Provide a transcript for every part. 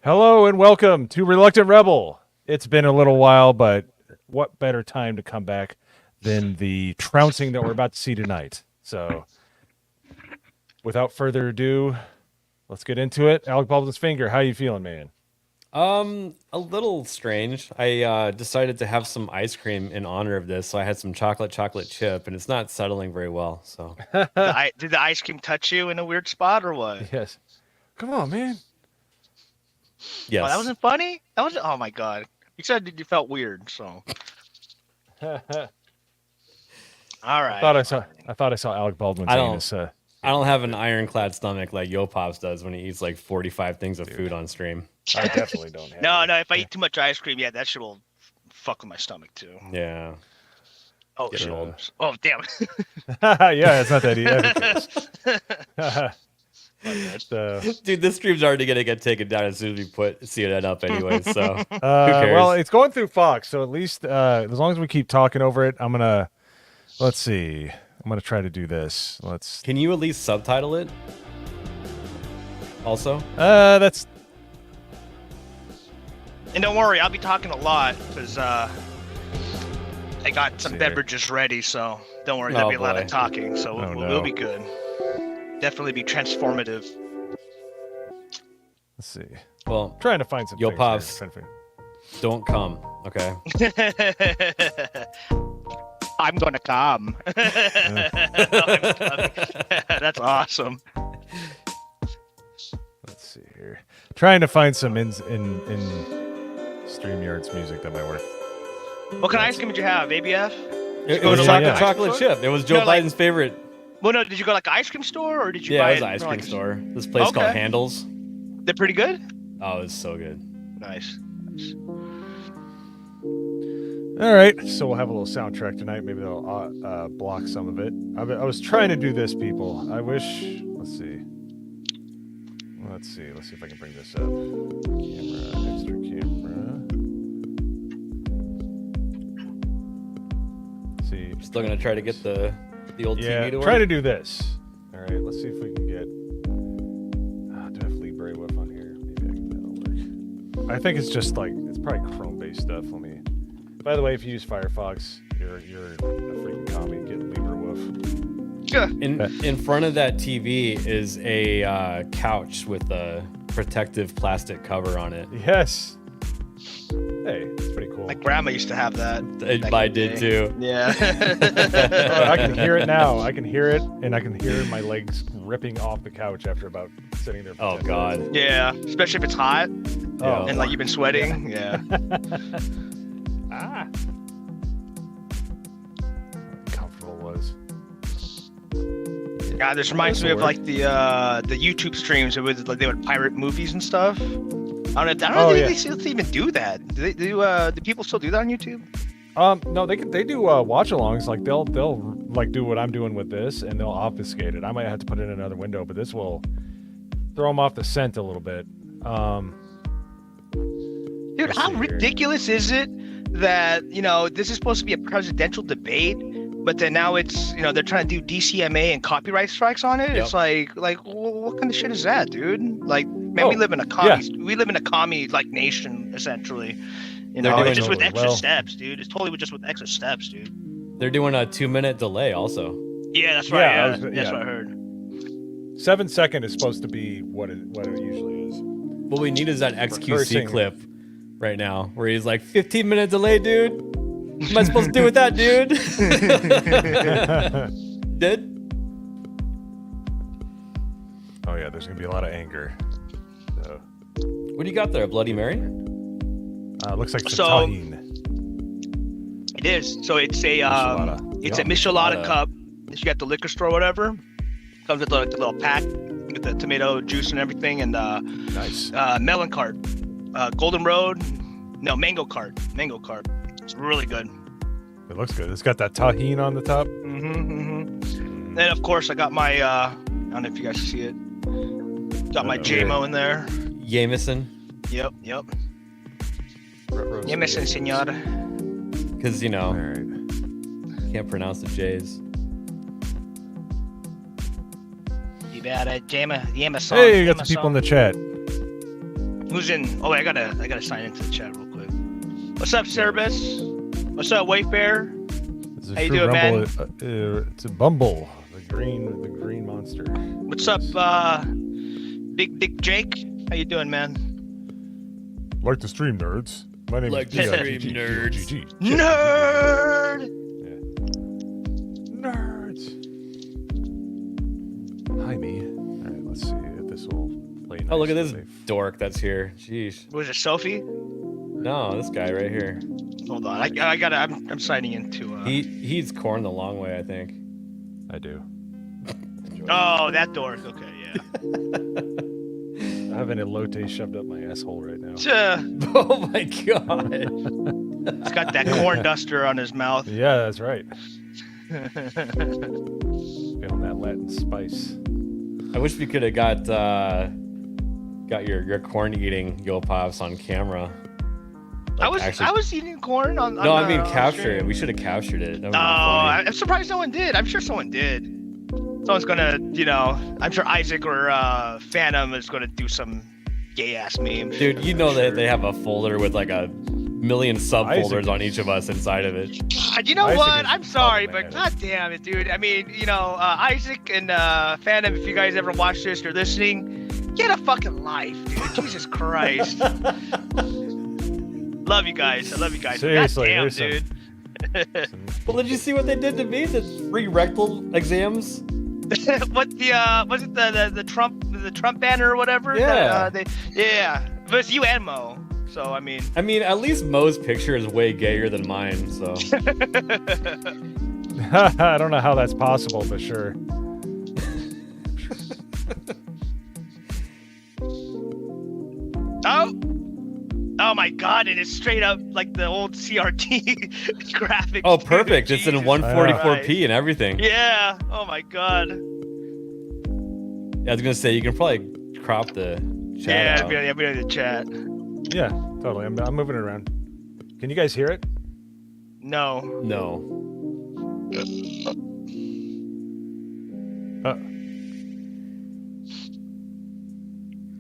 Hello and welcome to Reluctant Rebel. It's been a little while, but what better time to come back than the trouncing that we're about to see tonight? So, without further ado, let's get into it. Alec Baldwin's finger, how you feeling, man? A little strange. I decided to have some ice cream in honor of this, so I had some chocolate chip, and it's not settling very well. So, Did the ice cream touch you in a weird spot or what? Yes. Come on, man. yes, Oh, that wasn't funny? That was oh my god. You said you felt weird, so all right. I thought I saw Alec Baldwin's I don't- anus. I don't have an ironclad stomach like Yo Pops does when he eats like 45 things of food on stream. I definitely don't have No, it. no, if I eat too much ice cream, yeah, that shit will fuck with my stomach too. Yeah. Oh Get shit. old. Oh damn. Yeah, it's not that easy. Dude, this stream's already gonna get taken down as soon as we put CNN up anyway. So who cares? Well, it's going through Fox, so at least as long as we keep talking over it, let's see. I'm gonna try to do this. Can you at least subtitle it? Also, That's And don't worry, I'll be talking a lot because I got some See. beverages ready, so don't worry, Oh, there'll be a lot boy. of talking, so Oh, we'll, no. we'll be good. Definitely be transformative. let's see. well, Trying to find some. Yo, things here. Pops. Trying to find- don't come. Okay. I'm gonna come. That's awesome. Let's see here. Trying to find some in StreamYard's music that might work. What kind of ice cream did you have, ABF? It go was to, chocolate like, a chocolate ice cream chip. It was Joe No, like- Biden's favorite. Well, no, did you go like an ice cream store or did you Yeah, buy it was an ice cream like, store. This place called Okay. Handles. They're pretty good. Oh, it was so good. Nice. All right, so we'll have a little soundtrack tonight. Maybe they'll block some of it. I was trying to do this, people. I wish. Let's see. Let's see if I can bring this up. Camera, extra camera. See. Still gonna try to get the old Yeah, TV to work. try to do this. All right, let's see if we can get. Do I have Libre Whip on here? Maybe that'll work. I think it's just like it's probably Chrome-based stuff. Let me. By the way, if you use Firefox, you're a freaking commie. Get LibreWolf. Yeah. In front of that TV is a couch with a protective plastic cover on it. Yes. Hey, it's pretty cool. My grandma used to have that. back I in the did day. too. Yeah. Oh, I can hear it now. I can hear it, and I can hear my legs ripping off the couch after about sitting there. For Oh 10 God. minutes. Yeah. Especially if it's hot Oh, and like you've been sweating. Yeah. ah. Comfortable was. God, this reminds me of like the YouTube streams where like they would pirate movies and stuff. I don't know Oh, if yeah. they still even do that. Do people still do that on YouTube? No, they do watch-alongs. Like they'll like do what I'm doing with this, and they'll obfuscate it. I might have to put it in another window, but this will throw them off the scent a little bit. Dude, Let's how see here. ridiculous is it that, this is supposed to be a presidential debate, but then now it's, they're trying to do DCMA and copyright strikes on it? Yep. It's like what kind of shit is that, dude? Like, man, Oh, we live in a commie like nation, essentially. They're doing It's just with totally extra well. steps, dude. It's totally just with extra steps, dude. They're doing a 2-minute delay also. Yeah, that's right. Yeah, Yeah, that's what I heard. 7 second is supposed to be what it usually is. What we need is that XQC Rehearsing. clip right now where he's like, 15-minute delay, dude. What am I supposed to do with that, dude? Did? Oh yeah, there's gonna be a lot of anger. So, What do you got there? A Bloody Mary? looks like some So, tahine. It is. So it's a Michelada. it's Yeah, a Michelada Michelada. cup that you got at the liquor store or whatever. Comes with the little pack with the tomato juice and everything, and Nice. melon cart, golden road, no mango cart. It's really good. It looks good. It's got that tahine on the top. Then of course I got my I don't know if you guys see it. Got my Uh-oh. JMO in there. Jameson. Yep. Roast Jameson, beef. senor. Because, All right. can't pronounce the J's. You better Jameson. Hey, you got some people in the chat. Who's in? Oh, wait, I gotta sign into the chat real quick. What's up, Cerebus? What's up, Wayfair? It's a How you true doing, man? Rumble. It's a Bumble, the green monster. What's up, Big Dick Jake? How you doing, man? Like the stream, nerds. My name Like is the stream, nerds. Nerd. Nerds. Hi, me. All right, let's see if this will play. Oh, look at nice this with me. dork that's here. Jeez. Was it Sophie? No, this guy right here. Hold on, I gotta. I'm signing into. He's corn the long way, I think. I do. Oh, that dork. Okay, yeah. I have an elote shoved up my asshole right now. Oh my god. He's got that corn duster on his mouth. Yeah, that's right. Feeling that Latin spice. I wish we could have got your corn eating Yopops on camera. Like, I was eating corn on. No, I mean on capture stream. it. We should have captured it. That Oh, would've been I'm surprised no one did. I'm sure someone did. Someone's gonna, I'm sure Isaac or Phantom is gonna do some gay ass meme. funny. Dude, you know that they have a folder with like a million subfolders Isaac on each of us inside of it. God, you know Isaac what? is I'm sorry, but problematic. god damn it, dude. I mean, Isaac and Phantom, if you guys ever watch this or listening, get a fucking life, dude. Jesus Christ. Love you guys. I love you guys. Seriously, God there's damn, dude. Well, did you see what they did to me? The free rectal exams? What was it the Trump banner or whatever? Yeah. Yeah. It was you and Mo. So I mean. At least Mo's picture is way gayer than mine, so. I don't know how that's possible, but sure. Oh my god, it is straight up like the old CRT graphics. Oh, dude. perfect. It's in Jesus 144p Christ. and everything. Yeah. Oh my god. I was gonna say you can probably crop the chat out. Yeah, we need the chat. Yeah, totally. I'm moving it around. Can you guys hear it? No. No.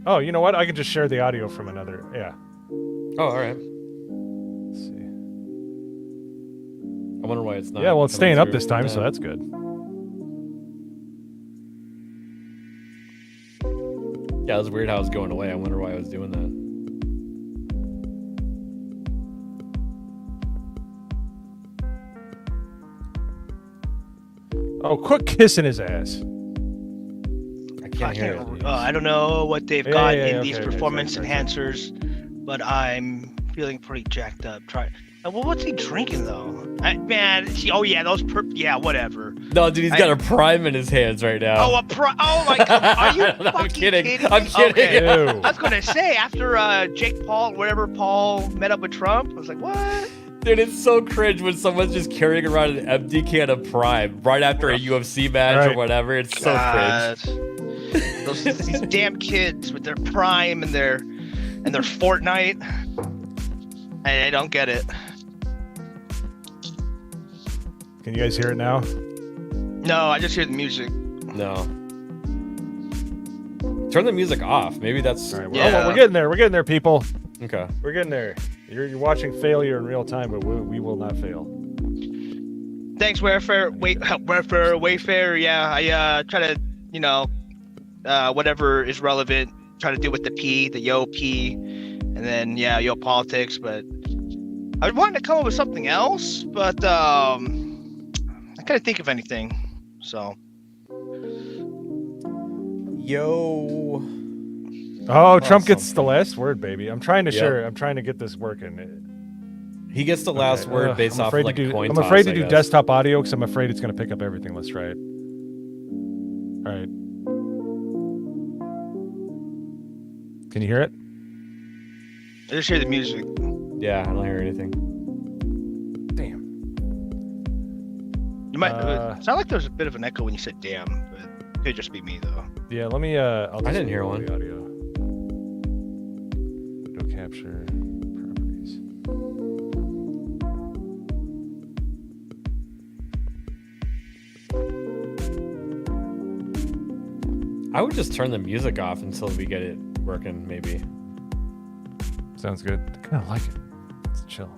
Oh, you know what? I can just share the audio from another. Yeah. Oh, all right. Let's see. I wonder why it's not. Yeah, well, it's coming staying up through this from time, that. so that's good. Yeah, it was weird how it was going away. I wonder why I was doing that. Oh, quit kissing his ass. I can't hear it. I don't know what they've Yeah, got yeah, in okay, these okay, performance sorry. enhancers, but I'm feeling pretty jacked up. Well, what's he drinking though? Oh yeah, yeah, whatever. No, dude, he's got a prime in his hands right now. Oh my god, are you I'm fucking kidding. me? I'm kidding. Okay. Ew. I was gonna say after Jake Paul, whatever Paul met up with Trump, I was like, what? Dude, it's so cringe when someone's just carrying around an empty can of prime right after a UFC match or Right. whatever. It's so cringe. These damn kids with their prime and their Fortnite. I don't get it. Can you guys hear it now? No, I just hear the music. No. Turn the music off. Maybe that's All right, Yeah. we're getting there. We're getting there, people. okay. We're getting there. You're watching failure in real time, but we will not fail. Thanks, Wayfair. Yeah, I try to, whatever is relevant, try to do with the P, the Yo P, and then Yo politics. But I wanted to come up with something else, but I couldn't think of anything. So Yo. Oh, Trump gets something. the last word, baby. I'm trying to Yep. share. I'm trying to get this working. He gets the last Okay, word based I'm off afraid of like to do, coin I'm toss, afraid to I do guess. desktop audio because I'm afraid it's going to pick up everything. Let's try it. All right. Can you hear it? I just hear the music. Yeah, I don't hear anything. Damn. You might sound like there was a bit of an echo when you said "damn," but it could just be me though. Yeah, let me. I'll just didn't hear roll one. the audio. Video capture properties. I would just turn the music off until we get it working, maybe. Sounds good. I kind of like it. It's chill.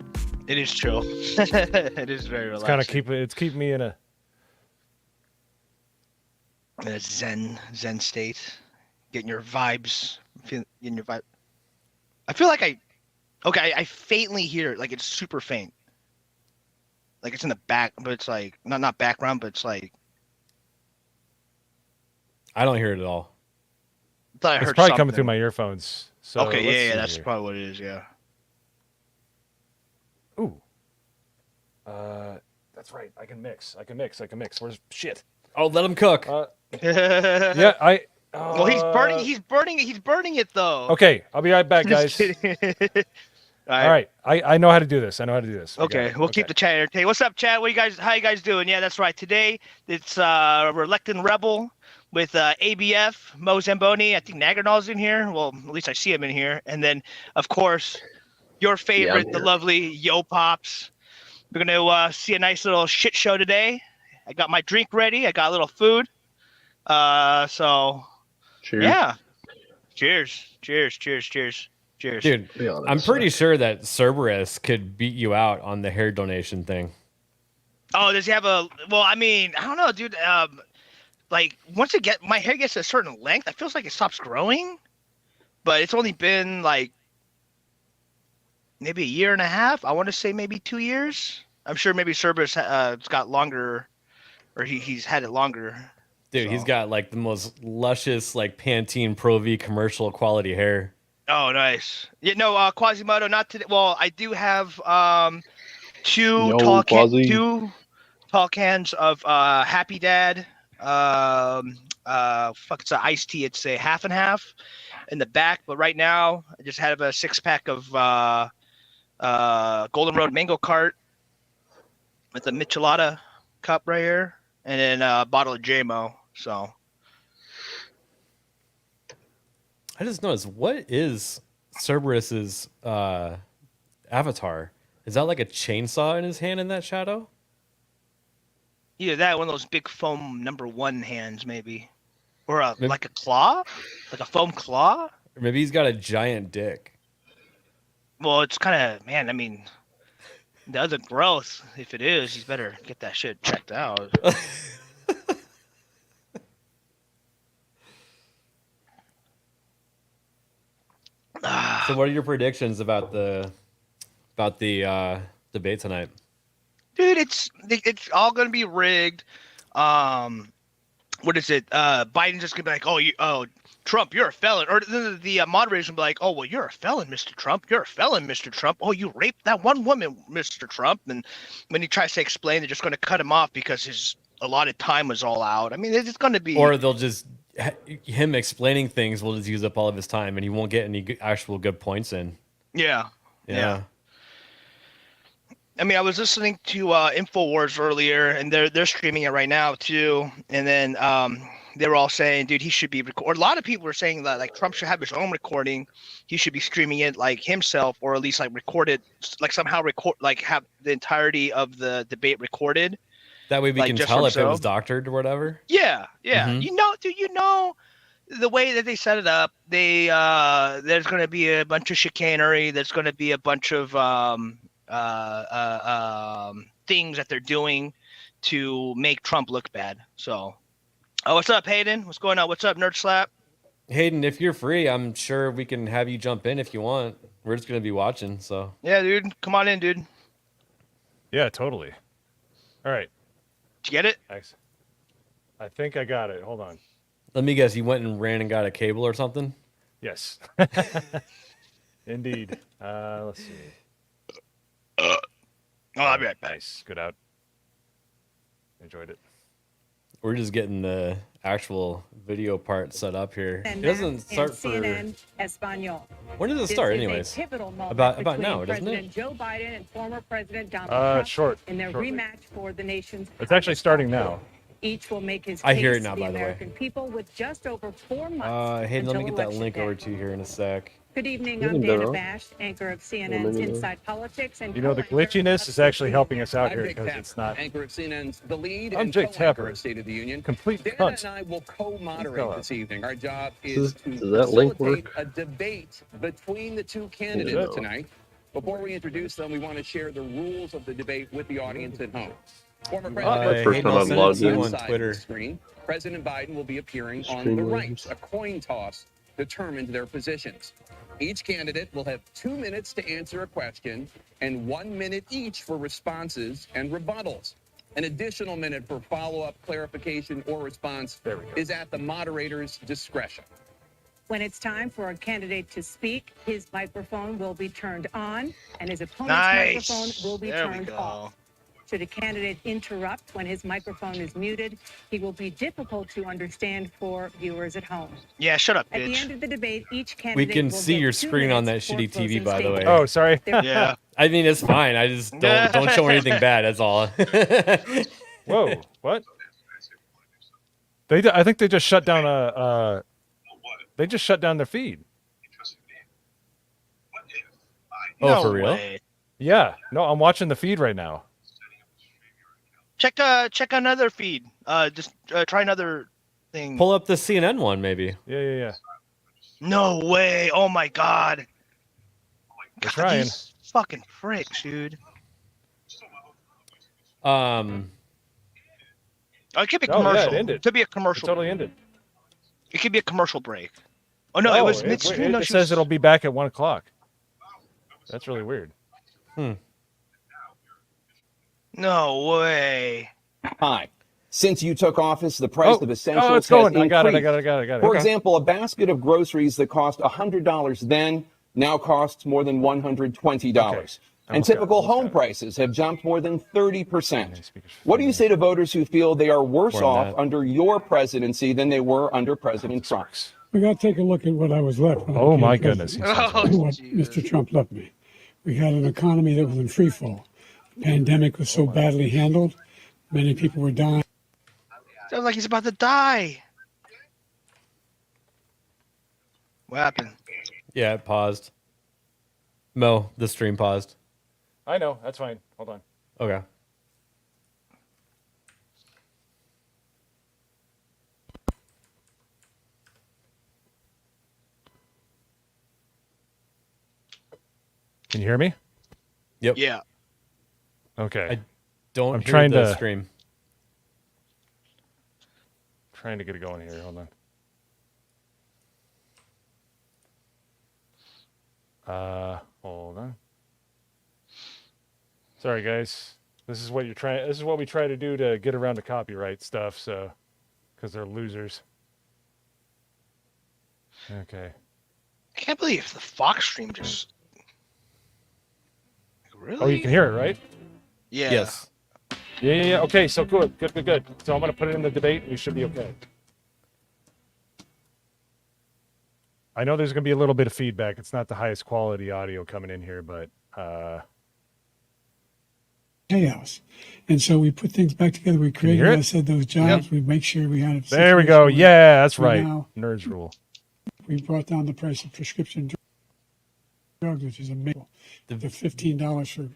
It is chill. It is very It's relaxing. kind of keeping me in a zen state, getting your vibes, getting your vibe. I feel like I faintly hear it, like it's super faint, like it's in the back, but it's like not background, but it's like I don't hear it at all. I thought I It's heard probably something. coming through my earphones. So Okay, let's yeah, see that's here. probably what it is. Yeah. Ooh. That's right. I can mix. Where's shit? Oh, let him cook. Yeah, I. Well, he's burning it though. Okay, I'll be right back, Just guys. kidding. All right, I know how to do this. We got Okay, it. we'll keep the chat entertained. What's up, chat? How you guys doing? Yeah, that's right. Today it's Reluctant Rebel with ABF, Mo Zamboni. I think Nagernal's in here. Well, at least I see him in here. And then, of course, your favorite, the here. lovely Yo Pops. We're gonna see a nice little shit show today. I got my drink ready. I got a little food. So Cheers. yeah. Cheers. Dude, Be honest. I'm pretty sure that Cerberus could beat you out on the hair donation thing. Oh, does he have a? Well, I mean, I don't know, dude. Like once my hair gets a certain length, it feels like it stops growing. But it's only been like maybe a year and a half. I want to say maybe 2 years. I'm sure maybe Cerberus it's got longer, or he's had it longer. Dude, he's got like the most luscious like Pantene Pro V commercial quality hair. Oh, nice. Yeah, no, Quasimodo, not today. Well, I do have two Yo, tall Quasi. cans of Happy Dad. It's an iced tea. It's a half and half in the back. But right now, I just have a 6-pack of Golden Road Mango Cart with a Michelada cup right here, and then a bottle of JMO. So I just noticed, what is Cerberus's avatar? Is that like a chainsaw in his hand in that shadow? either that, or one of those big foam #1 hands, maybe, or Maybe- like a claw, like a foam claw. Or maybe he's got a giant dick. Well, it's kind of, man, I mean, the other growth, if it is, you better get that shit checked out. So what are your predictions about the debate tonight? Dude, it's all gonna be rigged. What is it? Biden's just gonna be like, oh, Trump, you're a felon, or the moderators gonna be like, oh, well, you're a felon, Mr. Trump. You're a felon, Mr. Trump. Oh, you raped that one woman, Mr. Trump. And when he tries to explain, they're just gonna cut him off because his allotted time was all out. I mean, it's gonna be. Or they'll just him explaining things will just use up all of his time, and he won't get any actual good points in. Yeah. Yeah. I mean, I was listening to Infowars earlier, and they're streaming it right now too. And then they were all saying, dude, he should be or a lot of people are saying that like Trump should have his own recording. He should be streaming it like himself, or at least like record it, like somehow record, like have the entirety of the debate recorded. That way we Like, can just tell for if it was himself? doctored or whatever. Yeah. Mhm. You know the way that they set it up. They there's going to be a bunch of chicanery. There's going to be a bunch of things that they're doing to make Trump look bad. So, what's up, Hayden? What's going on? What's up, Nerd Slap? Hayden, if you're free, I'm sure we can have you jump in if you want. We're just gonna be watching, so. Yeah, dude, come on in, dude. Did Yeah, totally. All right, you get it? thanks. I think I got it. Hold on. Let me guess, you went and ran and got a cable or something? Yes. Indeed. Let's see. I'll be right back. Nice. Good out. Enjoyed it. We're just getting the actual video part set up here. It doesn't start for. CNN Espanol. When does it This start, is a anyways? pivotal moment About between now, doesn't it? President Joe Biden and former President Donald Trump Short. in their shortly. rematch for the nation's. It's actually starting now. Each will make his I case hear it to now, the by the way. American people with just over 4 months. Hayden, let me until get that election link day. over to you here in a sec. Good evening. You I'm can Dana go. Bash, anchor of CNN's maybe not. Inside Politics. And You know, the co-anchor glitchiness of is actually helping us out I'm here Jake because Tapper, it's not. anchor of CNN's The Lead I'm and Jake co-anchor Tapper. of State of the Union. Complete Dana cunt. and I will co-moderate Let's go. this evening. Our job Does is to that link facilitate work? a debate between the two Yeah. candidates tonight. Before we introduce them, we want to share the rules of the debate with the audience at home. Former President First time I've Biden logged is on in. the on side of Twitter. the screen. President Biden will be appearing on Stream the lines. right. A coin toss determined their positions. Each candidate will have 2 minutes to answer a question and 1 minute each for responses and rebuttals. An additional minute for follow-up, clarification, or response is at the moderator's discretion. When it's time for a candidate to speak, his microphone will be turned on and his opponent's Nice. microphone will be There we turned go. off. Should a candidate interrupt when his microphone is muted, he will be difficult to understand for viewers at home. Yeah, shut up, At the bitch. end of the debate, each We candidate can will see get your 2 screen on that minutes for shitty TV, closing by the way. statement. Oh, sorry. Yeah. I mean, it's fine. I just don't show anything bad. That's all. Whoa, what? I think they just shut down they just shut down their feed. Oh, No for real? way. Yeah, no, I'm watching the feed right now. Check another feed. Just try another thing. Pull up the CNN one, maybe. Yeah. No way. Oh my god. We're trying. These fucking fricks, dude. Um, Oh, it could be Oh, yeah, it commercial. ended. It could be a It commercial. totally ended. It could be a commercial break. Oh no, it was midstream. No, It she says was- it'll be back at 1 o'clock. That's really weird. No way. Hi. Since you took office, the price of essentials it's going. has I got it. increased. For Okay. example, a basket of groceries that cost $100 then now costs more than $120. And Almost got it, typical almost home got it. prices have jumped more than 30%. Speakers for What do you say to voters who feel they are worse More than off that. under your presidency than they were under President Trump? We got to take a look at what I was left. when I Oh became my president, goodness. Oh, and what Jesus. Mr. Trump left me. We had an economy that was in free fall. The pandemic was so badly handled. Many people were dying. Sounds like he's about to die. What happened? yeah, it paused. Mo, the stream paused. I know. That's fine. Hold on. Okay. Can you hear me? Yep. Yeah. Okay. Don't I'm hear trying the to- stream. Trying to get it going here. Hold on. Hold on. Sorry, guys. This is what you're trying. This is what we try to do to get around the copyright stuff. So, because they're losers. Okay. I can't believe the Fox stream just. Really? Oh, you can hear it, right? Yeah. Yes. Yeah. Okay. So good. So I'm gonna put it in the debate. We should be okay. I know there's gonna be a little bit of feedback. It's not the highest quality audio coming in here, but Chaos. And so we put things back together. We you created, hear it? I said, those jobs. We make sure we had a there we go. situation Yeah, that's where right. now Nerds rule. we brought down the price of prescription drugs, which is amazing. The $15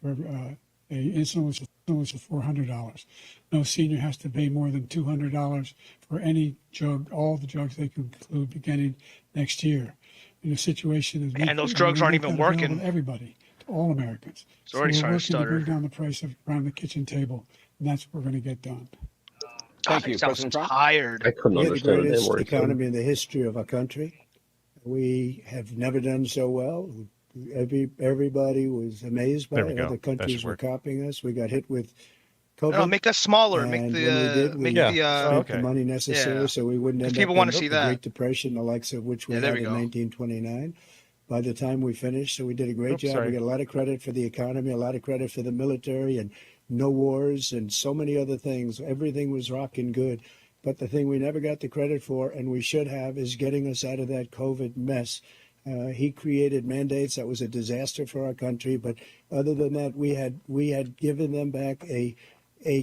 for a insulin is $400. No senior has to pay more than $200 for any drug, all the drugs they can include beginning next year. In a situation is And those drugs aren't even working. Everybody, to all Americans. It's already we're starting to working to bring stutter. down the price of around the kitchen table, and that's what we're going to get done. Thank God, you, he sounds President Trump. tired. I couldn't We have the understand a damn greatest word he said. economy in the history of our country. We have never done so well. Everybody was amazed by There we it. go. Other That countries should were work. copying us. We got hit with COVID. No, make us smaller. Make And the when we did, make we the Oh, spent the money necessary Yeah. so we wouldn't end 'Cause up people in wanna see the that. Great Depression, the likes of which we Yeah, there had we in go. 1929. By the time we finished, so we did a great Oops, job. sorry. We got a lot of credit for the economy, a lot of credit for the military, and no wars, and so many other things. Everything was rocking good. But the thing we never got the credit for, and we should have, is getting us out of that COVID mess. He created mandates that was a disaster for our country. But other than that, we had given them back a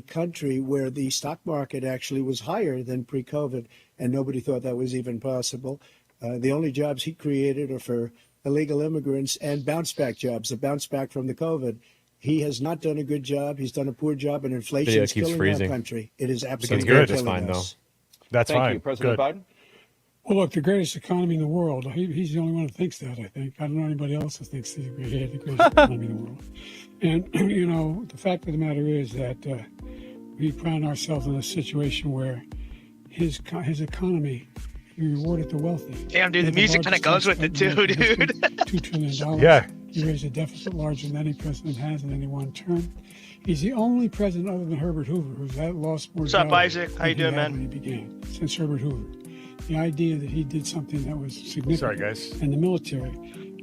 country where the stock market actually was higher than pre-COVID, and nobody thought that was even possible. The only jobs he created are for illegal immigrants and bounce back jobs, the bounce back from the COVID. He has not done a good job. He's done a poor job, and inflation Video is keeps killing freezing. our country. It is It's absolutely good. killing That's fine, us. That's Thank fine. you, President Good. Biden. Well, look, the greatest economy in the world. He's the only one that thinks that, I think. I don't know anybody else that thinks he's the greatest economy in the world. And, you know, the fact of the matter is that we found ourselves in a situation where his economy, he rewarded the wealthy. Damn, dude, the music kind of goes with it too, dude. $2 trillion. Yeah. He raised a deficit larger than any president has in any one term. He's the only president other than Herbert Hoover who's lost more What's up, jobs Isaac? How than you he doing, had man? when he began, since Herbert Hoover. The idea that he did something that was significant Sorry, guys. in the military.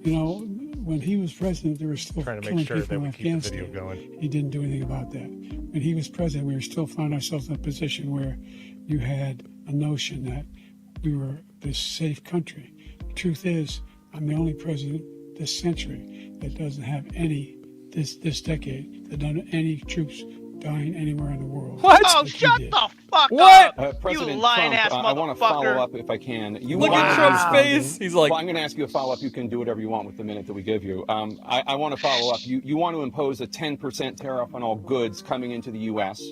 You know, when he was president, there were still Trying to killing make sure people that in we keep the Afghanistan. video going. He didn't do anything about that. When he was president, we were still finding ourselves in a position where you had a notion that we were this safe country. The truth is, I'm the only president this century that doesn't have any, this decade, that doesn't have any troops dying anywhere in the world. What? Oh, Like he shut did. the fuck What? up! President you lying Trump, ass I want to follow motherfucker. up if I can. You Look want at to- Trump's Wow. face. He's like, Well, I'm going to ask you a follow-up. You can do whatever you want with the minute that we give you. I want to follow up. You want to impose a 10% tariff on all goods coming into the U.S.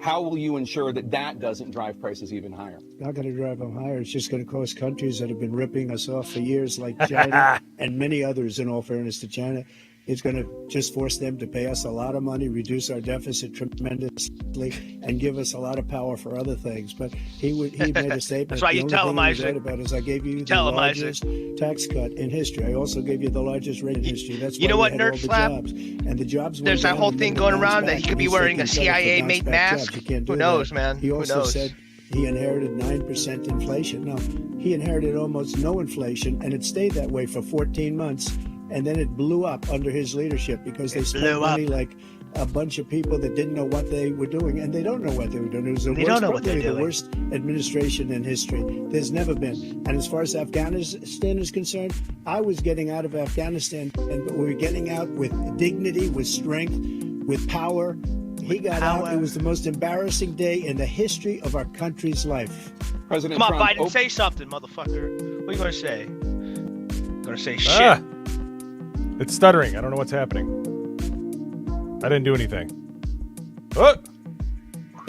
How will you ensure that that doesn't drive prices even higher? Not going to drive them higher. It's just going to cost countries that have been ripping us off for years, like China and many others, in all fairness to China. It's going to just force them to pay us a lot of money, reduce our deficit tremendously, and give us a lot of power for other things. But he made a statement. That's why you the tell only him, thing he was Isaac. right about is I gave you the Tell him, Isaac. largest tax cut in history. I also gave you the largest rate in history. That's You why know we what, had all Nerd the Slap? jobs. And the jobs There's that went down whole and thing then going they bounced around that back, he could and be he's wearing taking a credit for CIA bounce made back mask. jobs. You can't do Who that. knows, man? He Who also knows? said he inherited 9% inflation. No, he inherited almost no inflation, and it stayed that way for 14 months. And then it blew up under his leadership because they spent blew up. money like a bunch of people that didn't know what they were doing, and they don't know what they were doing. It was They don't know what they're probably the doing. worst administration in history. There's never been. And as far as Afghanistan is concerned, I was getting out of Afghanistan, and we were getting out with dignity, with strength, with power. He got out. It was the most embarrassing day in the history of our country's life. President Come on, Trump, Biden, say something, motherfucker. What are you going to say? Going to say shit. Ah, it's stuttering. I don't know what's happening. I didn't do anything. Oh,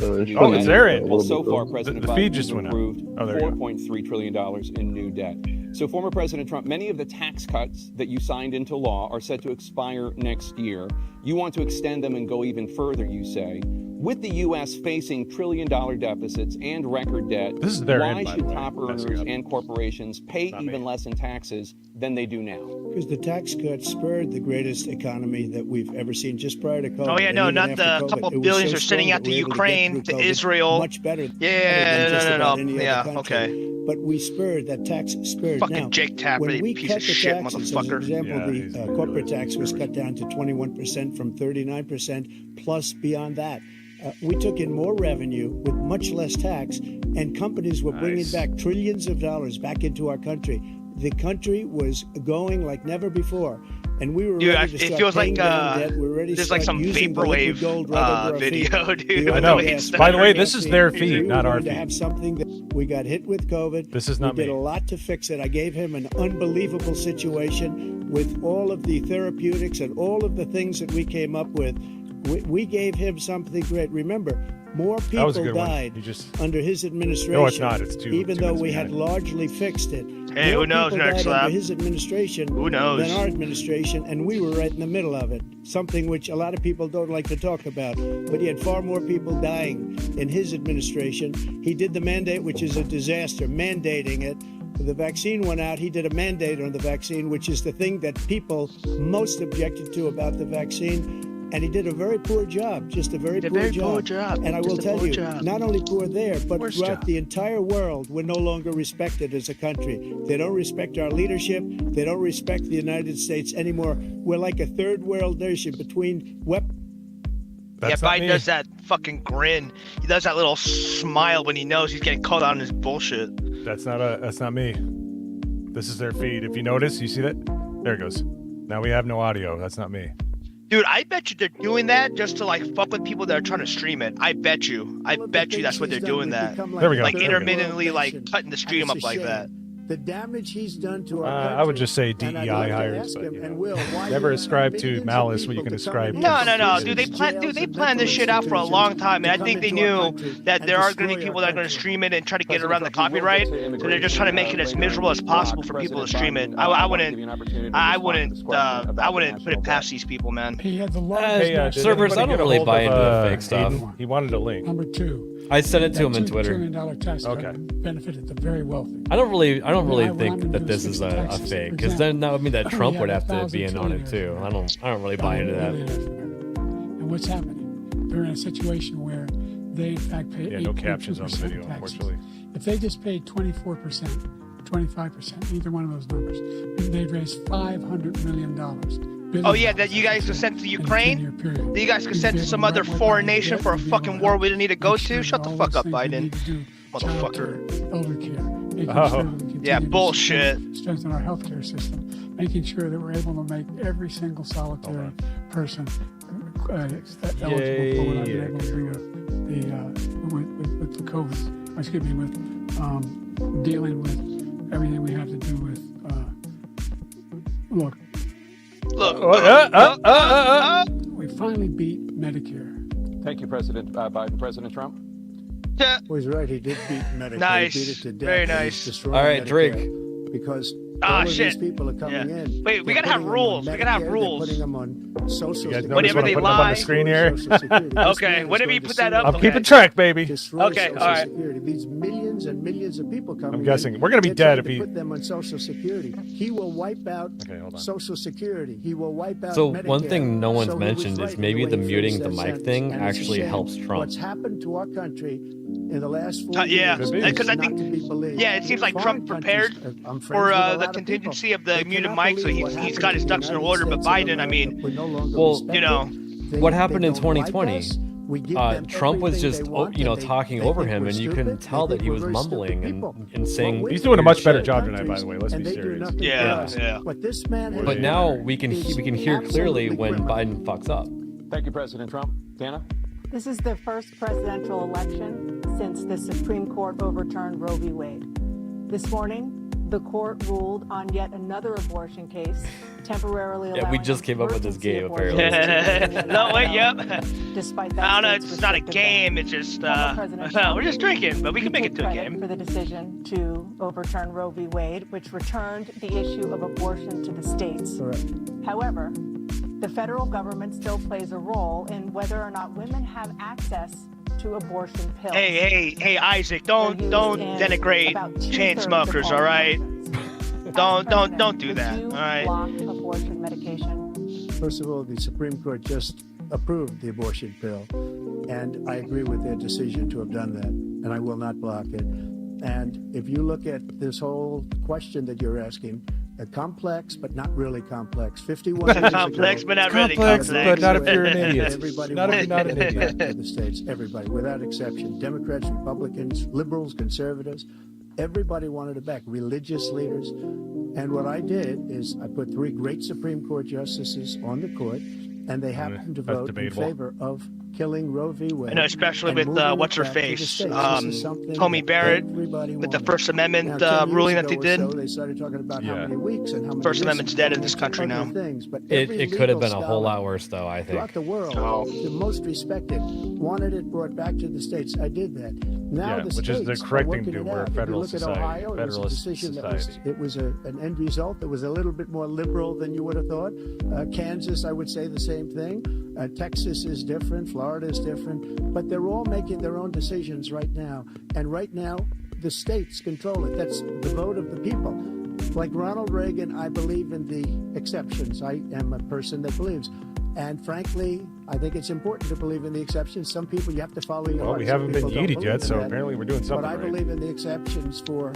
Oh, it's Aaron. Well, so far, President the feed Biden just has went out. approved Oh, there you go. $4.3 trillion in new debt. So, former President Trump, many of the tax cuts that you signed into law are set to expire next year. You want to extend them and go even further, you say. With the U.S. facing trillion-dollar deficits and record debt, This is their why end, by should the way. top Messing earners up. and corporations pay Not even me. less in taxes than they do now? Because the tax cut spurred the greatest economy that we've ever seen just prior to COVID. Oh, yeah, and no, even not after the COVID. couple It was billions so they're sending strong out that to we were able Ukraine, get to through COVID Israel. much better. Yeah, than just no. about any Yeah, other country. okay. But we spurred that tax spurred. Fucking now, Jake Tapper, when you we piece cut of the shit, taxes, as motherfucker. an example, Yeah, he's the really corporate good. tax was cut down to 21% from 39%, plus beyond that. We took in more revenue with much less tax, and companies were bringing Nice. back trillions of dollars back into our country. The country was going like never before, and we were Dude, ready to it start feels paying like down debt. We're ready to there's like start some using the liquid vaporwave gold right under our video, feet. dude. The I oil know. and gas By the way, companies. this is their feed, We were not our going to feed. have something that we got hit with COVID. This is not we did me. a lot to fix it. I gave him an unbelievable situation with all of the therapeutics and all of the things that we came up with. We gave him something great. Remember, more That was a people good one. died You just under his administration. No, it's not. It's two- Even two though minutes we had behind. largely fixed it. Hey, More who knows, people Nerd died Slap? under his administration Who knows? than our administration, and we were right in the middle of it. Something which a lot of people don't like to talk about. But he had far more people dying in his administration. He did the mandate, which is a disaster, mandating it. The vaccine went out. He did a mandate on the vaccine, which is the thing that people most objected to about the vaccine. And he did a very poor job, just a very poor job. And I will tell you, not only poor there, but Worst throughout job. the entire world, we're no longer respected as a country. They don't respect our leadership. They don't respect the United States anymore. We're like a third world nation between weapons. That's yeah, not Biden me. does that fucking grin. He does that little smile when he knows he's getting caught on his bullshit. That's not me. This is their feed. If you notice, you see that? There it goes. Now we have no audio. That's not me. Dude, I bet you they're doing that just to like fuck with people that are trying to stream it. I bet you. I bet you that's what they're doing that. There we go. Like There we go. intermittently like cutting the stream up like that. The damage he's done to our country. I would just say And I'd DEI like to hires, ask but him, you and know, Will, why never you ascribe allow to millions of malice when you people can to come ascribe into to No, prisons, dude. They plan jails, this shit out for a long time, and I to think they come into our knew country that and there are going to be destroy people our that are going to country. stream it and try to get President around the Trump, we will get copyright. to So they're just trying to make it as immigration, miserable as later in possible the for block. people to President stream it. Biden, I I'd like to give you an opportunity to respond to this question about the wouldn't put it national past debt. these people, man. He had the largest Hey, national did servers, anybody I don't get a really hold buy of, into the fake stuff. Aiden? He wanted a link. Number two, I sent it to him on $2 Twitter. trillion tax cut Okay. benefited the very wealthy. I don't really When I'm think in that this is a Texas, fake, for because then example, that would mean that we Trump have would have to 1,000 be in on it too. trillionaires. I don't really buy into that. And what's happening? They're in a situation where they in fact pay Yeah, no captions on the 8.2% video, taxes. unfortunately. If they just paid 24%, 25%, either one of those numbers, they'd raise $500 million. Oh yeah, that you guys could send to Ukraine? That you guys could send to some other foreign nation for a fucking war we didn't need to go to? Shut the fuck up, Biden. Motherfucker. Elder care. Making Oh. sure that we continue Yeah, to bullshit. Strengthen our healthcare system, making sure that we're able to make every single solitary person eligible for what I've been able to do with the COVID. Excuse me, with dealing with everything we have to do with. Look, we finally beat Medicare. Thank you, President Biden. President Trump? Yeah. Well, he's right. He did beat Medicare. Nice. He beat it to death. Very and he's nice. destroying All right, Medicare Drake. Because Ah, all of shit. these people are coming Yeah. in. Wait, we They're gotta have putting them on rules. We gotta have Medicare, rules. They're putting them on Social You guys Security. notice Whenever what I'm they putting up on lie- the screen here? Social Security. This Okay, man is whenever you going put to that up, I'm okay. keeping track, baby. destroy Okay, Social all right. Security. These millions and millions of people coming I'm guessing in, we're gonna be they're dead trying if to he. put them on Social Security. He will wipe out Okay, hold on. Social Security. He will wipe out So Medicare. one thing no one's So he was mentioned right is in maybe way the he muting finished the that mic sentence. thing And it's a actually shame. helps Trump. What's happened to our country in the last 4 Yeah, years Could be. is because I not think- to be believed. Yeah, it seems like Foreign Trump prepared countries, I'm friends for with a the lot of people. contingency of the They muted cannot mic, so believe what he's happened got to his the ducks in United order. But States of Biden, I America. mean, We're no longer Well, respected. you know, what They happened in don't like 2020? us. We give them Trump was everything just they want, you know and they talking over think him, we're and you stupid. couldn't tell They that he think was we're very stupid mumbling people. and saying. But He's doing a much better we're job tonight, by countries, the way. Let's and be they do serious. nothing for Yeah, us. yeah. What this man has But done now we can is hear clearly absolutely when criminal. Biden fucks up. Thank you, President Trump. Dana? This is the first presidential election since the Supreme Court overturned Roe v. Wade. This morning, the court ruled on yet another abortion case, temporarily allowing Yeah, we just came up with this emergency game, abortions apparently. to No, wait, yep. Despite that, I don't know. state's It's not a restrictive game. ban. It's just Former President Trump, we're just drinking, but we can he make took it to a credit game. for the decision to overturn Roe v. Wade, which returned the issue of abortion to the states. Correct. However, the federal government still plays a role in whether or not women have access to abortion pills. Hey, Isaac, They're don't used in denigrate about chain 2/3 smokers, of all all right? abortions. Don't do Would that, you all right? block abortion medication? First of all, the Supreme Court just approved the abortion pill, and I agree with their decision to have done that, and I will not block it. And if you look at this whole question that you're asking, complex but not really complex. 51 years Complex, ago, but not really Complex, complex. but not if you're an idiot. Everybody Not if wanted you're not to an get idiot. back to the states. Everybody, without exception. Democrats, Republicans, liberals, conservatives. Everybody wanted it back. Religious leaders. And what I did is I put 3 great Supreme Court justices on the court, and they happened to That's vote debatable. in favor of killing Roe v. Wade. I know, especially and with moving it what's her back to the face, states. This is something Comey that Barrett, everybody with the wanted. First Amendment Now, 10 years ruling that ago they or did. So, they started talking about how Yeah. many weeks and how many First this Amendment's and dead at other this country now. things. But It every could have been legal a whole lot scholar worse, though. I think. throughout the world, Oh. the most respected, wanted it brought back to the states. I did that. Now Yeah, the which is the states are correct thing to working do. it We're a out. If you federal look at society, Ohio, it was a federalist decision society. that was an end result that was a little bit more liberal than you would have thought. Kansas, I would say the same thing. Texas is different. Florida is different. But they're all making their own decisions right now. And right now, the states control it. That's the vote of the people. Like Ronald Reagan, I believe in the exceptions. I am a person that believes. And frankly, I think it's important to believe in the exceptions. Some people, you have to follow your Well, heart. we Some haven't been people don't yeeted believe yet, in so that. apparently we're doing something But I right. believe in the exceptions for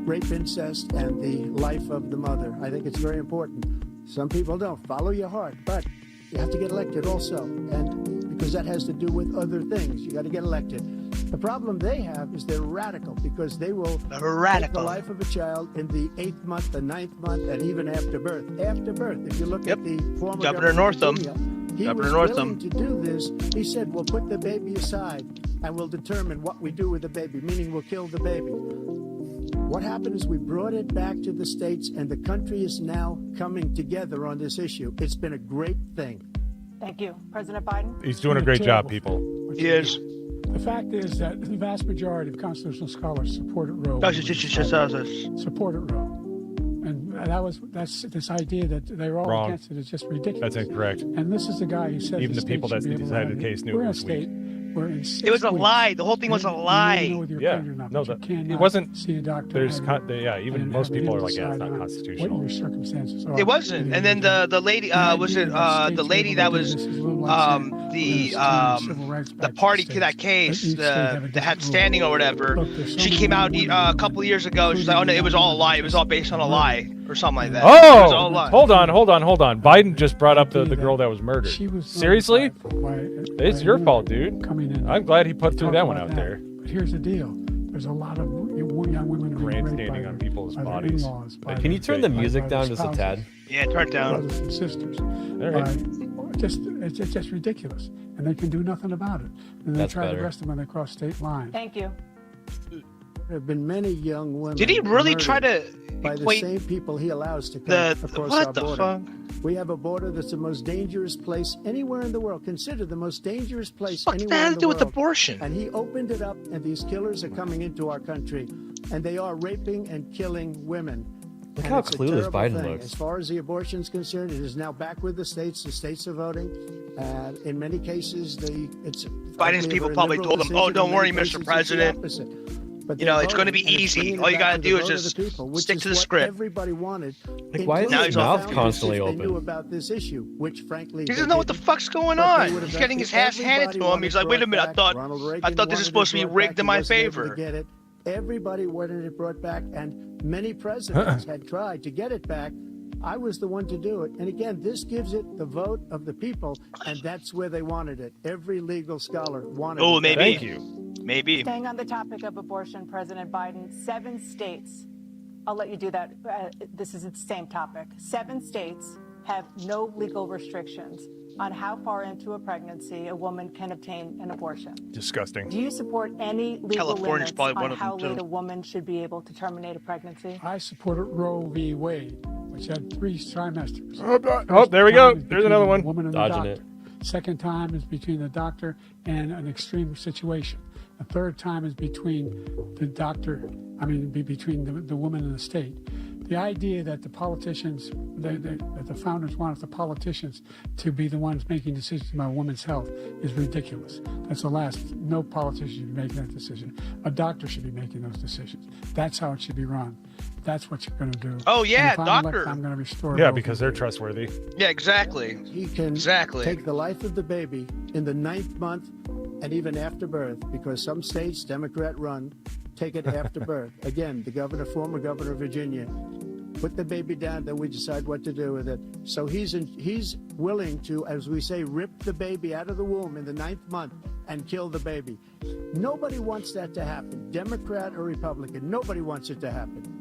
rape, incest, and the life of the mother. I think it's very important. Some people don't. Follow your heart, but you have to get elected also, and because that has to do with other things. You got to get elected. The problem they have is they're radical because they will take the Radical. life of a child in the 8th month, the 9th month, and even after birth. After birth, if you look Yep. at the former Governor of Northam. Virginia, he Governor was Northam. willing to do this. He said, "We'll put the baby aside, and we'll determine what we do with the baby," meaning we'll kill the baby. What happened is we brought it back to the states, and the country is now coming together on this issue. It's been a great thing. Thank you. President Biden? He's doing a great job, people. He is. The fact is that the vast majority of constitutional scholars supported Roe. Supported Roe. And that's this idea that they're all Wrong. against it is just ridiculous. That's incorrect. And this is the guy who said Even the people that decided the case knew it was weak. It was a lie. The whole thing was a lie. Yeah, no, it wasn't. See a doctor. There's even most people are like, yeah, it's not What constitutional. your circumstances are. It wasn't. And then the lady was it the lady that was the party to that case that had standing or whatever. She came out a couple of years ago. She's like, oh no, it was all a lie. It was all based on a lie or something like that. It was all a Oh, lie. hold on. Biden just brought up the girl that was murdered. She was Seriously? It's your fault, dude. Coming in. I'm glad he put through Talk that one about out there. But here's the deal. There's a lot of young women who are raped Grandstanding by on people's their bodies. in-laws, by Can you their- turn the by music their down just a spouses, tad? Yeah, turn it down. brothers and sisters. right. It's just ridiculous, and they can do nothing about it. And they That's try to better. arrest them when they cross state lines. Thank you. There have been many young women. Did he really try murdered to by the equate same people he allows to come the across what our the border? fuck? We have a border that's the most dangerous place anywhere in the world. Considered the most dangerous place What's anywhere that in to the do with world. abortion? And he opened it up, and these killers are coming into our country, and they are raping and killing women. Look And how it's a clueless terrible Biden thing. looks. As far as the abortion is concerned, it is now back with the states. The states are voting. In many cases, it's Biden's people probably told him, "Oh, don't worry, Mr. President. But You know, it's going to be easy. All you got to do is just stick to the script." Everybody wanted. Like, why is Now his he's mouth off. constantly They knew open? about this issue, which frankly He they doesn't know what the didn't. fuck's going But they on. would He's have getting his ass handed to him. He's like, "Wait a minute, I thought this is supposed to be rigged in my favor." Get it. Everybody wanted it brought back, and many presidents had tried to get it back. I was the one to do it. And again, this gives it the vote of the people, and that's where they wanted it. Every legal scholar wanted Oh, it. maybe. Thank you. Maybe. Staying on the topic of abortion, President Biden, 7 states, I'll let you do that. This is the same topic. 7 states have no legal restrictions on how far into a pregnancy a woman can obtain an abortion. Disgusting. Do you support any legal California's limits probably on one of how them, too. late a woman should be able to terminate a pregnancy? I supported Roe v. Wade, which had 3 trimesters. Oh, there we go. First time is There's another between one. the woman and the Dodging doctor. it. Second time is between the doctor and an extreme situation. The third time is between the doctor, between the woman and the state. The idea that the politicians, that the founders wanted the politicians to be the ones making decisions about women's health is ridiculous. That's the last. No politician should be making that decision. A doctor should be making those decisions. That's how it should be run. That's what you're going to do. Oh, yeah, And if I'm doctor. elected, I'm going to restore. Yeah, Roe v. because they're Wade. trustworthy. Yeah, exactly. He can Exactly. take the life of the baby in the 9th month and even after birth, because some states, Democrat run, take it after birth. Again, the former governor of Virginia, put the baby down, then we decide what to do with it. So he's willing to, as we say, rip the baby out of the womb in the 9th month and kill the baby. Nobody wants that to happen, Democrat or Republican. Nobody wants it to happen.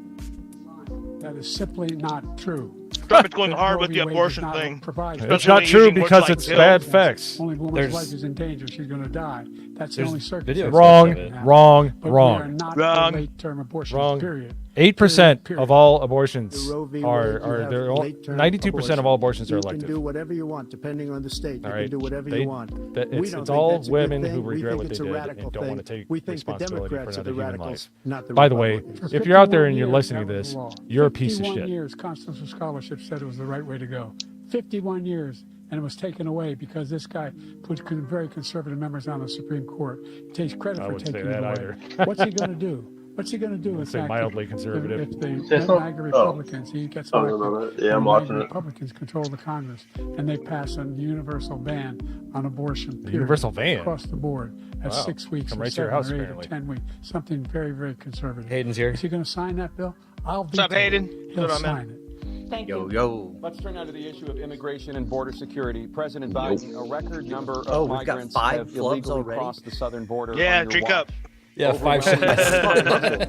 That is simply not true. Trump's going That hard Roe with v. the Wade abortion does not thing. provide- It's Especially not true using words because like it's pill. bad facts. Only woman's There's- life is in danger. She's going to die. That's the There's only circumstance. video Wrong, of it. wrong, But we are wrong. not Wrong. for late-term abortions, Wrong. period. 8% Period. of all abortions The Roe v. are Wade, you have they're all, late-term 92% of all abortions are You can elective. do whatever you want, depending on the state. All You right. can do whatever They- you want. that- We it's don't it's think all that's a good women thing. who We regret think what they it's a did radical and don't want to thing. take We think the responsibility for Democrats are another the human radicals, life. not the By the way, Republicans. if you're out there and 51 you're years, listening to that was this, the law. you're a piece of 51 shit. years, constitutional scholarship said it was the right way to go. 51 years, and it was taken away because this guy put very conservative members on the Supreme Court. He takes credit I for wouldn't say taking it that away. either. What's he going to do? What's he going to do? I'd in say fact, mildly if- conservative. If the Say something? MAGA Republicans, he gets Oh, elected, no. Yeah, I'm and watching MAGA it. Republicans control the Congress, and they pass a universal ban on abortion. Period, universal ban? across the board at Wow. 6 weeks, Come or right to your 7 house, or 8 or apparently. 10 weeks. Something very, very conservative. Hayden's here. Is he going to sign that bill? I'll What's up, veto it. Hayden? He'll What's up, man? sign it. Thank you. Yo. Let's turn now to the issue of immigration and border security. President Biden, a record number of Oh, we've got migrants 5 have flubs illegally already? crossed the southern border. Yeah, on your drink watch. up. Yeah, 5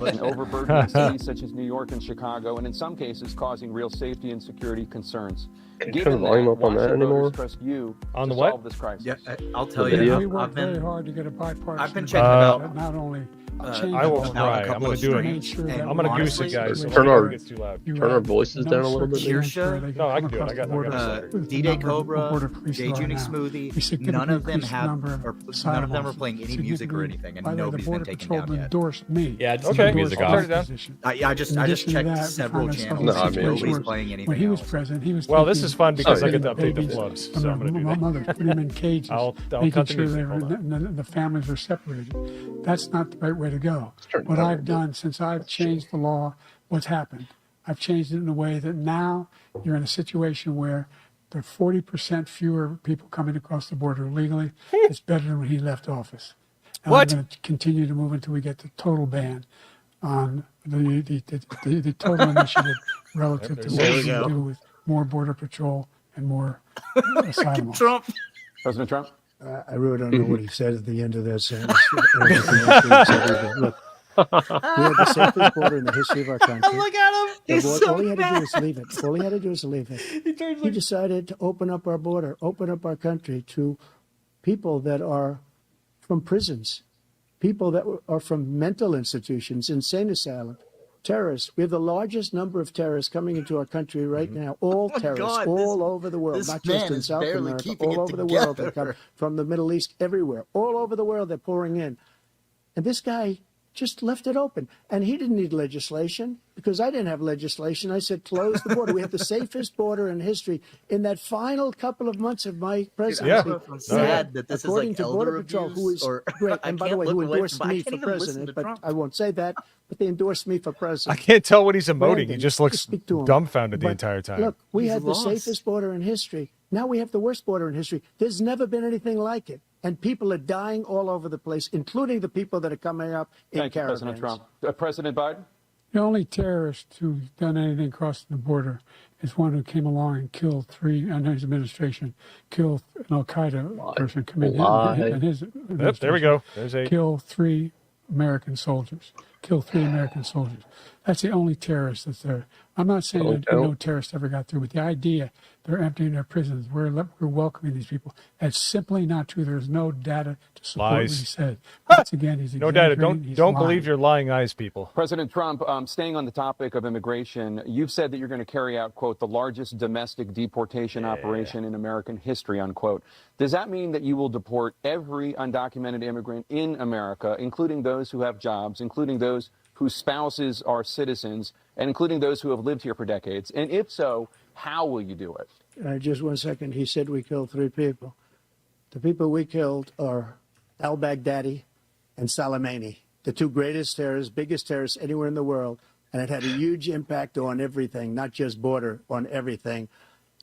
In overburdened cities such as New York and Chicago, and in some cases causing real safety and security concerns. Can you turn the Given volume that, up on why that should voters anymore? trust you On to the what? solve this crisis? Yeah, I'll tell The you. video? We I've worked very been hard to get a bipartisan. I've been checking agreement it out. that not only changed I will the law. try. I'm going to do Made it. sure that I'm going to goose it, honestly, guys. So we- Turn our- it gets too loud. you Turn our have voices no down a little bit, maybe? circumstance where they can No, I come can do it. across I got the border slider. with the D-Day number of Cobra, border police J there are Junie now. Smoothie, We significantly none of them increased the have, number of or none of them asylum are playing any music or significantly. anything, and By the way, nobody's the been Border taken Patrol down yet. endorsed me. Yeah, just Okay, turn the music I'll off. turn it down. Position. I just In addition to checked that, we several found ourselves channels. in a No, I mean- situation Nobody's where playing anything when he was else. president, he was Well, this taking is fun because I get to update the babies flubs, from so I'm going to do their that. mothers, putting them in cages, I'll making cut the sure music. Hold on. the families are separated. That's not the right way to go. turn it What down a I've little done since I've changed the law, what's happened? I've changed it in a way that now you're in a situation where there are 40% fewer people coming across the border illegally. It's better than when he left office. And What? I'm going to continue to move until we get the total ban on the total initiative relative to what There we we can go. do with more border patrol and more asylum. officers. Trump. President Trump? I really don't know what he said at the end of that sentence. Everything else he said either. Look, we had the safest border in the history of our country. Look at him. He's All he so had to do mad. was leave it. All he had to do was leave it. He decided to open up our border, open up our country to people that are from prisons, people that are from mental institutions, insane asylum, terrorists. We have the largest number of terrorists coming into our country right now. All my terrorists, God, all over the world, this not just man in is South barely America, keeping all it over the world. They come together. from the Middle East, everywhere, all over the world. They're pouring in, and this guy just left it open. And he didn't need legislation because I didn't have legislation. I said, close the border. We have the safest border in history. In that final couple of months of my presidency, Yeah. I'm we sad had, that this is according like to elder Border Patrol, abuse, who is or great, I and by the can't way, who look away endorsed from- I me can't for even listen president, to but Trump. I won't say that, but they endorsed me for I president. can't tell what he's emoting. He Brandon, just looks speak to him. dumbfounded the But entire time. Look, we He's had lost. the safest border in history. Now we have the worst border in history. There's never been anything like it. And people are dying all over the place, including the people that are coming up in Thank you, caravans. President Trump. President Biden? The only terrorist who's done anything crossing the border is one who came along and killed three, under his administration, killed an Al Qaeda person committed in his Yep, there we administration, go. There's a kill three American soldiers. Kill three American soldiers. That's the only terrorist that's there. I'm not saying that no terrorists ever got through, but the idea they're emptying their prisons, we're welcoming these people, that's simply not true. There's no data to support what he Lies. said. Once again, he's no data. exaggerating, he's Don't lying. believe your lying eyes, people. President Trump, staying on the topic of immigration, you've said that you're going to carry out, quote, the largest domestic deportation operation in American history, unquote. Does that mean that you will deport every undocumented immigrant in America, including those who have jobs, including those whose spouses are citizens, and including those who have lived here for decades? And if so, how will you do it? Just 1 second. He said we killed three people. The people we killed are al-Baghdadi and Soleimani, the two greatest terrorists, biggest terrorists anywhere in the world. And it had a huge impact on everything, not just border, on everything.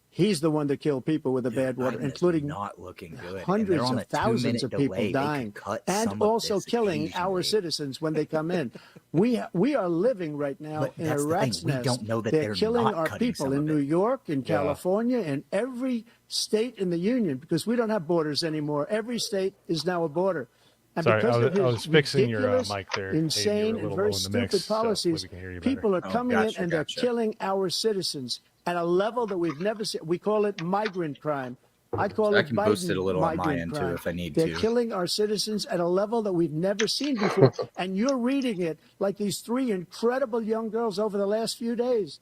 He's the one that killed people with the bad water, Biden is including not looking good. And they're hundreds on of a thousands 2-minute of people delay. They could dying, cut and some of also this killing our occasionally. citizens when they come in. We are living right now But in that's a the thing, rat's we nest. don't know that they're they're killing not our cutting people some in of New it. York, in California, in every state in the union, because we don't have borders anymore. Every state is now a border. And Sorry, because of I his was fixing your ridiculous, mic there. Hey, you were a insane, little and low very in the stupid mix, so policies, we can hear you better. people are coming in gotcha, and they're gotcha. killing our citizens at a level that we've never seen. We call it migrant crime. I call I it can Biden post it a little on my migrant end, too, crime. if I need They're to. killing our citizens at a level that we've never seen before. And you're reading it like these three incredible young girls over the last few days.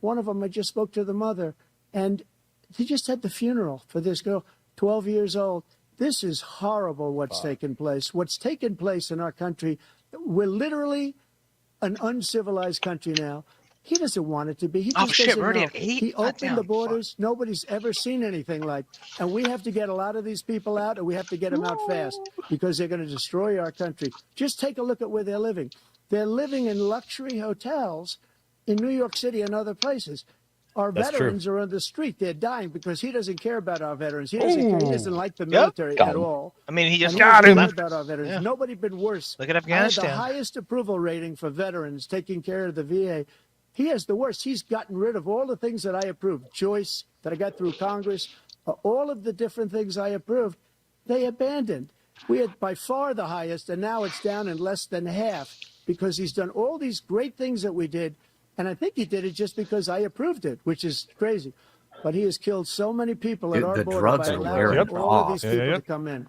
One of them, I just spoke to the mother, and he just had the funeral for this girl, 12 years old. This is horrible what's taken place. What's taken place in our country, we're literally an uncivilized country now. He doesn't want it to be. He Oh, just shit, doesn't we're already know. at 8? He opened Goddamn, the fuck. borders. Nobody's ever seen anything like. And we have to get a lot of these people out, and we have to get them out fast because they're going to destroy our country. Just take a look at where they're living. They're living in luxury hotels in New York City and other places. Our That's true. veterans are on the street. They're dying because he doesn't care about our veterans. He doesn't care. He doesn't like the military Got at him. all. I mean, he just And got doesn't him. care about our veterans. Yeah. Nobody been worse. Look at I had the Afghanistan. highest approval rating for veterans taking care of the VA. He has the worst. He's gotten rid of all the things that I approved. Choice that I got through Congress, all of the different things I approved, they abandoned. We had by far the highest, and now it's down in less than half because he's done all these great things that we did. And I think he did it just because I approved it, which is crazy. But he has killed so many people at Dude, our the border drugs by are allowing wearing all of off. these Yeah, people yeah. to come in.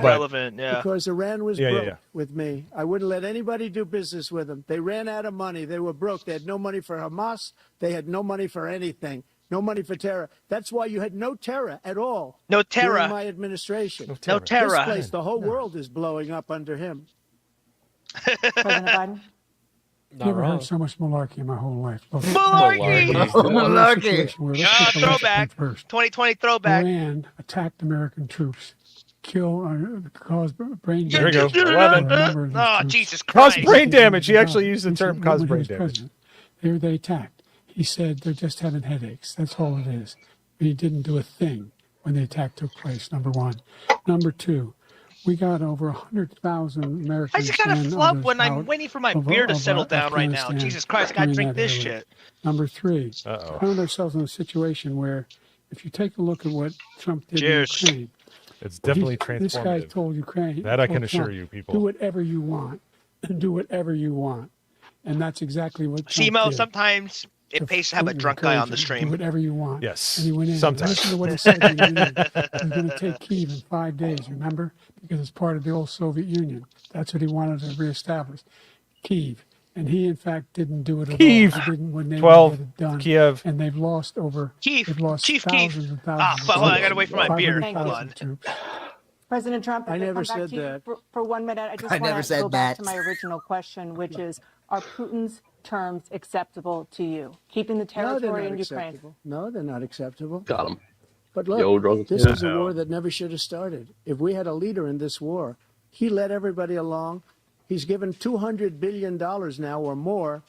but relevant. Yeah. Because Iran was Yeah, yeah, broke yeah. with me. I wouldn't let anybody do business with them. They ran out of money. They were broke. They had no money for Hamas. They had no money for anything. No money for terror. That's why you had no terror at all No during terror. my administration. No This terror. place, the whole world is blowing up under him. President Biden? Not Never wrong. heard so much malarkey in my whole life. Look, Malarkey! here's the Malarkey! situation where- let's Yeah, take the last throwback. one first. 2020 throwback. Iran attacked American troops, caused brain There we damage go. for 11. a number of these Oh, troops. Jesus Cause Christ. brain damage. He actually He used the said term when cause he brain was damage. president, they attacked. He said they're just having headaches. That's all it is. He didn't do a thing when the attack took place, number one. Number two, we got over 100,000 Americans. Why is it kind of and flub others when I'm out waiting for my of- beer to of, settle down right now? Afghanistan Jesus Christ, I gotta during drink that this area. shit. Number three, Uh-oh. found ourselves in a situation where if you take a look at what Trump did Cheers. in Ukraine, It's definitely this guy transformative. told Ukraine. That I can told assure Trump, you, people. Do whatever you want. Do whatever you want. And that's exactly what Trump Simo, did. sometimes it pays to have a Putin drunk guy on the encouraged him, stream. Do whatever you want. Yes, And he went in. sometimes. Listen to what he said. He went in. He was going to take Kyiv in 5 days, remember? Because it's part of the old Soviet Union. That's what he wanted to reestablish. Kyiv. And he, in fact, didn't do it at Kyiv. all. He didn't when they 12, get it done. Kiev. And they've lost over. Kyiv. They've lost Chief Kyiv. thousands and Ah, thousands. fuck, of hold on, I troops. gotta wait for my beer. 500,000 Hold on. troops. President Trump, I if never come back said to you that. For 1 minute, I just I never want to said go back that. to my original question, which is, are Putin's terms acceptable to you? Keeping the No, they're territory not in Ukraine. acceptable. No, they're not acceptable. Got him. But look, Yo, drunk this as is a war that never should have started. If we had a leader in this war, he led everybody along. He's given $200 billion now or more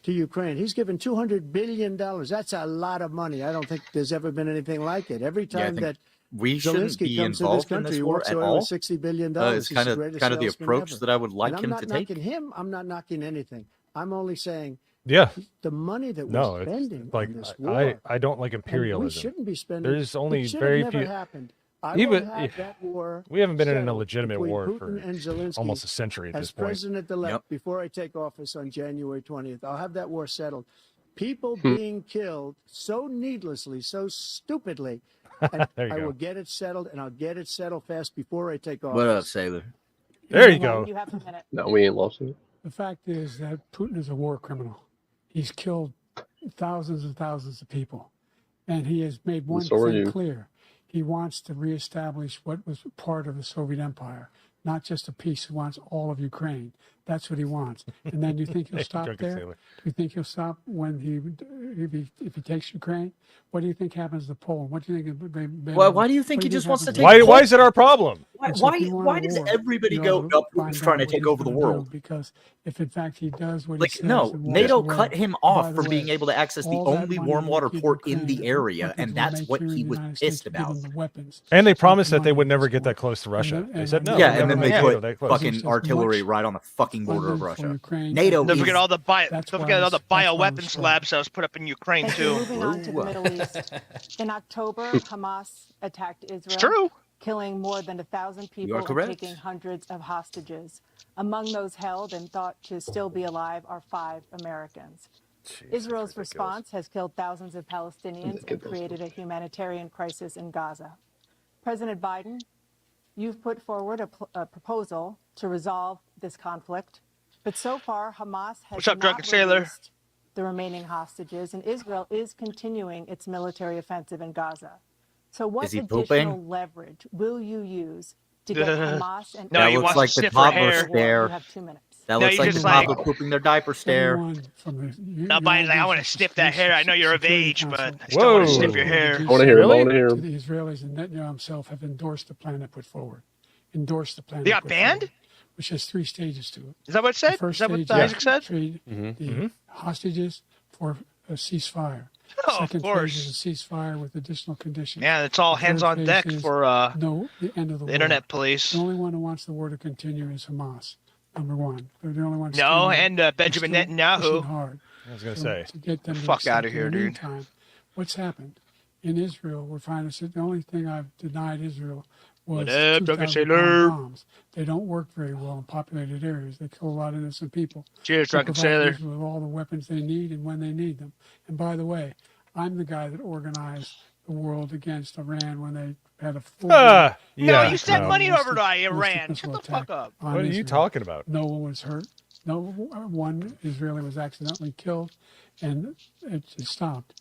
to Ukraine. He's given $200 billion. That's a lot of money. I don't think there's ever been anything like it. Every Yeah, I time think that we shouldn't Zelensky be comes to this involved in country, this he war walks at away all. with $60 billion. It's He's kind the of greatest the salesman approach ever. that I would like And I'm him not to take. knocking him. I'm not knocking anything. I'm only saying Yeah. the money that No, we're it's spending like on this war. I don't like and we imperialism. shouldn't be spending. There's only it should very have never few. happened. I Even- will have that war We haven't been in a settled legitimate between war Putin for and Zelensky almost a century at as this point. president-elect Yep. before I take office on January 20th. I'll have that war settled. People Hmm. being killed so needlessly, so stupidly, and There you I go. will get it settled, and I'll get it settled fast before I take office. What up, Sailor? There you go. You have a minute. No, we ain't lost it. The fact is that Putin is a war criminal. He's killed thousands and thousands of people. And he has made one so are thing you. clear. He wants to reestablish what was part of the Soviet Empire, not just a piece. He wants all of Ukraine. That's what he wants. And then you think he'll stop Drunken there? sailor. Do you think he'll stop when if he takes Ukraine? What do you think happens to Poland? What do you think? Why do you think he just wants to take? Why is it our problem? Why does everybody go up who's trying to take over the world? Because if in fact he does what he Like, says, no, and walks NATO away, cut him by off the from way, being able to access the all that only money warm that water keep port in Ukraine the area, put and into that's make what here in he the was United pissed States to give about. them the weapons. And they So promised the that they would money never at get this that close to Russia. And They then- said no. and Yeah, we'll and never then they make put NATO that close. fucking Just as artillery much right on the fucking border of funding for Russia. Ukraine NATO Don't is forget all the That's don't why forget all the it's- that's why bioweapons it's labs that was put up in Ukraine Thank you. too. Moving on to the Ooh. Middle East. In October, Hamas attacked Israel. It's true. Killing more than 1,000 people and correct. taking hundreds of hostages. Among those held and thought to still be alive are 5 Americans. Israel's response has killed thousands of Palestinians and created a humanitarian crisis in Gaza. President Biden, you've put forward a proposal to resolve this conflict, but so far Hamas has What's up, not drunken sailor? released the remaining hostages, and Israel is continuing its military offensive in Gaza. So what Is he additional pooping? leverage will you use to get Hamas and No, That he looks wants like to the sniff her toddler hair. stare. You have 2 minutes. That No, looks you like just the like- toddler pooping their diaper stare. Biden's like, I want to sniff that hair. I know you're of age, but I still Whoa. want to sniff your hair. I want to hear him. I Really? want to hear To him. the Israelis and Netanyahu himself have endorsed the plan I put forward. Endorsed the plan. They I got put banned? forward, which has 3 stages to it. Is that what it The said? Is first that what stage Isaac said? trade the hostages for a ceasefire. Oh, of Second course. phase is a ceasefire with additional conditions. Yeah, it's all The third hands on phase deck is for no, the end of the the war. internet police. The only one who wants the war to continue is Hamas. Number one, they're the only ones. No, standing- and Benjamin they're still Netanyahu. pushing hard I was gonna to- say. to get them to Fuck accept outta it. here, In the dude. meantime, what's happened in Israel? We're finding the only thing I've denied Israel was What up, drunken 2,000 sailor? bombs. They don't work very well in populated areas. They kill a lot of innocent people. Cheers, They drunken provide sailor. Israel with all the weapons they need and when they need them. And by the way, I'm the guy that organized the world against Iran when they had a full Ah, No, yeah. you sent no. money over to ballistic Iran. missile Shut the fuck attack up. on What are you Israel. talking about? No one was hurt. No one Israeli was accidentally killed, and it just stopped.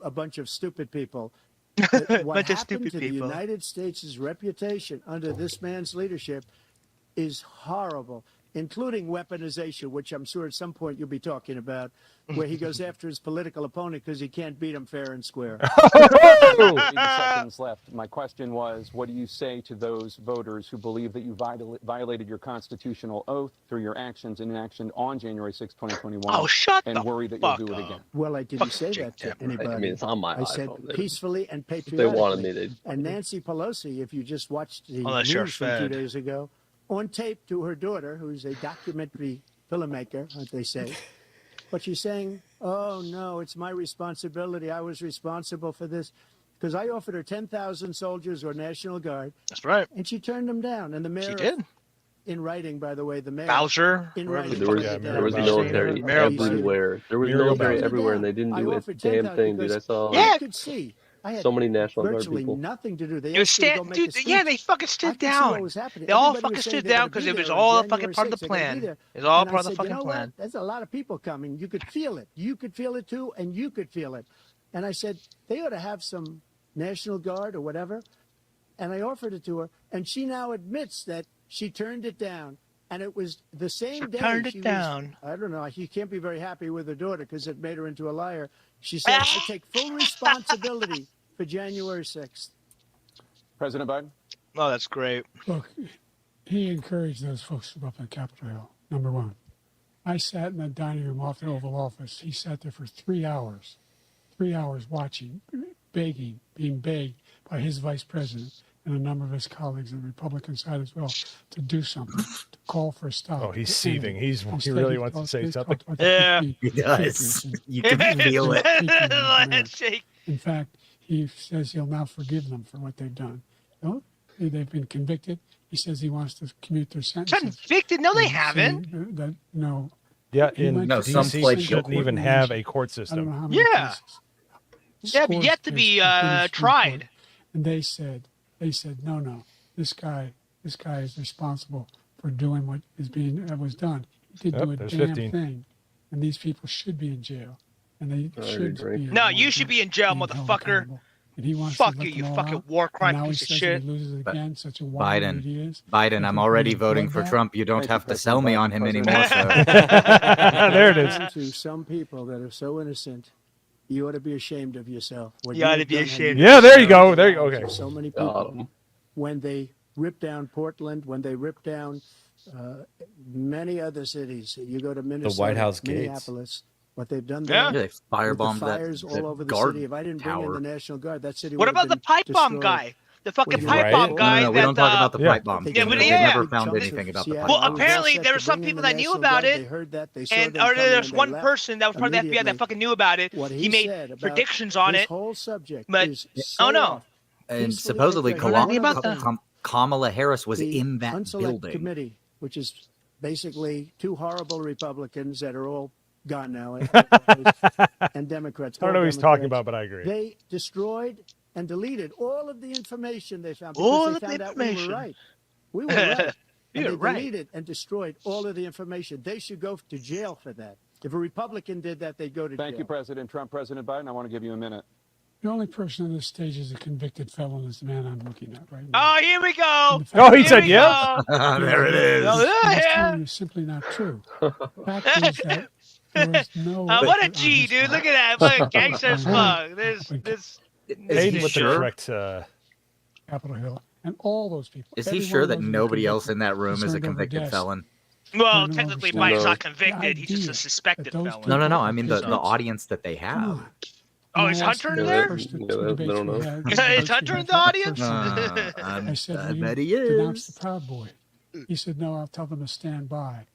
a bunch of stupid people. What Bunch of happened stupid to the people. United States' reputation under this man's leadership is horrible, including weaponization, which I'm sure at some point you'll be talking about. where he goes after his political opponent because he can't beat him fair and square. 80 seconds left. My question was, what do you say to those voters who believe that you violated your constitutional oath through your actions and inaction on January 6, 2021, Oh, shut and the worry that you'll fuck do it up. again? Well, I didn't say that to anybody. I mean, it's on my I said iPhone. peacefully and If they wanted patriotically. me, And Nancy Pelosi, if you just watched the Unless you're news from 2 fed. days ago, on tape to her daughter, who's a documentary filmmaker, what they say, but she's saying, oh, no, it's my responsibility. I was responsible for this. Because I offered her 10,000 soldiers or National Guard. That's right. And she turned them down. And the mayor, She did. in writing, by the way, the mayor. Bowser. In whoever writing, the there was, fuck- Yeah, there was Muriel military Bowser. everywhere. There was Muriel military Bowser. everywhere, and they didn't I do a offered damn 10,000 thing, dude. I because saw Yeah. you could see. I had so many National Guard virtually people. nothing to do. They It was asked me to go stand, make a dude. speech. Yeah, they fucking I stood could see what down. was happening. They all Everybody was fucking saying stood they're down gonna because be it was there on all a January fucking part of the 6th. They're gonna be plan. there. It's all And I part of the said, fucking you know what? plan. There's a lot of people coming. You could feel it. You could feel it too, and you could feel it. And I said, they ought to have some National Guard or whatever. And I offered it to her, and she now admits that she turned it down. And it was the same day. turned it she was- down. I don't know. She can't be very happy with her daughter because it made her into a liar. She said, I take full responsibility for January 6th. President Biden? Oh, that's great. Look, he encouraged those folks to go up on Capitol Hill, number one. I sat in the dining room off the Oval Office. He sat there for 3 hours watching, begging, being begged by his vice president and a number of his colleagues on the Republican side as well to do something, to call for a stop. Oh, he's to seething. end it. He Instead, really he wants to talked- say he something. talked about the Yeah. 50 He does. patriots. You can feel it. Handshake. In fact, he says he'll now forgive them for what they've done. No, they've been convicted. He says he wants to commute their sentences. Convicted? No, they And haven't. saying that, no, Yeah, He in went No, to some DC places shouldn't even have a court I don't know system. how many Yeah. cases. Yeah, but Scores yet to of be cases, including Supreme tried. Court. And they said, no, this guy is responsible for doing what was done. He did Yep, do a there's damn 15. thing, and these people should be in jail, and they I should agree. be. No, you should be in jail, held motherfucker. accountable. And he wants Fuck to let you, them you all fucking out. war And crime now he piece of says shit. If he loses But again, such a warrior Biden, that he is. Biden, I'm already voting for bloodbath. Trump. You don't Thank you, have to President sell me Biden. on him President anymore, Biden. sir. There it is. To some people that are so innocent, you ought to be ashamed of yourself. What You ought to have be done, ashamed. Yeah, there you go. There you go. Okay. So many Got people, 'em. when they ripped down Portland, when they ripped down many other cities, you go to Minnesota, White House gates. Minneapolis, what they've done Yeah. there. They firebombed with the fires that all over the guard city. If I didn't bring in tower. the National Guard, that city What would have about the been pipe bomb destroyed. guy? The fucking Well, pipe right. bomb No, guy. No, we don't that, talk about the Yeah. pipe bomb. They Yeah, took but big yeah. never found chunks anything of about the Seattle. pipe Well, bomb. They apparently said there to were some bring in people the that knew National about Guard. it, They heard that. They saw and them or coming there's and they one left person that was part of the FBI that immediately. fucking knew about it. What He made said about predictions on this it. whole subject but- is oh, so no. off. And Peacefully supposedly patriotic. What about that? Kamala Harris was the in that Unselect building. Committee, which is basically two horrible Republicans that are all gone now, and Democrats. I don't know all what he's talking Democrats. about, but I agree. They destroyed and deleted all of the information they found All because of they the found out we information. were right. We were right. And You're they right. deleted and destroyed all of the information. They should go to jail for that. If a Republican did that, they'd go to jail. Thank you, President Trump. President Biden, I want to give you a minute. The only person on this stage is a convicted felon is the man I'm looking at right now. Oh, here we go. And the Oh, fact he is- said Here we yeah? go. There it is. Oh, What he's yeah. telling you is simply not true. Fact is that there was no. What a record on G, his dude. file. Look at that. What a gangster as fuck. This. Paid he with the sure? correct. Capitol Hill, and all those people. Is every he one sure of that those nobody convicted else in that room is a concerned over convicted deaths. felon? Well, No, technically, no, Biden's no. not convicted. He's just idea a suspected that those felon. No, people- I mean the Because- audience that they Come have. on. Oh, And is I asked Hunter the in there? first two Yeah, they debates don't we know. had- Is debates we Hunter in had the for audience? first I I said, I "Will you bet he denounce is. the Proud Boy?" He said, "No, I'll tell them to stand by."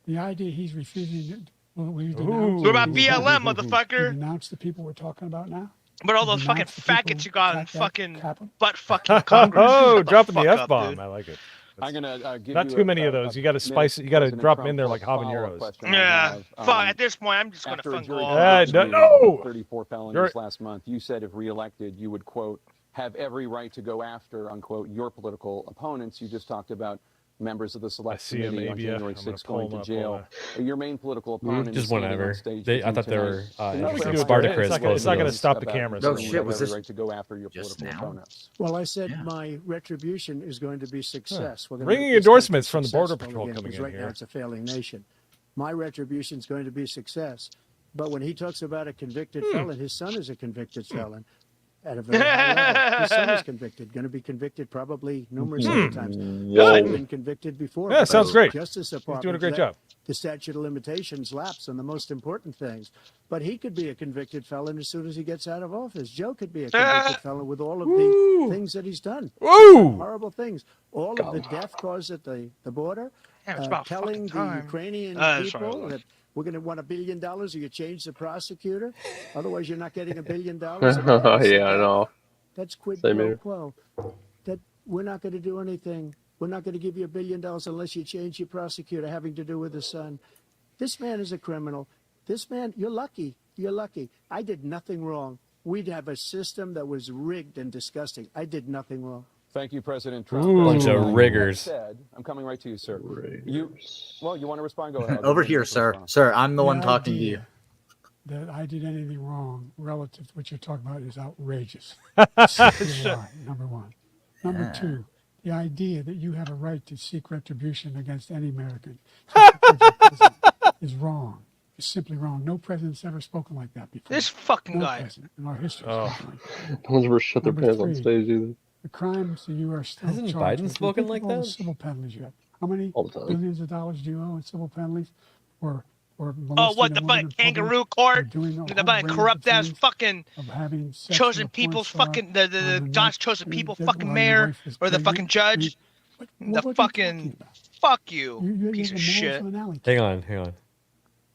The idea he's refusing it. Well, we denounced What about the people- BLM, we motherfucker? denounced the people we're talking about now. But all those We fucking denounced the people faggots you got in attacked that fucking Capitol. butt fucking Congress. Oh, Shut the dropping the fuck F up, bomb. dude. I like it. I'm going to give Not you too many of those. You got to spice it. You got to drop them in there like habaneros. Yeah. Fuck. At this point, I'm just gonna After a fucking jury go all conviction out. no. of 34 felonies You're- last month, you said if reelected, you would, quote, have every right to go after, unquote, your political opponents. You just talked about members of the select see him, committee on ABF. January I'm gonna 6th pull going him to up, jail. Your main political opponent Just is standing whatever. on stage They, with I you thought they were tonight. No, we can do it, Spartacus. it's not gonna- it's not gonna stop the About cameras. No you shit, have was every this right to go after your just political now? opponents. Well, I said Yeah. my retribution is going to be success. We're gonna Ringing make this endorsements country from the Border successful Patrol again, coming because in right here. now it's a failing nation. My retribution is going to be success. But when he talks about a convicted felon, his son is a convicted felon at a very high level. His son is convicted, going to be convicted probably numerous other times. He's been convicted before. Yeah, but sounds the great. Justice He's Department doing a great let job. the statute of limitations lapse on the most important things. But he could be a convicted felon as soon as he gets out of office. Joe could be a convicted felon with all of the things that he's done. Woo! Horrible things. All of the death caused at the border. Yeah, it's about Telling fucking the time. Ukrainian Sorry, people Lord. that we're going to want $1 billion or you change the prosecutor. Otherwise, you're not getting $1 billion. Yeah, I know. That's quid Same pro here. quo. That we're not going to do anything. We're not going to give you $1 billion unless you change your prosecutor having to do with the son. This man is a criminal. This man, you're lucky. You're lucky. I did nothing wrong. We'd have a system that was rigged and disgusting. I did nothing wrong. Thank you, President Trump. Ooh. Bunch of That riggers. said, I'm coming right to you, sir. You want to respond? Go ahead. I'll Over give you here, a sir. response. Sir, I'm the The one talking to you. idea that I did anything wrong relative to what you're talking about is outrageous. It's a lie, number one. Number two, the idea that you have a right to seek retribution against any American just because you're president is wrong. It's simply wrong. No president's ever spoken like that before. This fucking no guy. president in our history has spoken like that. No one's ever shut their Number pants on three. stage either. The crimes that you are still Hasn't charged Biden with. spoken Think like of all that? the civil penalties you have. How many All the time. billions of dollars do you owe in civil penalties for Oh, molesting what a the woman fucking in public, kangaroo or court? doing a The whole fucking range corrupt of ass things, fucking of having sex chosen with a porn people's star fucking the on the God's night chosen people that fucking while your mayor wife is or the pregnant? fucking judge. What The are you talking fucking about? fuck you, You piece have of a moral shit. finality. Hang on.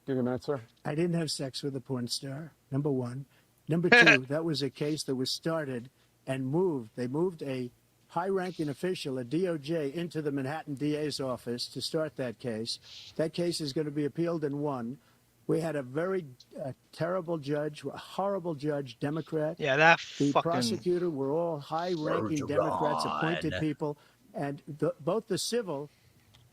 Give you a minute, sir. I didn't have sex with a porn star, number one. Number two, that was a case that was started and moved. They moved a high-ranking official at DOJ into the Manhattan DA's office to start that case. That case is going to be appealed and won. We had a very terrible judge, a horrible judge, Democrat. Yeah, that The fucking. prosecutor were all high-ranking Democrats, Bergeron. appointed people, and both the civil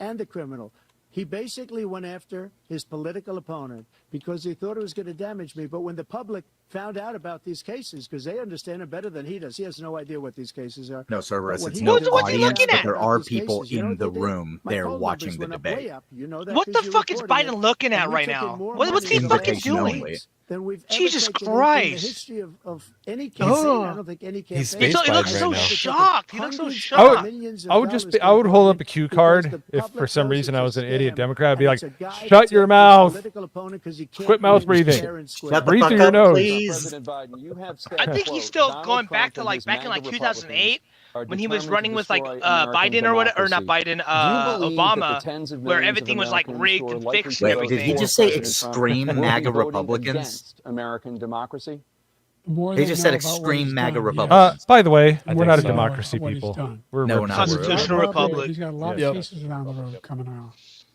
and the criminal. He basically went after his political opponent because he thought it was going to damage me. But when the public found out about these cases, because they understand it better than he does, he has no idea what these cases are. No, Cerberus, But when it's he no did What's he audience, looking but at? there about are these people cases, you know in what the they did? room My there poll watching numbers the went up way debate. up. You know that What the 'cause you're fuck is reporting Biden it. looking at And we right took in now? more What's money he in the fucking last Invitation doing? only. than we've ever Jesus taken in the Christ. history of any campaign. I don't think any campaign. He's He Space looks Biden so right now. shocked. He looks so Hundreds of shocked. millions of I would just dollars be, I would being hold voted up a cue because card the if for public some knows reason it's I a was an idiot scam, Democrat. I'd be and like, it's a guy shut that's your after his mouth. political opponent 'cause he can't Quit mouth win breathing. fair and square. Shut the Breathe fuck through your up, nose. please. President Biden, you have said, I think quote, he's still Donald going back Trump to and like his back in MAGA like 2008 are when he was determined running to with like destroy American Biden or whatever, or not democracy. Biden, Do you believe that the Obama, tens of where millions of everything was like Americans rigged who are and likely fixed to and vote Wait, did he everything. for just say President Trump extreme will be MAGA voting Republicans? against American democracy? The more He they just know said about what extreme he's MAGA done, Republicans. By the way, I we're think not a so. democracy, What he's people. done. We're No, we're not. representative. Constitutional republic. He's got a lot Yep. of cases down the road coming around.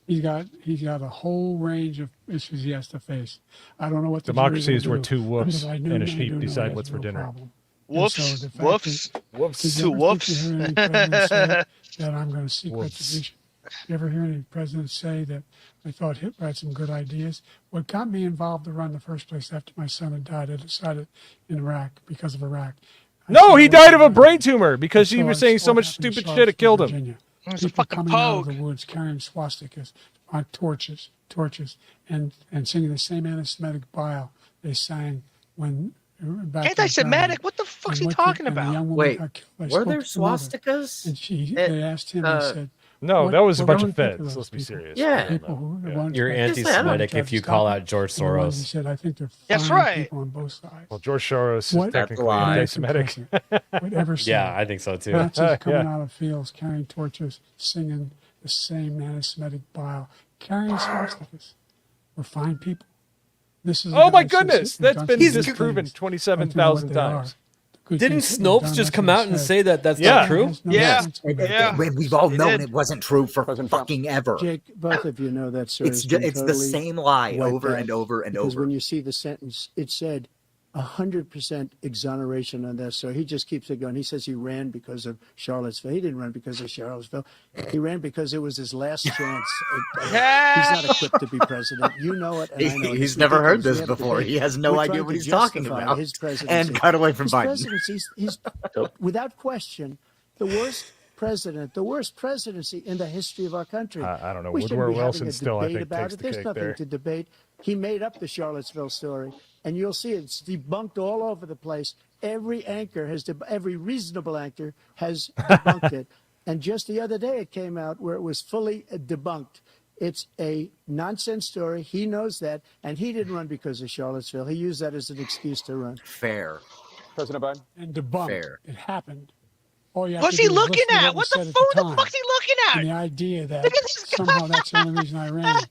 He's got a whole range of issues he has to face. I don't know what the Democracy jury is will where do, two wolves but I do and a know- I sheep do know decide he what's has for a real dinner. problem. Whoops, And so the fact whoops, Whoops. Did you two ever whoops. think you hear any president say that I'm going to seek Whoops. retribution? You ever hear any presidents say that I thought Hitler had some good ideas? What got me involved to run in the first place after my son had died, I decided in Iraq because of Iraq. I No, said, he "What died can of I a do?" brain tumor because he So was I saying saw so much happen in stupid shit it Charlottesville, killed him. Virginia. It's a People fucking coming out of pogue. the woods carrying swastikas on torches, and singing the same anti-Semitic bile they sang when back in Anti-Semitic? Germany. What the fuck's And he what the- talking and the about? young woman Wait, got killed. I were spoke there to the mother, swastikas? and they asked him. They said, No, What- that was a what bunch do of you think of feds. those Let's be people? serious. Yeah. people who the ones You're that- anti-Semitic tried if to you stop call it. out George And the ones He Soros. said, I think they're That's fine right. people on both sides. Well, George Soros is What- technically What anti-Semitic. Whatever said. Yeah, I think so too. Nazis coming Yeah. out of fields carrying torches, singing the same anti-Semitic bile, carrying swastikas. We're fine people. This is a Oh my guy who's goodness, that's been done some disproven things. 27,000 Don't you know what they times. are? Good Didn't things that they've done, Snopes just that's come what out he and said. say that that's Yeah. not true? Has no Yeah. sense with that. Yeah. We've all They known did. it wasn't true for President Trump. fucking ever. Jake, both of you know that, sir. It's it's the same lie over and over and Because over. when you see the sentence, it said 100% exoneration on this. So he just keeps it going. He says he ran because of Charlottesville. He didn't run because of Charlottesville. He ran because it was his last chance. He's not equipped to be president. You know it, and I know it. He's It's never heard ridiculous. this We have before. debate. He has no We're idea trying what to he's talking justify about. his presidency. And cut away from His Biden. presidency, he's without question the worst president, the worst presidency in the history of our country. I don't know. We Woodrow shouldn't be having Wilson a still, I debate think, about takes it. the There's cake nothing there. to debate. He made up the Charlottesville story, and you'll see it's debunked all over the place. Every reasonable anchor has debunked it. And just the other day, it came out where it was fully debunked. It's a nonsense story. He knows that, and he didn't run because of Charlottesville. He used that as an excuse to run. Fair. President Biden? And debunked. Fair. It happened. All you have What's to he do is looking listen to at? what What was the said phone at the the time. fuck's he looking at? And the idea that Look at this guy. somehow that's the only reason I ran. I ran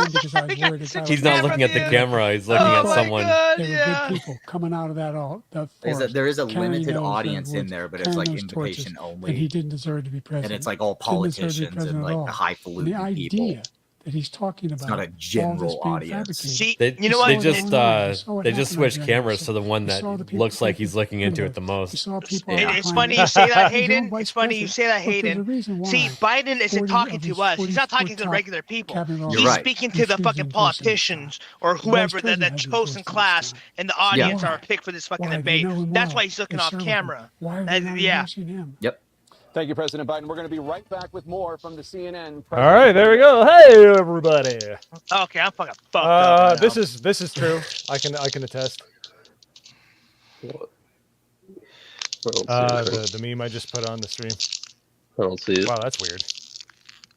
because I was worried that He's not looking at the camera. He's looking Oh at my someone. God, They were yeah. good people coming out of that There is a carrying limited those, audience in woods, there, but it's carrying like those torches, invitation and he only. didn't deserve to be president. And it's like all Didn't deserve to be politicians and president at like all. the And highfalutin the people. idea that he's talking about It's not a all this general being audience. fabricated. See, They, you know what? they saw just it online. We saw what they just happened on switched January cameras to the one We that saw the people looks like he's taking looking into it the We most. saw people Yeah. It's behind funny him. you say that, He's Hayden. own vice It's funny you president. say that, Look, there's a Hayden. reason why See, Biden isn't 40 talking of to his us. He's not 40 talking to the top regular people. cabinet You're He's officers right. speaking to the refused fucking to endorse him this politicians or The vice whoever president that had to chosen endorse him this class time. and the audience Why? are picked for this fucking Why? They debate. know him That's well. why he's looking They off serve him. camera. Why are they not Yeah. endorsing him? Yep. Thank you, President Biden. We're going to be right back with more from the CNN. All right, there we go. Hey, everybody. Okay, I'm fucking fucked up. Right This now. is true. I can attest. What? I don't see it. The meme I just put on the stream. I don't see it. Wow, that's weird.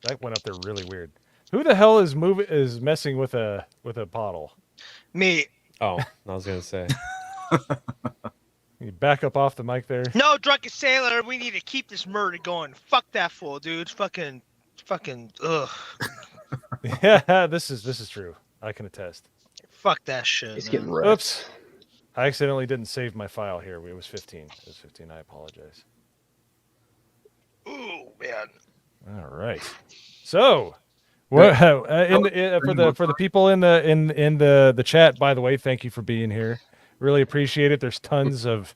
That went up there really weird. Who the hell is messing with a bottle? Me. Oh, I was gonna say. You back up off the mic there. No, drunken sailor. We need to keep this murder going. Fuck that fool, dude. Fucking. Ugh. Yeah, this is true. I can attest. Fuck that shit. He's man. getting wrecked. Oops. I accidentally didn't save my file here. It was 15. It was 15. I apologize. Ooh, man. All right. So, what for the people in the chat? By the way, thank you for being here. Really appreciate it. There's tons of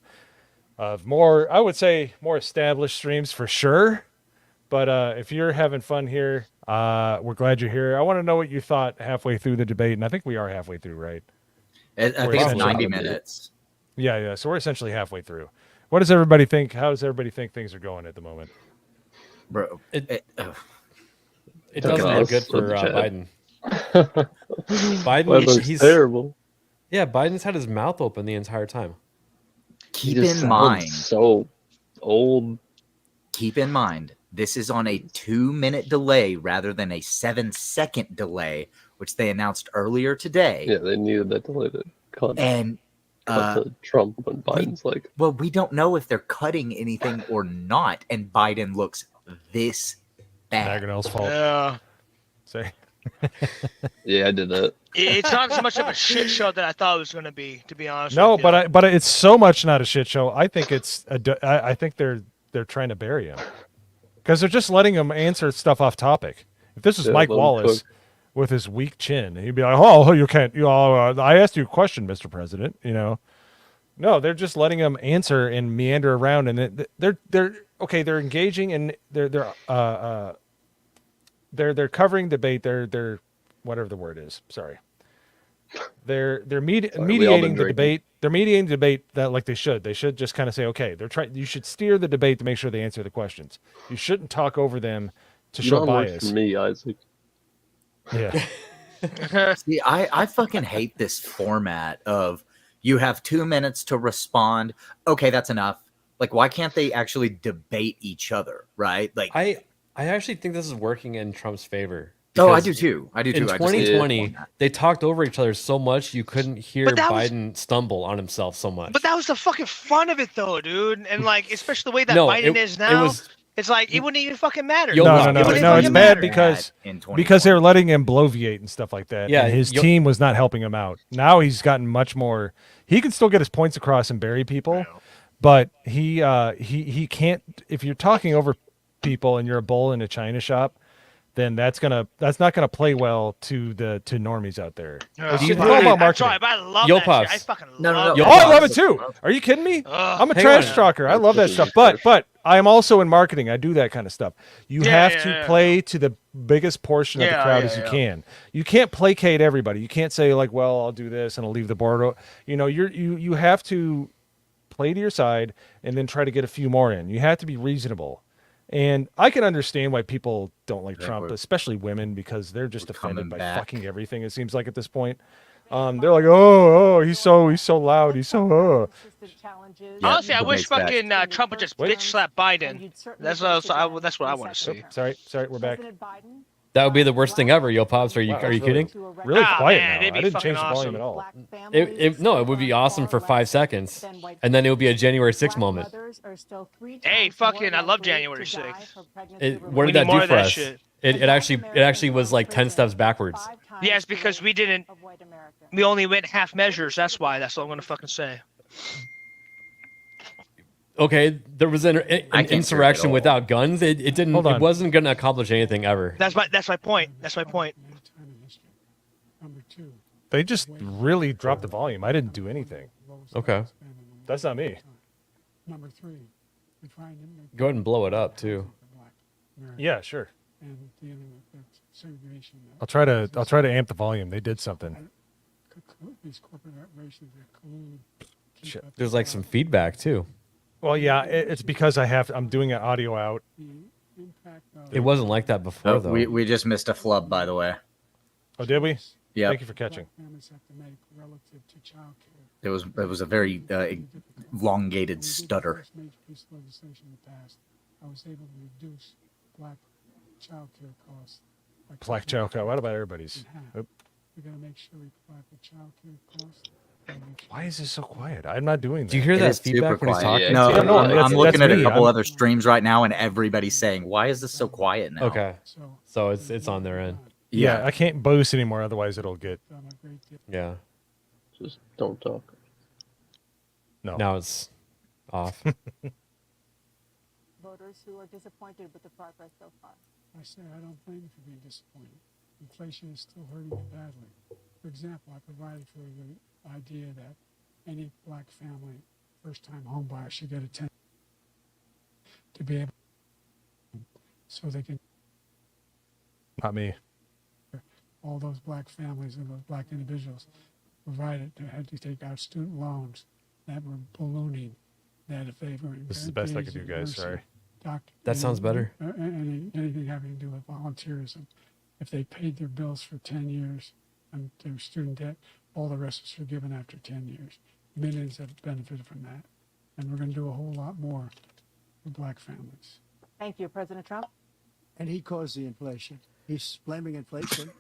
more. I would say more established streams for sure. But if you're having fun here, we're glad you're here. I want to know what you thought halfway through the debate, and I think we are halfway through, right? I think it's 90 minutes. Yeah. So we're essentially halfway through. What does everybody think? How does everybody think things are going at the moment? Bro, It doesn't look good for Biden. He's terrible. Yeah, Biden's had his mouth open the entire time. keep in mind, so old. keep in mind, this is on a 2-minute delay rather than a 7-second delay, which they announced earlier today. Yeah, they needed that delay to cut. And To Trump when Biden's like, well, we don't know if they're cutting anything or not, and Biden looks this bad. Naganel's fault. Yeah. Say. yeah, I did that. It's not as much of a shit show that I thought it was going to be honest. No, with you. but it's so much not a shit show. I think I think they're trying to bury him because they're just letting him answer stuff off topic. If this was Mike let him Wallace cook. with his weak chin, he'd be like, "Oh, you can't. I asked you a question, Mr. President." No, they're just letting him answer and meander around, and they're okay. They're engaging and they're covering debate. They're whatever the word is. Sorry. They're mediating the debate. They're mediating the debate that like they should. They should just kind of say, okay, you should steer the debate to make sure they answer the questions. You shouldn't talk over them to You show don't work bias. for me, Isaac. Yeah. See, I fucking hate this format of you have 2 minutes to respond. Okay, that's enough. Like, why can't they actually debate each other, right? Like, I actually think this is working in Trump's favor. Oh, I because do too. I do too. In I just hate the 2020, format. they talked over each other so much you couldn't hear But that was- Biden stumble on himself so much. But that was the fucking fun of it, though, dude. And like, especially the way that No, Biden it- is it now, was- it's like it wouldn't even fucking matter. Yo, No, It no, wouldn't no. It's fucking bad matter. because they were letting him bloviate and stuff like that. Yeah, and his yo- team was not helping him out. Now he's gotten much more. He can still get his points across and bury people, but he can't. If you're talking over people and you're a bull in a china shop, then that's not gonna play well to normies out there. It's Do you all about I'm marketing. sorry, but I love Yo, that Pops. shit. I fucking No, no, love no. Oh, that. I love it too. Are you kidding me? Ugh. I'm a Hang trash on. talker. I love that stuff. But I am also in marketing. I do that kind of stuff. You Yeah, have yeah, to yeah. play to the biggest portion of the Yeah, crowd yeah, as you yeah. can. You can't placate everybody. You can't say like, well, I'll do this and I'll leave the board. You have to play to your side and then try to get a few more in. You have to be reasonable. And I can understand why people don't like Yeah, Trump, we're- especially women, because they're just we're offended coming by back. fucking everything. It seems like at this point, they're like, oh, he's so loud, he's so. Yeah, Honestly, I what wish makes that? fucking Trump would just bitch slap Biden. That's what I want to see. Sorry, we're back. That would be the worst thing ever, Yo Pops. Are you Wow, are you that's really- kidding? Really Ah, quiet man, now. it'd I be didn't fucking change the volume awesome. at all. No, it would be awesome for 5 seconds, and then it would be a January 6th moment. Hey, fucking, I love January 6th. What We did need that more do of for that us? shit. It actually was like 10 steps backwards. Yes, because we didn't. We only went half measures. That's why. That's all I'm gonna fucking say. Okay, there was an I can't hear it insurrection at all. without guns. It didn't. Hold It on. wasn't going to accomplish anything ever. That's my point. That's my point. Any time in history. Number two. They just really dropped the volume. I didn't do anything. Okay. That's not me. Number three. We find him Go ahead and blow it up too. Yeah, sure. And dealing with the segregation. I'll try to amp the volume. They did something. These corporate operations that collude. keep Shit. up There's the like some feedback too. Well, yeah, it's because I'm doing an audio out. the impact of It wasn't like that before Oh, though. we just missed a flub, by the way. Oh, did we? Yeah, Thank you for catching. Black families have to make relative to childcare. it was a very elongated stutter. First major piece of legislation in the past, I was able to reduce black childcare costs. by Black cutting child. What about everybody's? in half. Oop. We gotta make sure we provide for childcare costs. and make sure Why is this so quiet? I'm not doing that. Do you hear It that is feedback super when he's quiet. talking? No, Yeah, no, I'm that's looking at a me. couple I'm- other streams right now, and everybody's saying, "Why is this so quiet now?" Okay, So so it's on their end. Yeah, I can't boost anymore. Otherwise, it'll get. done a great deal. Yeah. Just don't talk. No. Now it's off. Voters who are disappointed with the progress so far. I say I don't blame you for being disappointed. Inflation is still hurting you badly. For example, I provided for the idea that any black family, first-time home buyer should get a 10 to be able, so they can, Not me. all those black families and those black individuals provided to had to take out student loans that were ballooning, that if they were This is the best I could do, engaged in guys. nursing, Sorry. doctor, That sounds better. anything having to do with volunteerism. If they paid their bills for 10 years and their student debt, all the rest is forgiven after 10 years. Millions have benefited from that. And we're going to do a whole lot more for black families. Thank you, President Trump. And he caused the inflation. He's blaming inflation,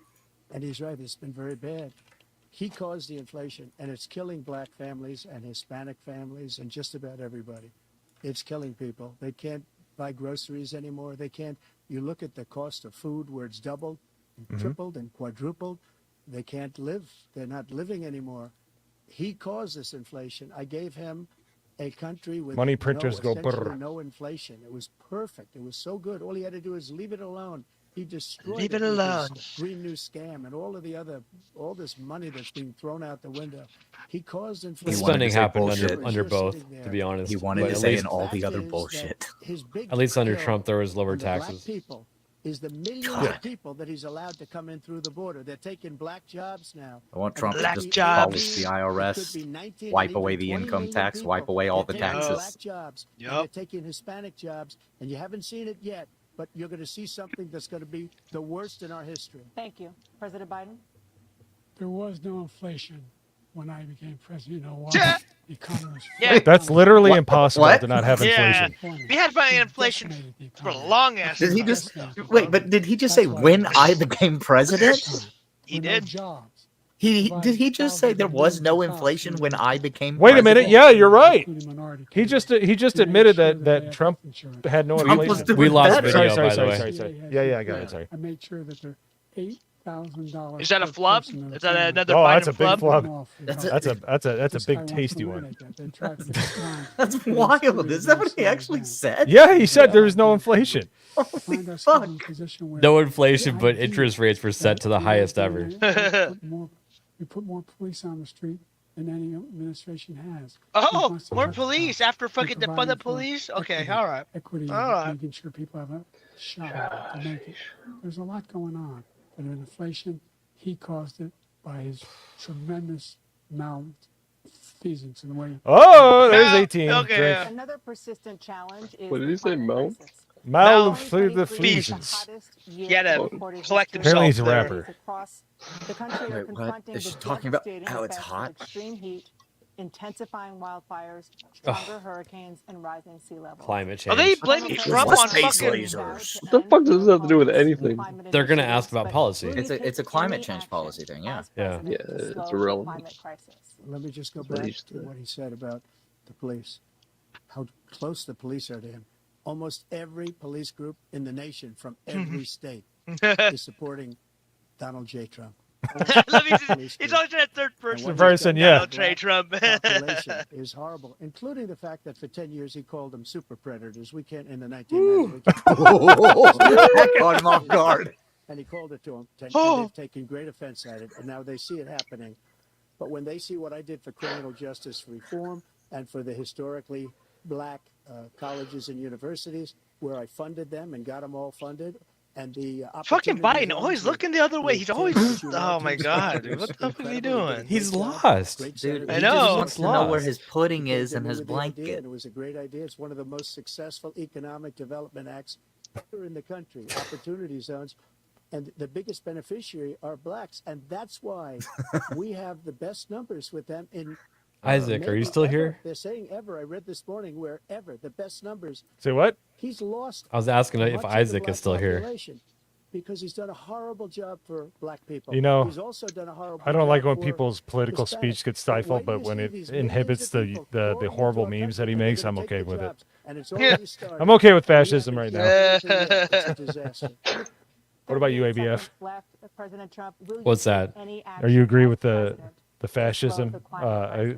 and he's right. It's been very bad. He caused the inflation, and it's killing black families and Hispanic families and just about everybody. It's killing people. They can't buy groceries anymore. They can't. You look at the cost of food where it's doubled, and tripled, and quadrupled. They can't live. They're not living anymore. He caused this inflation. I gave him a country with Money printers go essentially brrr. no inflation. It was perfect. It was so good. All he had to do is leave it alone. He destroyed Leave it it with alone. his Green New Scam and all this money that's being thrown out the window. He caused The inflation. wanted to spending say happened bullshit. under both, to be honest. He wanted But to at say least, in all the Fact other is that bullshit. his big at least under kill Trump, there was lower on the black taxes. people is the millions God. of people that he's allowed to come in through the border. They're taking black jobs now. I want And Trump to Black just jobs. abolish the it could IRS, be 19 wipe and away even the 20 income million tax, people. wipe away all the They're taking taxes. black jobs, and Yup. they're taking Hispanic jobs, and you haven't seen it yet, but you're going to see something that's going to be the worst in our history. Thank you, President Biden. There was no inflation when I became president. You know why? Yeah. The economy was Yeah. That's literally What? impossible What? to not have Yeah. inflation. We had fucking inflation for a long ass Did he time. just wait? But did he just say when I became president? He With no did. jobs. Did he just say there was no inflation when I became? Wait a minute. president? Yeah, you're right. including minority He communities. just To make admitted sure that they that have Trump health insurance. had no Trump was inflation. doing We lost better. video, Sorry, by the sorry, way. sorry, sorry. Yeah, I got it. Sorry. I made sure that they're $8,000. Is that a per flub? person in the Is that family. another Oh, Biden that's a big flub? flub. That's a- That's a This guy big wants tasty to one. eliminate that. They tried for this time. That's They wild. excluded Is that the what he US actually bank. said? Yeah, he said there was no inflation. Holy Find ourselves fuck! in a position where No inflation, the but idea interest rates were set that to the we highest put ever. we put more police on the street than any administration has. Oh, wants to more cut police costs. after We're fucking defund the providing for police? Okay, equity, all right. Equity, All right. making sure people have a shot to make it. There's a lot going on. But in inflation, he caused it by his tremendous malfeasance in the way. Oh, there's Yeah, 18. okay, Drink. yeah. Another persistent challenge is What did he the say, climate Mount? crisis. Malfeasance. He had to collect Apparently himself he's a there. rapper. Across the country are Wait, what? confronting Is the she talking about devastating how it's effects hot? of extreme heat, intensifying wildfires, stronger hurricanes, and rising sea levels. Climate Are they change. blaming Trump Less on space fucking? lasers. What the fuck does this have to do with anything? They're gonna ask about policy. It's a climate change policy thing, yeah. Yeah. Yeah, it's irrelevant. Let me just go What back he to what he said about the police, how close the police are to him. Almost every police group in the nation from every state is supporting Donald J. Trump. He's always in that third person. Yeah. Donald J. Trump. Population is horrible, including the fact that for 10 years he called them super predators. We can't in the 1990s. That caught him off guard. And he called it to them. And they've taken great offense at it, and now they see it happening. But when they see what I did for criminal justice reform and for the historically black colleges and universities, where I funded them and got them all funded, and the Fucking Biden always looking the other way. He's always. Oh my god, dude. What the fuck is he doing? He's lost. Dude, I he know. just wants to know where Lost. his pudding is They and his moved the idea, blanket. and it was a great idea. It's one of the most successful economic development acts ever in the country. Opportunity zones. And the biggest beneficiary are blacks. And that's why we have the best numbers with them in Isaac, are you maybe still ever. here? They're saying ever. I read this morning where ever. The best numbers. Say what? He's lost. I was asking much if of the Isaac black is still here. population because he's done a horrible job for black people. You know, he's also done a horrible I don't like job when for people's political Hispanics. speech gets stifled, but when it inhibits the horrible memes that he makes, I'm okay with it. I'm okay with fascism right now. What about you, ABF? What's that? Are you agree with the fascism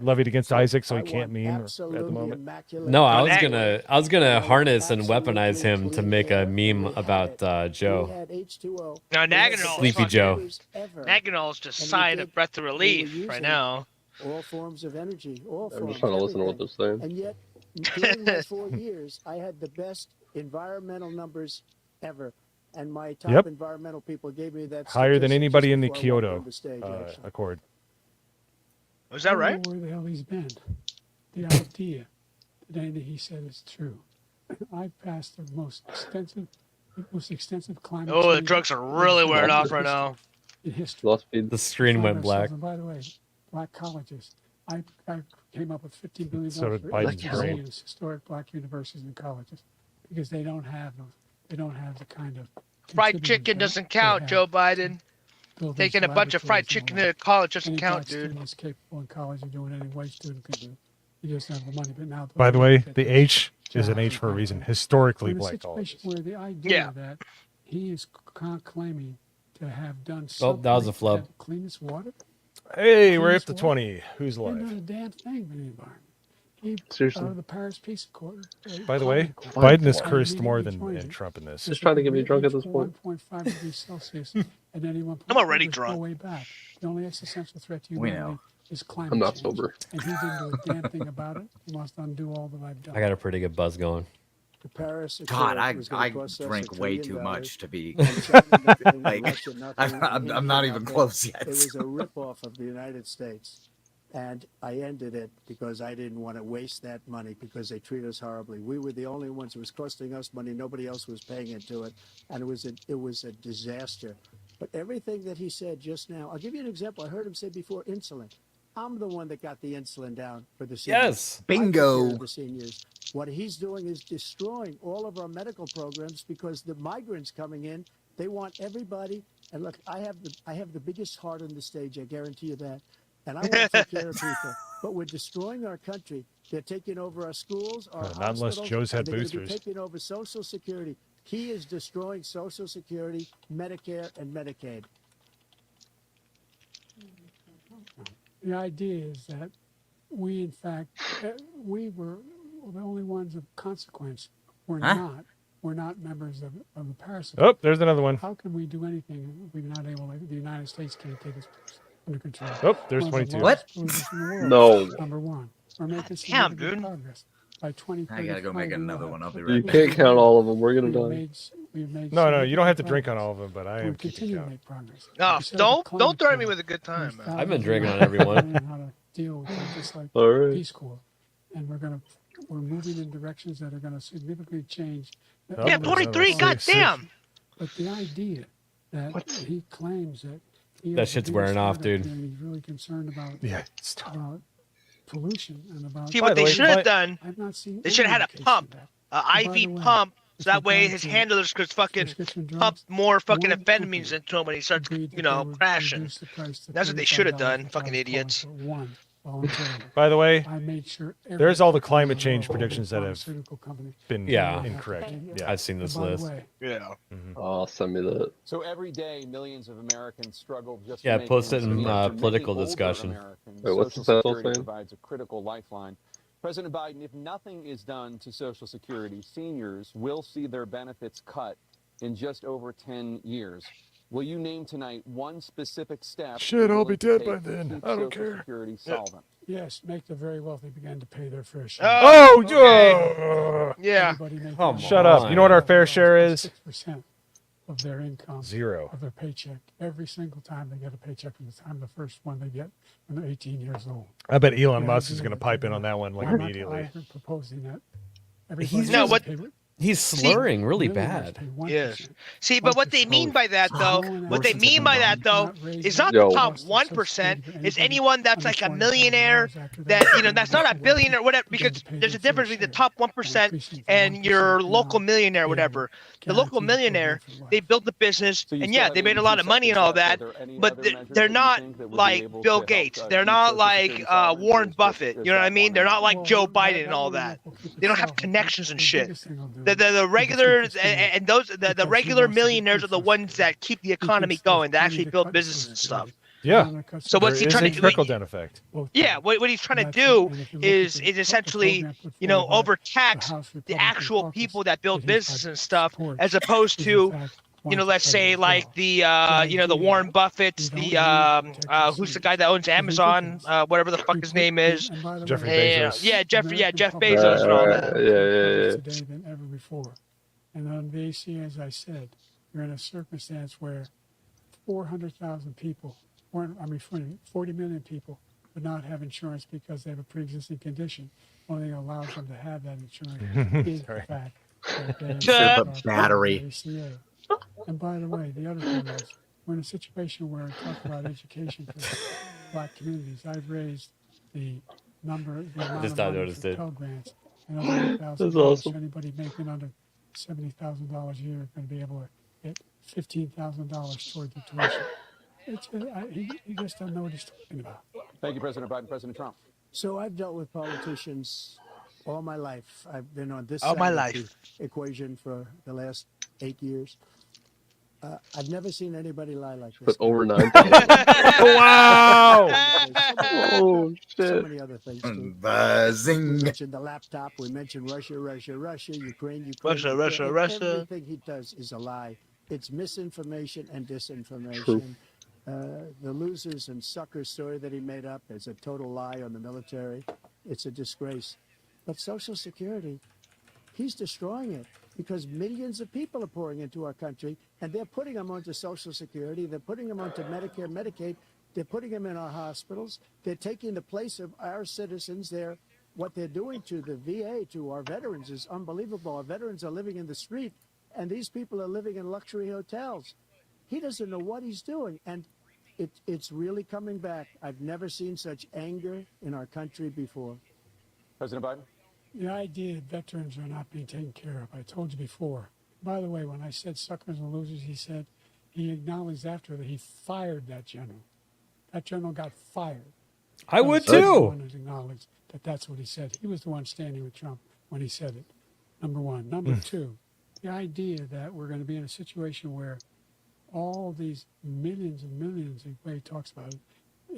levied against Isaac, so he can't meme at the moment? No, I was gonna harness and weaponize him to make a meme about Joe. No, Naganol. Sleepy Joe. Naganol's just sighing a breath of relief right now. All forms of energy. All I'm forms. just trying to listen to what everything. they're saying. And yet, during those 4 years, I had the best environmental numbers ever. And my top environmental people gave me that Higher than statistic anybody just in the before I walked Kyoto on the stage, actually. Accord. Was that right? I don't know where the hell he's been. The idea that anything he said is true. I passed the most extensive climate Oh, the change drugs are really wearing off right now. in history. Lost speed. The screen went black. And by the way, black colleges. I came up with $15 billion So did for Biden's HBCUs, brain. historic black universities and colleges, because they don't have the kind of Fried contributors chicken that doesn't they count, have. Joe Biden. Buildings, Taking a bunch of fried laboratories, and chicken all to college doesn't any count, black dude. student is capable in college of doing anything white student can do. You just don't have the money. But now, By the way, that the there's H is an jobs H for a and reason. all that. Historically, We're in a black colleges. situation where the idea Yeah. that he is claiming to have done Oh, something that was a flub. that cleanest water. Hey, we're Cleanest up to water. 20. Who's They've done live? a damn thing for the environment. He, Seriously. the Paris Peace Accord. By the way, Climate Accord. Biden has Climate cursed meeting more he than joined Trump in this. Just trying to get me drunk at this point. 1.5 degrees Celsius and then 1.5 I'm already degrees drunk. go way back. The only existential threat to We humanity know. is climate I'm not change. sober. And he didn't do a damn thing about it. He must undo all that I've done. I got a pretty good buzz going. The Paris God, Accord was gonna I cost us drink $1 way trillion, too much to be. and China nothing, Like, Russia nothing, I'm India not even nothing. close yet. It was a ripoff of the United States. And I ended it because I didn't want to waste that money because they treat us horribly. We were the only ones. It was costing us money. Nobody else was paying into it. And it was a disaster. But everything that he said just now, I'll give you an example. I heard him say before insulin. I'm the one that got the insulin down for the seniors. Yes. I took care Bingo. of the seniors. What he's doing is destroying all of our medical programs because the migrants coming in, they want everybody. And look, I have the biggest heart on the stage. I guarantee you that. And I want to take care of people. But we're destroying our country. They're taking over our schools, our Not unless hospitals, Joe's had and they're gonna be boosters. taking over Social Security. He is destroying Social Security, Medicare, and Medicaid. The idea is that we, in fact, we were the only ones of consequence. We're Huh? not members of the Paris Oh, Accord. there's another one. How can we do anything if we're not able? The United States can't take us under control. Oh, there's One of the 22. largest polluters in the world. No. Number one. We're making Damn, significant dude. progress. By 2035, I gotta go make we will another have one. I'll be You right back. can't count all of them. We're gonna die. We've made No, you don't have to significant drink on progress. all of them, but I We're am keeping continuing to count. make progress. No, We set up a don't climate threaten me plan. with a good time, man. I've been drinking on everyone. Learning how to deal with it, just like All right. Peace Corps, and we're going to we're moving in directions that are going to significantly change. Oh, Yeah, there's 43. another Goddamn. But the idea that he claims that he That has a shit's big wearing off, startup dude. here and he's really concerned about Yeah, stop. pollution and about. See By what the they way, should have done? I've not seen. They should have any had a indication pump, of that. an And by the IV way, pump, with so that way regard his to handlers could fucking prescription pump drugs, more fucking one amphetamines company into him when he starts, agreed that you they know, would crashing. reduce the price to That's what they should have $35, done, which I fucking was calling idiots. for one voluntarily. By the way, I made sure there's all the every climate company change in the world, predictions that have pharmaceutical company, been Yeah. incorrect. Yeah. I've seen and this by the list. way, Yeah. Oh, send me that. So every day, millions of Americans struggle just Yeah, to make post it ends in, meet. For many political older discussion. Americans, Wait, what's Social the title Security saying? provides a critical lifeline. President Biden, if nothing is done to Social Security, seniors will see their benefits cut in just over 10 years. Will you name tonight one specific step? Shit, you're I'll be willing to dead take by to then. keep I don't Social care. Security solvent? yes, make the very wealthy begin to pay their fair share. Oh, okay. Yeah. Everybody make Come their Shut money. up. You know what our fair share is? 6% of their income, 0. of their paycheck, every single time they get a paycheck from the time the first one they get when they're 18 years old. I bet Elon The Musk idea is going to that pipe they're in on not- that one like I'm not- immediately. I'm proposing that. He's No, Everybody what- pay- He's slurring really millionaires bad. pay 1%. Yes. See, but what they mean by that, though, what they mean by that, though, is not Yo. the top 1%. It's anyone that's like a millionaire that, you know, that's not a billionaire, whatever, because there's a difference between the top 1% and your local millionaire, whatever. The local millionaire, they built the business, So you and still yeah, have they made a 82 lot of money and all that, seconds left. Are there any but other they're measures they're that you not think that would be like able Bill to help, Gates. They're keep not Social like Security solvent, or Warren is Buffett. is You know what I that mean? one They're enough? not like Well, Joe that- Biden and that all will that. will keep it They don't have solvent. connections and The shit. biggest thing I'll do The is regular keep this going. and those the Because he regular wants to get millionaires are the first. ones that keep the He economy thinks there's going, that plenty actually to build cut businesses and Social stuff. Yeah. Security. So what's There he is trying a to trickle down effect. Both Yeah, sides. what he's trying to And do if you look at is the essentially, program put you know, forward by the overtax House the Republican actual caucus people that build that his businesses party and stuff, supports as opposed is, in to, fact, you know, wants let's to say as like well. the you know, the idea Warren Buffetts, we the don't need to protect who's the guy that owns consumers. Amazon, Ridiculous. whatever the fuck his name is. And by the Jeffrey way, Bezos. Yeah, Jeffrey, yeah, American Jeff public Bezos and all Right, that. right. Yeah. today than ever before. And on the AC, as I said, you're in a circumstance where 400,000 people, 40 million people would not have insurance because they have a pre-existing condition. Only thing that allows them to have that insurance is the Sorry. fact that they Should've are put part of battery. the ACA. And by the way, the other thing is, we're in a situation where I talk about education for black communities. I've raised the amount Just of not money noticed for it. Pell Grants and other $8,000. That's awesome. So anybody making under $70,000 a year is going to be able to get $15,000 toward the tuition. He just doesn't know what he's talking about. Thank you, President Biden. President Trump. So I've dealt with politicians all my life. I've been on this All side my of life. the equation for the last 8 years. I've never seen anybody lie like this. But over 9,000. Wow. Oh, So shit. many other things too. We Buzzing. mentioned the laptop. We mentioned Russia, Ukraine. Russia, Ukraine. Russia, And Russia. Everything he does is a lie. It's misinformation and disinformation. The losers and suckers story that he made up is a total lie on the military. It's a disgrace. But Social Security, he's destroying it because millions of people are pouring into our country, and they're putting them onto Social Security. They're putting them onto Medicare, Medicaid. They're putting them in our hospitals. They're taking the place of our citizens. What they're doing to the VA, to our veterans, is unbelievable. Our veterans are living in the street, and these people are living in luxury hotels. He doesn't know what he's doing, and it's really coming back. I've never seen such anger in our country before. President Biden. The idea that veterans are not being taken care of, I told you before. By the way, when I said suckers and losers, he acknowledged after that he fired that general. That general got fired. I would He was the too. one who acknowledged that that's what he said. He was the one standing with Trump when he said it. Number one. Number two, the idea that we're going to be in a situation where all these millions and millions, the way he talks about it,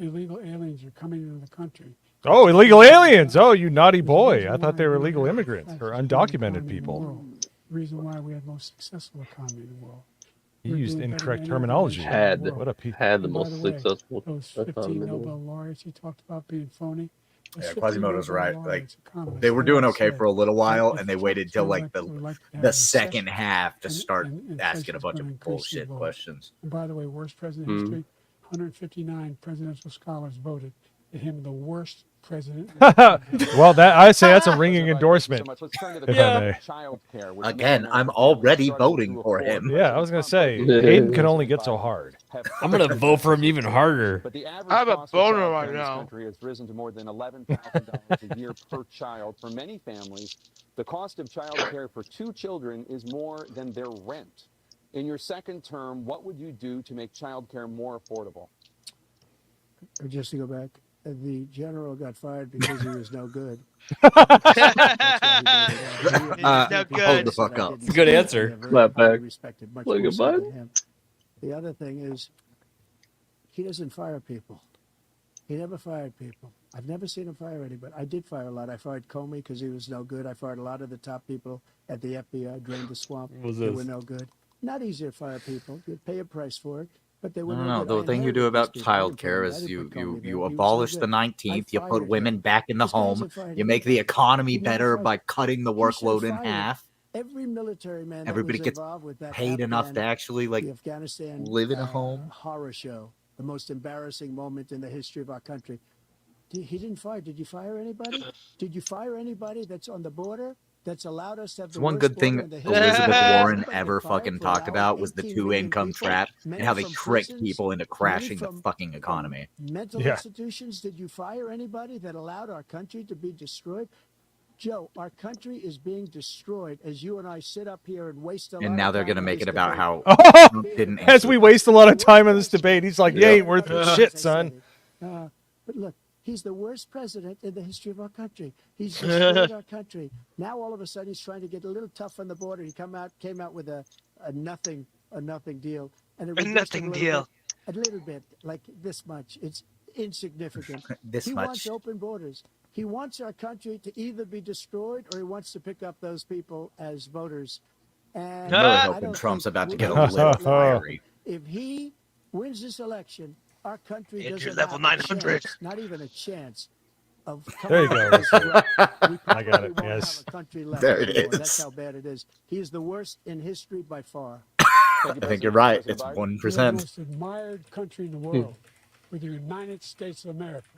illegal aliens are coming into the country. Oh, illegal aliens. Oh, you naughty boy. I thought they were illegal immigrants or undocumented people. The reason why we have the most successful economy in the world. He We're used doing better incorrect than anyone terminology. else in Had. the world. What a piece. Had the And by most the way, successful those economy 15 in the Nobel world. laureats he talked about being phony. Those Yeah, 15 Quasimodo's Nobel right. Like, laureates, economists, they were doing all okay said for a little while, that and they if waited till like Trump would like to have the a second recession, half to and- start and asking a inflation's bunch gonna of increase bullshit even more. questions. And by the way, worst president in history, 159 presidential scholars voted him the worst president. Well, I say that's a ringing President Biden, endorsement. thank you so much. Let's turn to the If Yeah. I may. child care, which Again, many I'm American already families struggling voting to for afford. him. Yeah, I was gonna say Yeah. Hayden can only get so hard. I'm gonna vote for him even harder. But the average I have a cost of boner childcare right in this now. country has risen to more than $11,000 a year per child. For many families, the cost of child care for 2 children is more than their rent. In your second term, what would you do to make child care more affordable? Just to go back, the general got fired because he was no good. He's no good. Hold the fuck up. It's a good answer. Clap back. Respected, much Like more a so bud. than him. The other thing is, he doesn't fire people. He never fired people. I've never seen him fire anybody. I did fire a lot. I fired Comey because he was no good. I fired a lot of the top people at the FBI, drained the swamp. What was They this? were no good. Not easy to fire people. You pay a price for it, but they were No, no no, good. the I thing you do inherited about these people. I didn't put childcare him- I is didn't you put Comey there. you He was no abolish the good. 19th, you I put fired women him. back in the This guy home, hasn't fired you make the anybody. economy He never better fired- by cutting the He should have workload in fired half. every military man that Everybody was gets involved with that paid enough to Afghan, actually like the Afghanistan live in a home. horror show, the most embarrassing moment in the history of our country. He didn't fire. Did you fire anybody? Did you fire anybody that's on the border that's allowed us to have the One worst good thing border in the history of Elizabeth our country? Warren Anybody ever get fired fucking for talked allowing about was the 18 two million income people, trap many and how they from tricked prisons, people into many crashing the from- fucking from economy. Mental Yeah. institutions. Did you fire anybody that allowed our country to be destroyed? Joe, our country is being destroyed as you and I sit up here and waste a lot And of now they're time gonna on make this it about debate. how Trump didn't As we answer. waste a lot of time on this debate, he's like, "You ain't worth As shit, I son." said it. But look, he's the worst president in the history of our country. He's destroyed our country. Now all of a sudden he's trying to get a little tough on the border. He came out with a nothing deal, and it A reduced nothing it deal. a little bit, like this much. It's insignificant. This he much. wants open borders. He wants our country to either be destroyed or he wants to pick up those people as voters. And I'm really I hoping don't Trump's think about to we're get a gonna little let that fiery. If he wins this election, our country Enter doesn't level have 900. a chance, not even a chance of There you coming go, out of this rut. We I got it, probably won't yes. have a country left There it anymore. is. That's how bad it is. He is the worst in history by far. I think you're right. It's President Biden. 1%. We're the most admired country in the world. We're the United States of America.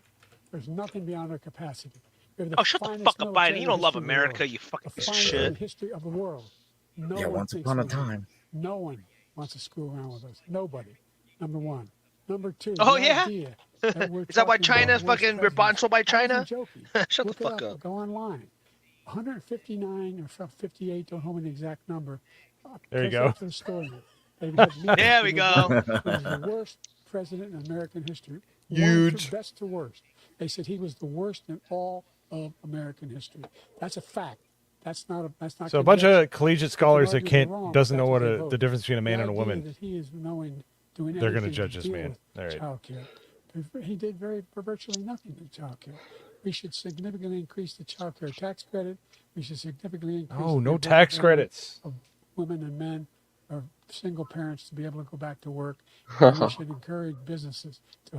There's nothing beyond our capacity. We have the Oh, shut the finest fuck up, Biden. military You don't love history of the America, world. you fucking The piece of finest shit. in history of the world. No Yeah, one once thinks upon a we do. time. No one wants to screw around with us. Nobody. Number one. Number two. Oh, the yeah? idea that we're Is that why talking about China worst fucking presidents. responsible by I China? wasn't joking. Shut Look the it fuck up. Go online. 159 or 58, don't hold me the exact number. There you Just look go. for the story. They've had meetings There we and go. He was the worst president in American history. Huge. From best to worst. They said he was the worst in all of American history. That's a fact. That's not. So a bunch conjecture. of collegiate scholars that Arguments are can't wrong, doesn't know that's what they the vote. difference between a man The and a idea woman. That he is doing They're gonna anything judge to this deal man. with All right. child care. He did virtually nothing with child care. We should significantly increase the child care tax credit. We should significantly increase. Oh, the no tax availability credits. of women and men or single parents to be able to go back to work. And we should encourage businesses to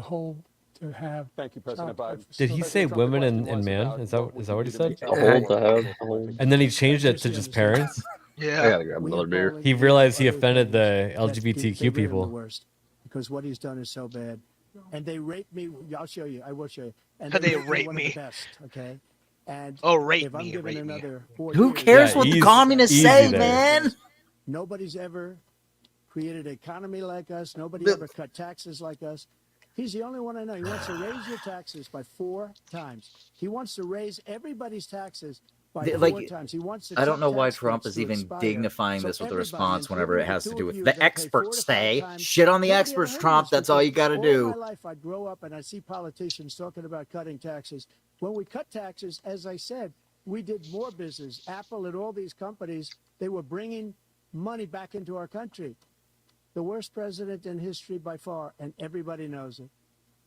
have. Thank you, President child care Biden. Did he facilities. say President Trump, the women question and was man? about Is that what would what you he do to make said? A child whole care to more have. A whole. affordable? And then he changed it to Yes, just yes. parents. I Yeah. gotta grab We another have beer. polling He for realized he other offended the things. That's LGBTQ they rate him the people. worst because what he's done is so bad. And they rate me. I'll show you. I will show you. And They rate rate one me. of the best. Okay. And Oh, rate if I'm me, given rate me. another 4 Who years, cares Yeah, what the easy- communists easy say, there. man? Nobody's ever created an economy like us. Nobody The- ever cut taxes like us. He's the only one I know. He wants to raise your taxes by 4 times. He wants to raise everybody's taxes by The- 4 like, times. He wants the I don't Chuck know why tax Trump cuts is to even expire. dignifying So this with a everybody, response whenever it including has the to two do of with you the that pay 4 experts to 5 say. times, Shit on the nobody ever experts, heard of Trump. this That's all you got to all do. my life, I'd grow up and I see politicians talking about cutting taxes. When we cut taxes, as I said, we did more business. Apple and all these companies, they were bringing money back into our country. The worst president in history by far, and everybody knows it.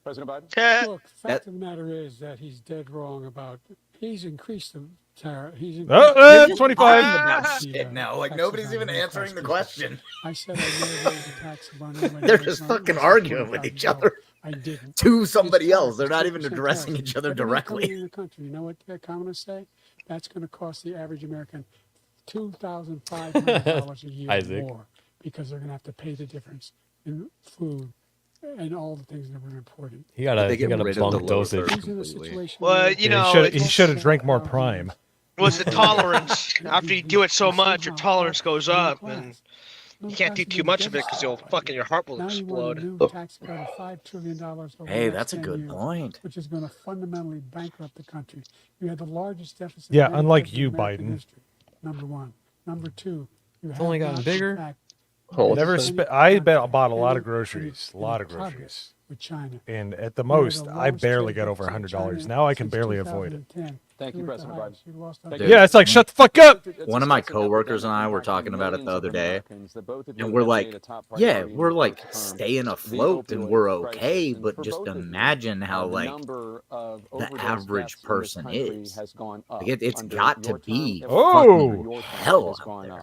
President Biden? Look, fact That- of the matter is that he's dead wrong about. He's increased the tariff. He's Oh, increased 25. Talking about the, shit now. Like taxes nobody's on even middle answering class the people. question. I said I never raised the tax on anybody. They're that just makes more fucking than arguing with each $25,000. other. I didn't. To somebody His else. tariff They're is not even 2% addressing tariff. each other Everything coming directly. in the country, you know what the economists say? That's going to cost the average American $2,500 a year Isaac. more because they're going to have to pay the difference in food and all the things that we're importing. You gotta, They get rid of the bunk lower dosage. third He's in a completely. situation Well, where you Yeah, know, he it's- should have drank more Prime. What's the tolerance? After you do it so much, your tolerance goes up, and you can't do too much of it because you'll fucking your heart will now you want a explode. new tax cut of $5 trillion over Hey, the next that's a 10 good years, point. which is going to fundamentally bankrupt the country. You had the largest deficit. Yeah, of any unlike president you, in American Biden. history, number one. Number two, you have only gotten not, in bigger. fact, Oh, what's Never the- spent. I bought a lot any- of groceries, a any lot of progress groceries, with China. and at the We had most, the I lowest barely trade got over deficit with $100. China Now I can since barely avoid it. 2010. Thank you, We were President the Biden. highest. We lost Thank our- you. Yeah, it's like shut the fuck up. One of my coworkers and I were talking about it the other day, and we're like, yeah, we're like staying afloat and we're okay, but just imagine how like the average person is. Like it's got to be Oh! fucking hell out there.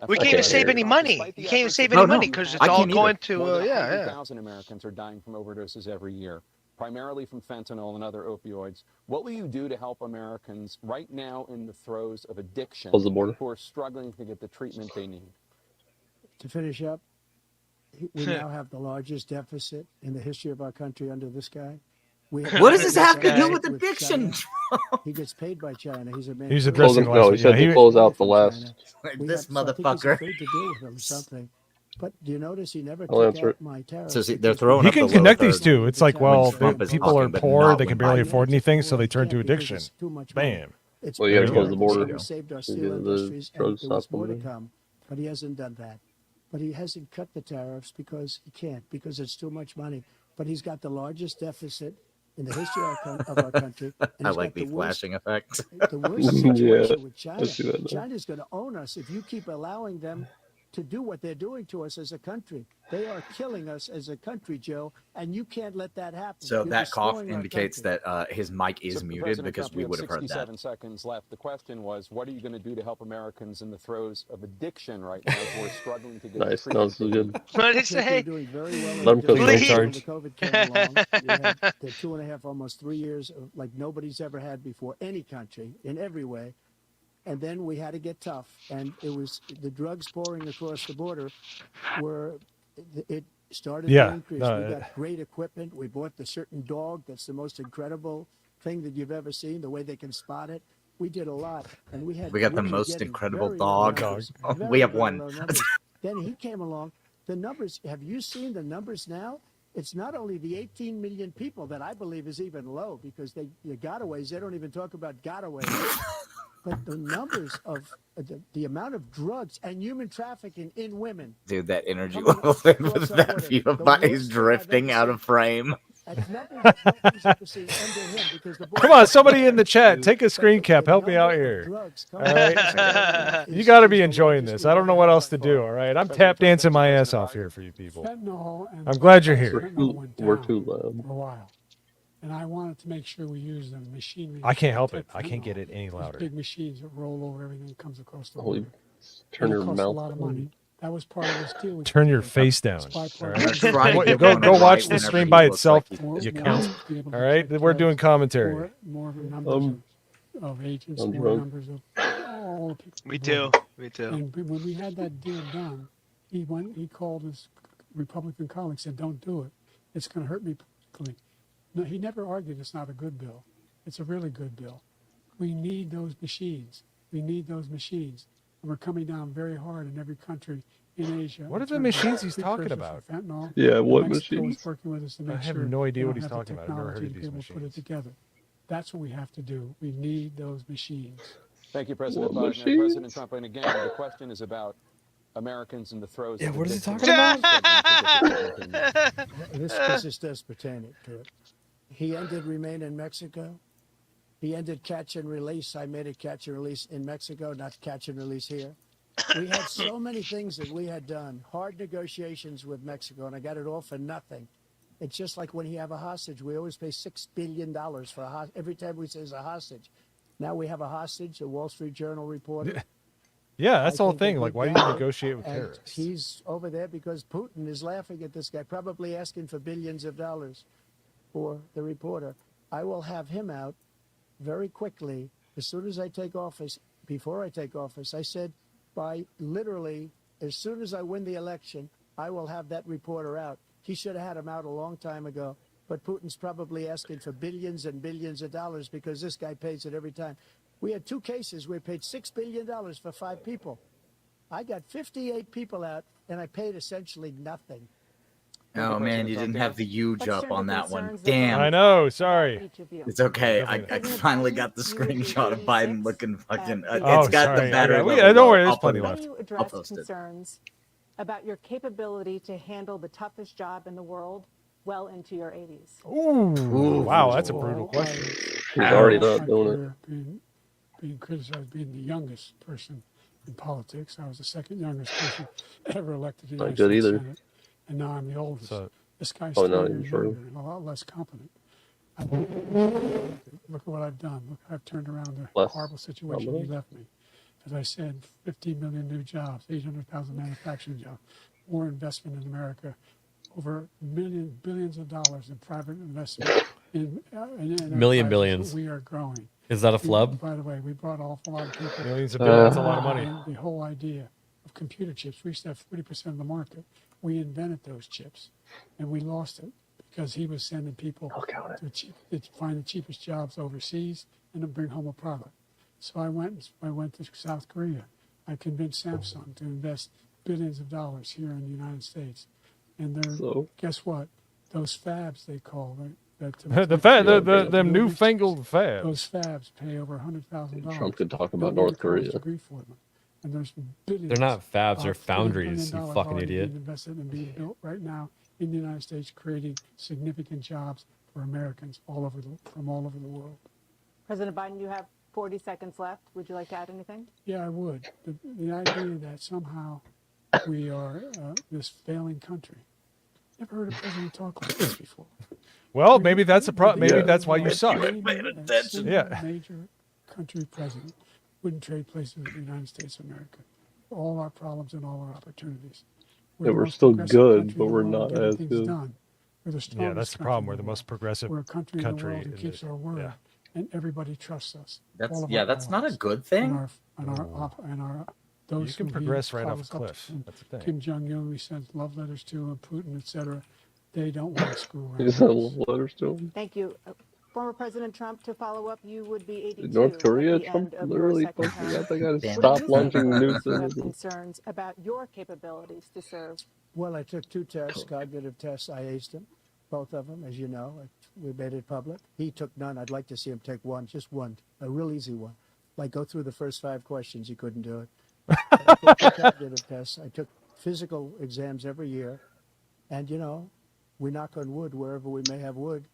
We can't even save any money. You can't even save any money because it's I all can't either. going to More than yeah. 100,000 Americans are dying from overdoses every year, primarily from fentanyl and other opioids. What will you do to help Americans right now in the throes of addiction Close the border. who are struggling to get the treatment they need? To finish up, we now have the largest deficit in the history of our country under this guy. What does this have to do with China. addiction? He gets paid by China. He's a man. He's who- addressing Close the him- last no, one. he said Yeah, to close out the last. Like We this have- so I think he's motherfucker. afraid to deal with him or something. But do you notice he never I'll took answer out it. my tariffs? So see, they're because throwing He up can the connect low these third. two. It's like, well, Trump is people are talking, but poor; not they when can barely Biden afford is. anything, so they Well, turn to can't because addiction. it's too much money. Bam. It's Well, you gotta very close the good. border. We saved our to steel get the industries, and drugs there was stopped more to over there. come. But he hasn't done that. But he hasn't cut the tariffs because he can't, because it's too much money. But he's got the largest deficit in the history of our country. And I he's like got the flashing effect. the worst Yeah, situation with I China. see that now. China's going to own us if you keep allowing them to do what they're doing to us as a country. They are killing us as a country, Joe, and you can't let that happen. So You're that cough destroying our indicates country. that his mic is So, muted President because Trump, we you would have heard that. 67 seconds left. The question was, what are you going to do to help Americans in the throes of addiction right now who are struggling to get the Nice. treatment No, this is they good. need? What did I it think say? we're doing very well. Let him cook. Please. When Charge. the COVID came along, we had the 2.5, almost 3 years of like nobody's ever had before, any country in every way. And then we had to get tough, and it was the drugs pouring across the border were it started Yeah, to increase. no, We got great equipment. We bought the certain dog that's the most incredible thing that you've ever seen. The way they can spot it. We did a lot, and we had. We got the were most getting incredible very low dog. numbers, very, We have very one. low numbers. Then he came along. The numbers. Have you seen the numbers now? It's not only the 18 million people that I believe is even low because the gotaways. They don't even talk about gotaways. But the numbers of the amount of drugs and human trafficking in women. Dude, that energy Coming level across with our that border. view The of mine worst is thing I've drifting ever out seen. of frame. That's nothing that nobody's ever seen under him because the Come on, somebody in the chat, take a screen cap. Help me out here. All right. You got to be enjoying this. I don't know what else to do. All right, I'm tap dancing my ass off here for you people. Fentanyl and I'm glad you're here. fentanyl went We're down too loud. for a while. And I wanted to make sure we use the machinery. I can't help to it. I detect can't get fentanyl. it any Those louder. big machines that roll over everything that comes across the Holy, border. turn And it your costs mouth. a lot of money. That was part of this deal. Turn your face down. It's by All part right. of the Try to deal. get Go one go right watch the whenever stream he by looks itself. like More- You more count. to be able to All right, detect we're drugs, doing commentary. more numbers of agents, I'm more drunk. numbers of all the people. Me involved. too. Me too. And when we had that deal done, he called his Republican colleague, said, "Don't do it. It's going to hurt me politically." No, he never argued it's not a good bill. It's a really good bill. We need those machines. We need those machines. And we're coming down very hard in every country in Asia. What in are the terms of machines he's talking precursors for about? fentanyl. Yeah, what Mexico machines? is working with us to I make have sure no idea they what don't he's have the talking about. I've never heard technology of to these be able to put it machines. together. That's what we have to do. We need those machines. Thank you, President What Biden and President machines? Trump. And again, the question is about Americans in the throes Yeah, of what is he addiction. talking about? This does pertain to it. He ended remain in Mexico. He ended catch and release. I made it catch and release in Mexico, not catch and release here. We had so many things that we had done, hard negotiations with Mexico, and I got it all for nothing. It's just like when you have a hostage. We always pay $6 billion for a hostage. Every time we say it's a hostage. Now we have a hostage, a Wall Street Journal reporter. Yeah, that's the whole I think thing. they Like, did why do that, you negotiate with and terrorists? he's over there because Putin is laughing at this guy, probably asking for billions of dollars for the reporter. I will have him out very quickly as soon as I take office. Before I take office, I said by literally as soon as I win the election, I will have that reporter out. He should have had him out a long time ago. But Putin's probably asking for billions and billions of dollars because this guy pays it every time. We had 2 cases where we paid $6 billion for 5 people. I got 58 people out, and I paid essentially nothing. Oh man, you didn't have the huge Let's up turn to on that one. concerns that Damn. I know. Sorry. each of you. It's okay. I Definitely. finally got the screenshot of Biden looking fucking. Oh, It's got sorry. the battery Yeah, level. don't worry, there's I'll put plenty it left. up. Can you I'll address post it. concerns about your capability to handle the toughest job in the world well into your 80s? Ooh, wow, that's a brutal question. He's already My not doing it. career being criticized being the youngest person in politics. I was the second youngest person ever elected to the Not United good States either. Senate, and now I'm the oldest. So- This guy's Oh, 3 no, years you're younger and a lot less competent. Look at what I've done. Look, I've turned around the Less horrible situation he competent? left me. As I said, 15 million new jobs, 800,000 manufacturing jobs, more investment in America, over billions of dollars in private investment in Million enterprises. billions. We are growing. Is that a flub? By the way, we brought an awful lot of people. Millions of billions, a lot of money. And the whole idea of computer chips, we used to have 40% of the market. We invented those chips, and we lost it because he was sending people to find the cheapest jobs overseas and to bring home a product. So I went to South Korea. I convinced Samsung to invest billions of dollars here in the United States, and guess what? Those fabs they call them newfangled fabs. Those fabs pay over $100,000. Trump could talk about North Korea. Degree for them. And there's billions. They're not fabs, they're $40 foundries, billion you fucking already idiot. being invested and being built right now in the United States, creating significant jobs for Americans from all over the world. President Biden, you have 40 seconds left. Would you like to add anything? Yeah, I would. The idea that somehow we are this failing country. Never heard a president talk like this before. Well, maybe that's a problem. Maybe Yeah. that's why you suck. Yeah. Yeah. Major country president wouldn't trade places with the United States of America. All our problems and all our opportunities. Yeah, the we're most still progressive good, country but in the we're world not getting as things good. done. We're the Yeah, strongest that's the country problem. in We're the world. most progressive We're a country in the country world who in keeps the- our word, yeah. and everybody trusts us. That's All of yeah. our That's not a allies good and thing. our those You can who he progress right off follows a up to, cliff. and That's the thing. Kim Jong Un, we sent love letters to, and Putin, etc. They don't want to screw around. He with sent us. letters to him. Thank you. Former President Trump, to follow up, you would be 82 North Korea, at the Trump end of your literally second fucking term. got that guy to What do stop you launching say to nukes those who have into them. concerns about your capabilities to serve? Well, I took 2 tests, cognitive tests. I aced them, both of them, as you know. We made it public. He took none. I'd like to see him take one, just one, a real easy one. Like go through the first 5 questions. He couldn't do it. I took the cognitive tests. I took physical exams every year. And, you know, we knock on wood wherever we may have wood,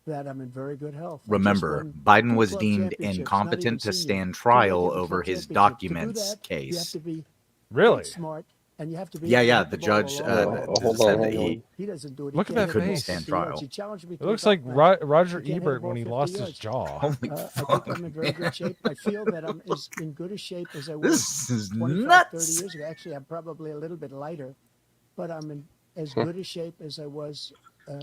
that I'm in very good health. I just Remember, won Biden 2 was club deemed championships, not even incompetent to senior. stand 2 trial different over club his championships. To do documents that, you have case. to be Really? smart, and you have to be Yeah, able to yeah. hit The the ball judge a long way. hold said on, that hold he on. He doesn't do it. He Look at can't that hit the ball face. 50 Stand yards. trial. He challenged me It to looks a like golf match. Roger He can't hit a Ebert ball when he 50 lost his yards. jaw. Holy I think fuck! I'm in very good shape. I feel that I'm as in good a shape as I was This is 25, 30 nuts. years ago. Actually, I'm probably a little bit lighter, but I'm in as good a shape as I was years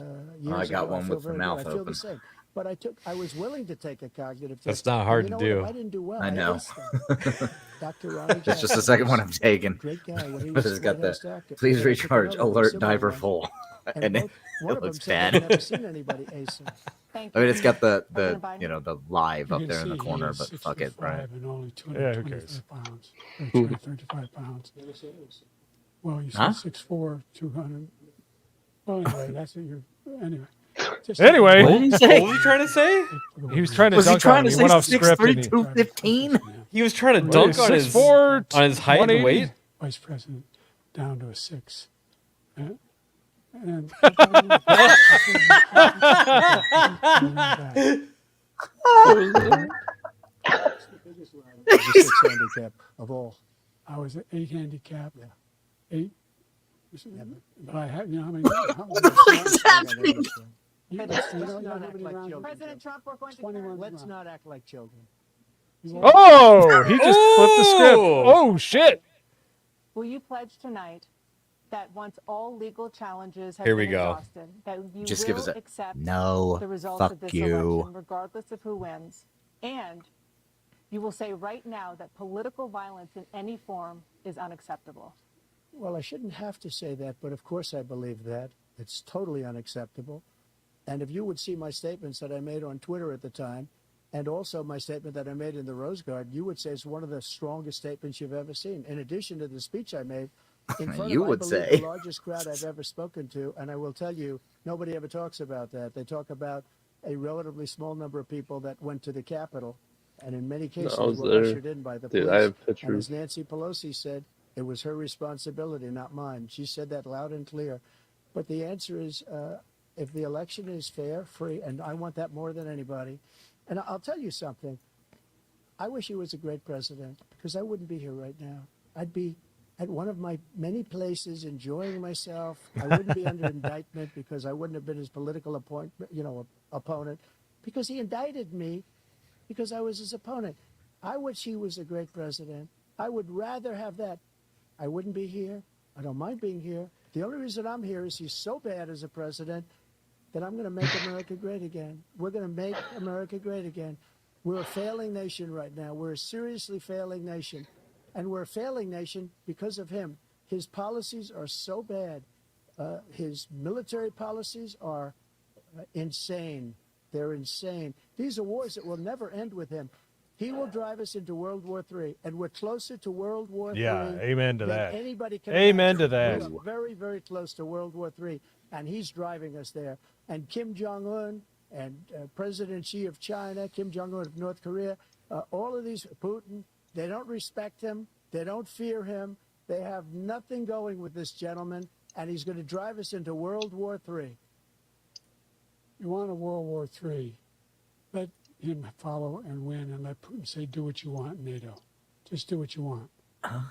I got ago. one feel with the very mouth good. I feel open. the same. But I was willing to take a cognitive test. That's not And hard you know to what? do. If I didn't do well, I know. aced them. Dr. Ronnie It's just the Jackson second one was I've taken. a great guy when he But was it's got White the House doctor. please And then I took recharge another one, alert civil diver one. full, And and both, one it of looks them said they've bad. never seen anybody ace them. Thank I you. mean, it's got the President Biden? you know the live You up can there in the see he corner, is but 6 fuck foot it, right? 5 and only Yeah, who cares? 225 pounds, or 235 pounds. Well, you Huh? said 6'4", 200. Well, anyway, that's it. Anyway. Just Anyway. What did he What say? was he trying to say? He was trying to Was he dunk trying on to him. He say went off script. 6'3", And he, 215? He was trying to What dunk is on his 6'4", height and 180? weight. Vice president down to a 6. And The 6 handicap of all. I was at 8 handicap. Yeah. 8. Yeah, But I had, you know how many? What the fuck is happening? Let's You know not how act many like rounds? children. President Trump, we're going to 21 Let's rounds. not act like children. oh, he just flipped the script. Oh shit! Will you pledge tonight that once all legal challenges have Here been we go. exhausted, that you Just will give us a accept no. the results Fuck of this you. election, regardless of who wins, and you will say right now that political violence in any form is unacceptable? Well, I shouldn't have to say that, but of course I believe that. It's totally unacceptable. And if you would see my statements that I made on Twitter at the time, and also my statement that I made in the Rose Garden, you would say it's one of the strongest statements you've ever seen. In addition to the speech I made in front You of, I would believe, say. the largest crowd I've ever spoken to, and I will tell you, nobody ever talks about that. They talk about a relatively small number of people that went to the Capitol, and in many cases I was were there. ushered in by the Dude, police. I have And pictures. as Nancy Pelosi said, it was her responsibility, not mine. She said that loud and clear. But the answer is, if the election is fair, free, and I want that more than anybody. And I'll tell you something. I wish he was a great president, because I wouldn't be here right now. I'd be at one of my many places enjoying myself. I wouldn't be under indictment because I wouldn't have been his political opponent, because he indicted me because I was his opponent. I wish he was a great president. I would rather have that. I wouldn't be here. I don't mind being here. The only reason I'm here is he's so bad as a president that I'm going to make America great again. We're going to make America great again. We're a failing nation right now. We're a seriously failing nation. And we're a failing nation because of him. His policies are so bad. His military policies are insane. They're insane. These are wars that will never end with him. He will drive us into World War III, and we're closer to World War III amen to than that. anybody can Amen imagine. to that. We are very, very close to World War III, and he's driving us there. And Kim Jong-un and President Xi of China, Kim Jong-un of North Korea, all of these, Putin, they don't respect him. They don't fear him. They have nothing going with this gentleman, and he's going to drive us into World War III. You want a World War III, let him follow and win, and let Putin say, do what you want, NATO. Just do what you want.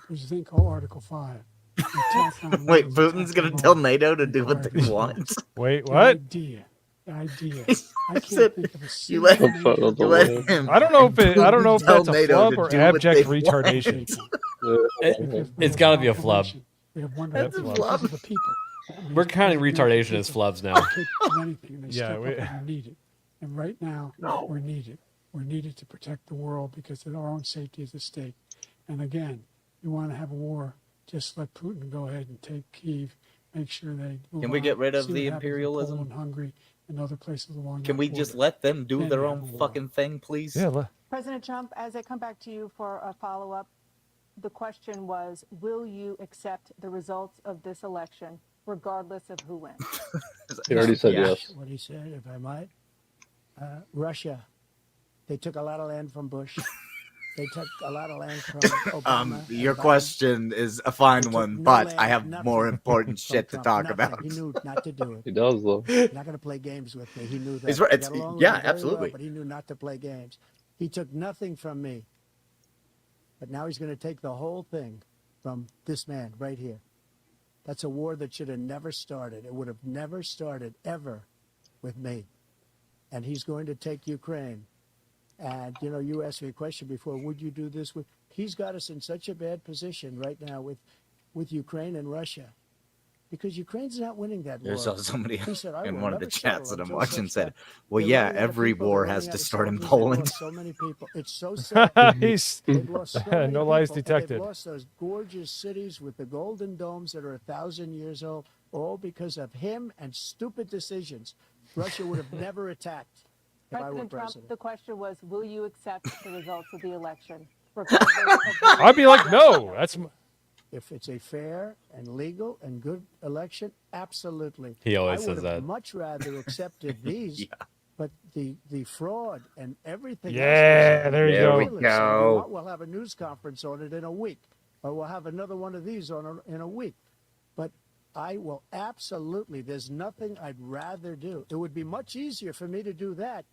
There's a thing called Article 5. Wait, Putin's going to tell NATO to do what they want? Wait, The what? idea. I I can't said, think of a you single let, major you let him. I don't know if Putin tell that's a NATO flub to or do what abject they want. retardation. It's got to be a flub. We have one That's a because flub. of the people. That means We're counting because retardation the as people flubs now. are capable of anything, and they Yeah, step we- up and are needed. And right now, we're needed. We're needed to protect the world because our own safety is at stake. And again, you want to have a war, just let Putin go ahead and take Kyiv, make sure they move Can we on, get rid of see what the happens in imperialism? Poland, Hungary, and other places along Can that we border. just let them do Then their you own have a war. fucking thing, please? Yeah, President Trump, as I come back to you for a follow-up, the question was, will you accept the results of this election, regardless of who wins? He already said Yeah. yes. What he said, if I might. Russia, they took a lot of land from Bush. They took a lot of land from Obama. Your and Biden. question is a fine They took one, no but land, I have nothing more important from shit to Trump, talk nothing. about. He knew not to do He it. does, though. He's not going to play games with me. He knew that. It's right. I It's, got along with yeah, him very absolutely. well, but he knew not to play games. He took nothing from me. But now he's going to take the whole thing from this man right here. That's a war that should have never started. It would have never started ever with me. And he's going to take Ukraine. And, you know, you asked me a question before, would you do this with? He's got us in such a bad position right now with Ukraine and Russia. Because Ukraine's not winning that war. There's also somebody He said, I in will one of the never chats settle that I'm until watching such said, time. well, They're yeah, running out of every people. war They're has running to out of start in soldiers. They've Poland. lost so many people. It's so sad. He's They've lost so many no lies people, and detected. They've lost those gorgeous cities with the golden domes that are 1,000 years old, all because of him and stupid decisions. Russia would have never attacked if I were President Trump, president. the question was, will you accept the results of the election, regardless of who I'd be like, wins? no. That's If it's a fair and legal and good election, absolutely. He always I says would that. have much rather accepted these, Yeah. but the fraud and everything Yeah, else. there you There go. we ridiculous. And go. we'll have a news conference on it in a week, or we'll have another one of these in a week. But I will absolutely, there's nothing I'd rather do. It would be much easier for me to do that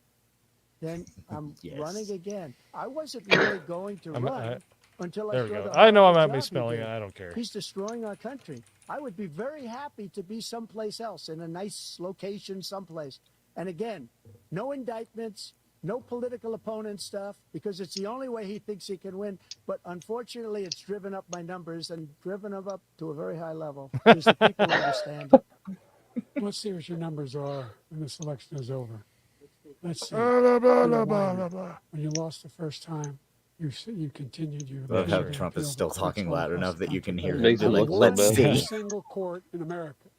than I'm Yes. running again. I wasn't really going to run until I There we saw go. the I know I'm horrible not job he misspelling did. it. I don't care. He's destroying our country. I would be very happy to be someplace else in a nice location someplace. And again, no indictments, no political opponent stuff, because it's the only way he thinks he can win. But unfortunately, it's driven up my numbers and driven them up to a very high level because the people understand it. Let's see what your numbers are when this election is over. Let's see. Blah, blah, You're blah, whining. blah, blah. When you lost the first time, you continued. You Love how appealed Trump is to still the talking courts loud across enough the that you can country. hear Makes him. it Like, look so let's bad. Every see. single court in America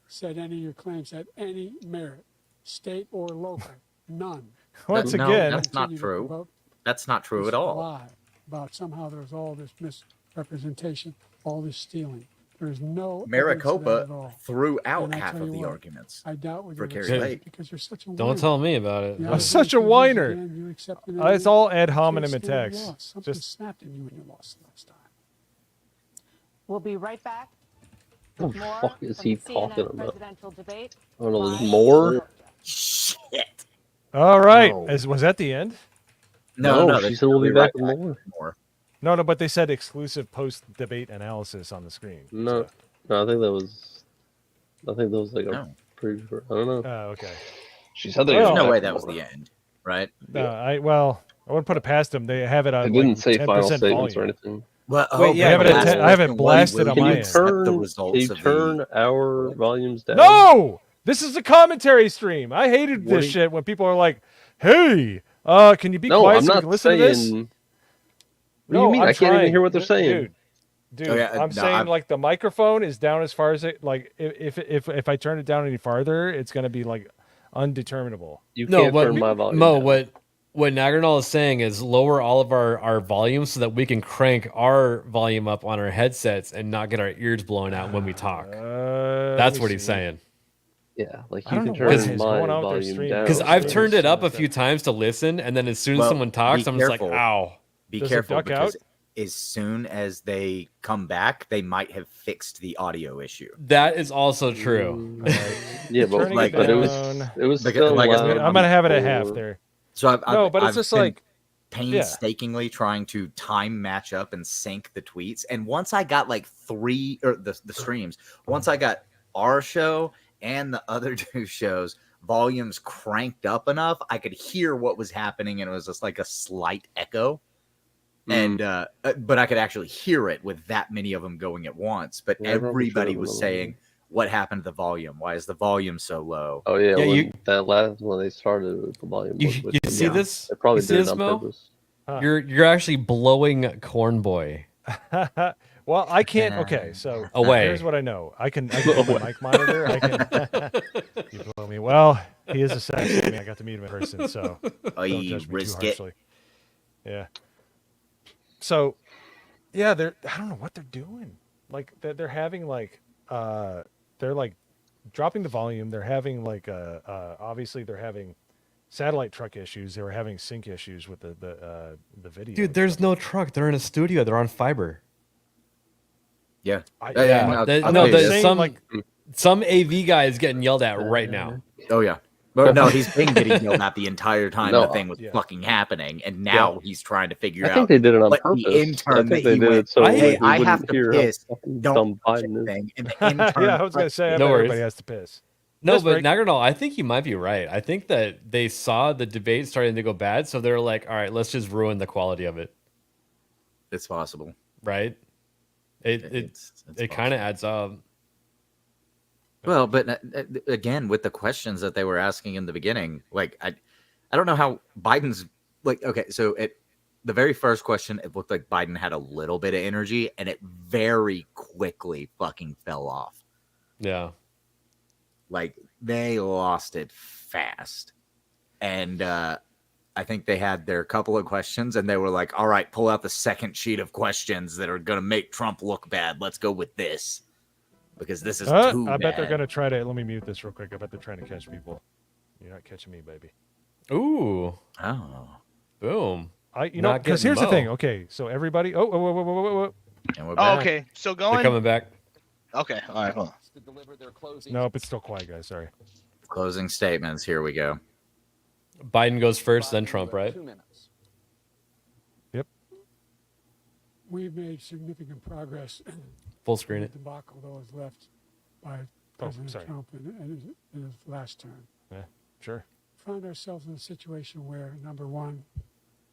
said any of your claims had any merit, state or local. None. Once No, again, that's not Continue to true. provoke That's not true this at all. lie about somehow there's all this misrepresentation, all this stealing. There's no evidence of that at Maricopa all. threw out And I half tell of you the what, arguments I doubt what for you're Carrie saying Lake. because you're such a Don't whiner. tell me about it. The I'm such a allegations whiner. again, you accepted it it's again. all ad You hominem can't and stand text. loss. Something Just snapped in you when you lost last time. We'll be right back What with the more fuck is from he the talking CNN about? presidential debate. I don't know. live There's from more. Georgia. Shit. all right. No. Was that the end? No, She they said we'll be be back right with more. more. No, but they said exclusive post-debate analysis on the screen. No, So, no, I think that was like a No. pretty. I don't know. okay. She said they Well- There's no back way with that was more. the end, right? I wouldn't put it past them. They have it on It didn't like say 10% final statements volume. or anything. Well, Wait, yeah, I have it the at last 10 I have it question was, blasted will on Can my you end. accept the Can you results of turn the... our volumes down? No! This is a commentary stream. I hated What this do you- shit when people are like, hey, can you be No, quiet I'm so we not can listen to this? saying. What do No, you mean? I'm I can't even trying. hear what they're saying. Dude, Oh, yeah, I'm no, saying I'm- like the microphone is down as far as it like if I turn it down any farther, it's gonna be like undeterminable. You No, can't what turn my volume Mo, down. what Nagranol is saying is lower all of our volume so that we can crank our volume up on our headsets and not get our ears blown out when we talk. That's what he's saying. Yeah, like I you don't can know what turn is my going on with their volume stream. down. Because Oh, I've so turned it's it up a like few times to listen, and then as soon as Well, someone talks, be I'm just like, careful. ow. Be Does it careful duck because out? as soon as they come back, they might have fixed the audio issue. That is also true. Yeah, but Turning like, it but it was down. Because, still like I loud. said, I'm gonna have it at half before. there. So I've No, but it's I've just been like painstakingly trying to time match up and sync the tweets. And once I got like three or the streams, once I got our show and the other two shows volumes cranked up enough, I could hear what was happening, and it was just like a slight echo. And but I could actually hear it with that many of them going at once. But Yeah, I probably should everybody have was another saying, one. "What happened to the volume? Why is the volume so low?" Oh yeah, Yeah, when that last one they started, the volume You, was you switching see down. this? They probably You see did this, it on Mo? purpose. Huh. You're actually blowing Corn Boy Well, I can't. Okay, so away. here's what I know. I can move my mic monitor. I can. You blow me. Well, he is a sex. I mean, I got to meet him in person, so don't judge me too risk it. harshly. Yeah. So, yeah, I don't know what they're doing. Like they're having like they're like dropping the volume. They're having like obviously they're having satellite truck issues. They were having sync issues with the video. Dude, there's no truck. They're in a studio. They're on fiber. Yeah. Yeah. saying, Some like- some AV guy is getting yelled at right now. Oh yeah. But no, he's been getting yelled at the entire time No, the thing was yeah. fucking happening, and now he's trying to figure I out. think they did it on what purpose. the intern I that think they he did went, it so hey, like, we I have wouldn't to hear how piss. fucking Don't dumb touch Biden is. anything. And the intern Yeah, I was gonna say. I No bet worries. everybody has to piss. No, Piss but break. Nagranol, I think you might be right. I think that they saw the debate starting to go bad, so they're like, all right, let's just ruin the quality of it. It's possible. Right? It It's kind of adds up. Well, but again, with the questions that they were asking in the beginning, like I don't know how Biden's like. Okay, so the very first question, it looked like Biden had a little bit of energy, and it very quickly fucking fell off. Yeah. Like they lost it fast, and I think they had their couple of questions, and they were like, "All right, pull out the second sheet of questions that are gonna make Trump look bad. Let's go with this." Because this is too I bet they're bad. gonna try to. Let me mute this real quick. I bet they're trying to catch people. You're not catching me, baby. Ooh. Oh. Boom. Because getting here's the Mo. thing. Okay, so everybody. Oh. And we're Oh, back. okay. Still They're going? coming back. Okay. All right. Hold on. Nope, it's still quiet, guys. Sorry. Closing statements. Here we go. Biden goes first, then Trump, right? We've made significant progress Full screen in it. the debacle that was left by Oh, President sorry. Trump in his last term. Yeah, sure. Found ourselves in a situation where, number one,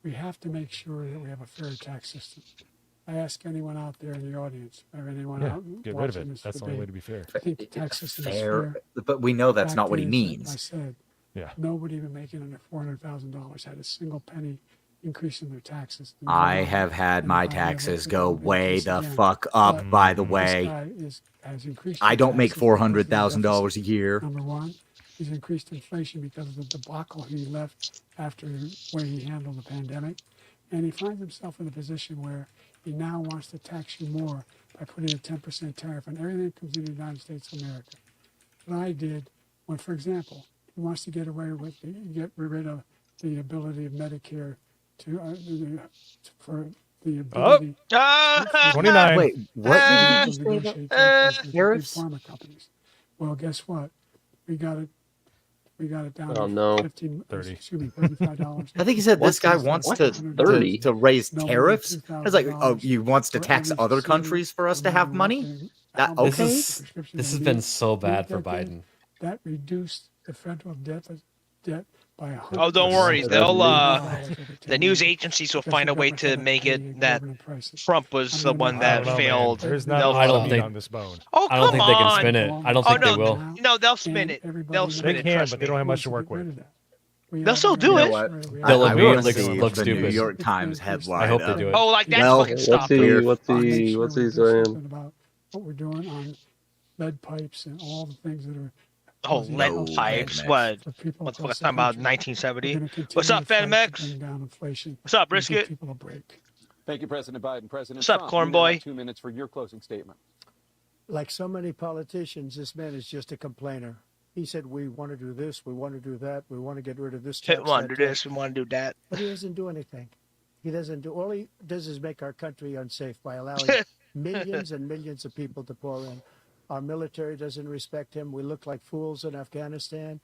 we have to make sure that we have a fair tax system. I ask anyone out there in the audience, or anyone Yeah, out get rid of watching it. this That's the only way debate, to be fair. I think the tax system is Fair, fair. but we know that's Fact not what he is, like I means. said, Yeah. nobody even making under $400,000 had a single penny increasing their taxes. I have had my And by the way, taxes they go will get way this the again. fuck up, But by the this way. guy has increased I the don't make taxes because of the $400,000 a deficit, year. Number one, he's increased inflation because of the debacle he left after the way he handled the pandemic. And he finds himself in a position where he now wants to tax you more by putting a 10% tariff on everything that comes into the United States of America. What I did when, for example, he wants to get away with, get rid of the ability of Medicare for the ability. Ah! 29. Wait, what Ah! did you just say about negotiate taxes with the big tariffs? pharma companies. Well, guess what? We got it. We got it down Oh, to no. 30. Excuse me, $35. I think he said this guy What? wants What? to, 30? to raise No more than tariffs. I was like, oh, $2,000 he wants to for tax every other CD, countries for us no to have matter what, money? and That how much okay? the This prescription has they been need. so bad You for know what that did? Biden. That reduced the federal debt by 100%. Oh, don't worry. They'll, The news agencies will find a way to make it that Trump was the one I that don't know, man. failed. There's not a They'll- lot I don't of meat think- on this bone. Oh, I don't come think they can on. spin it. I don't Oh, think no, they will. No, they'll spin it. They'll spin They it. can, Trust but they me. don't have much to work with. They'll still do You know it. what? They'll I agree wanna it looks- see looks the New stupid. York Times headline. I hope they do it. Oh, like that's Well, fucking stop. what's Make he sure we do saying? something about what we're doing on lead pipes and all the things that are. Oh, causing lead health pipes. problems What? for people What's across the talking about? country. 1970. We're gonna continue What's up, to fight Phantom to X? bring down inflation What's up, and give Brisket? people a break. Thank you, President Biden. President What's up, Trump, corn you now boy? have 2 minutes for your closing statement. Like so many politicians, this man is just a complainer. He said, we want to do this, we want to do that, we want to get rid of this We tax, want to that do tax. this. We want to do that. But he doesn't do anything. He doesn't do. All he does is make our country unsafe by allowing millions and millions of people to pour in. Our military doesn't respect him. We look like fools in Afghanistan.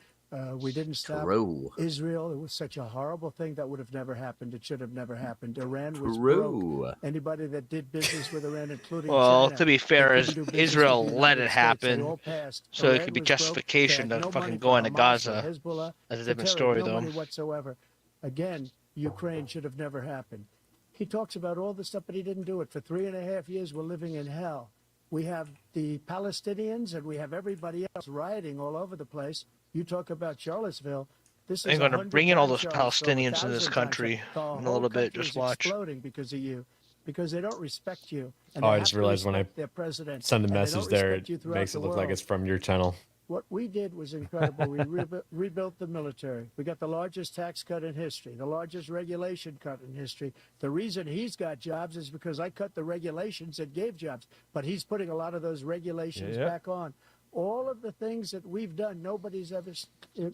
We didn't stop True. Israel. It was such a horrible thing that would have never happened. It should have never happened. Iran was broke. True. Anybody that did business with Iran, including Well, China, to be fair, they is couldn't do business Israel with the let United it States. They happen, all passed. so it Iran could be was broke. justification They had to no fucking money go for into Hamas, Gaza. for Hezbollah, That's a for different terror. story, No though. money whatsoever. Again, Ukraine should have never happened. He talks about all the stuff, but he didn't do it. For 3.5 years, we're living in hell. We have the Palestinians and we have everybody else rioting all over the place. You talk about Charlottesville. This They're is gonna 100 bring in all times those Charlottesville, Palestinians in this 1,000 times country the in a whole little bit. country Just is watch. exploding because of you, because they don't respect you. And Oh, they I have just to realized when I respect their president, send a and they don't message there, respect you it throughout makes it the look like world. it's from your channel. What we did was incredible. We rebuilt the military. We got the largest tax cut in history, the largest regulation cut in history. The reason he's got jobs is because I cut the regulations that gave jobs, but he's putting a lot of those regulations Yeah. back on. All of the things that we've done, nobody's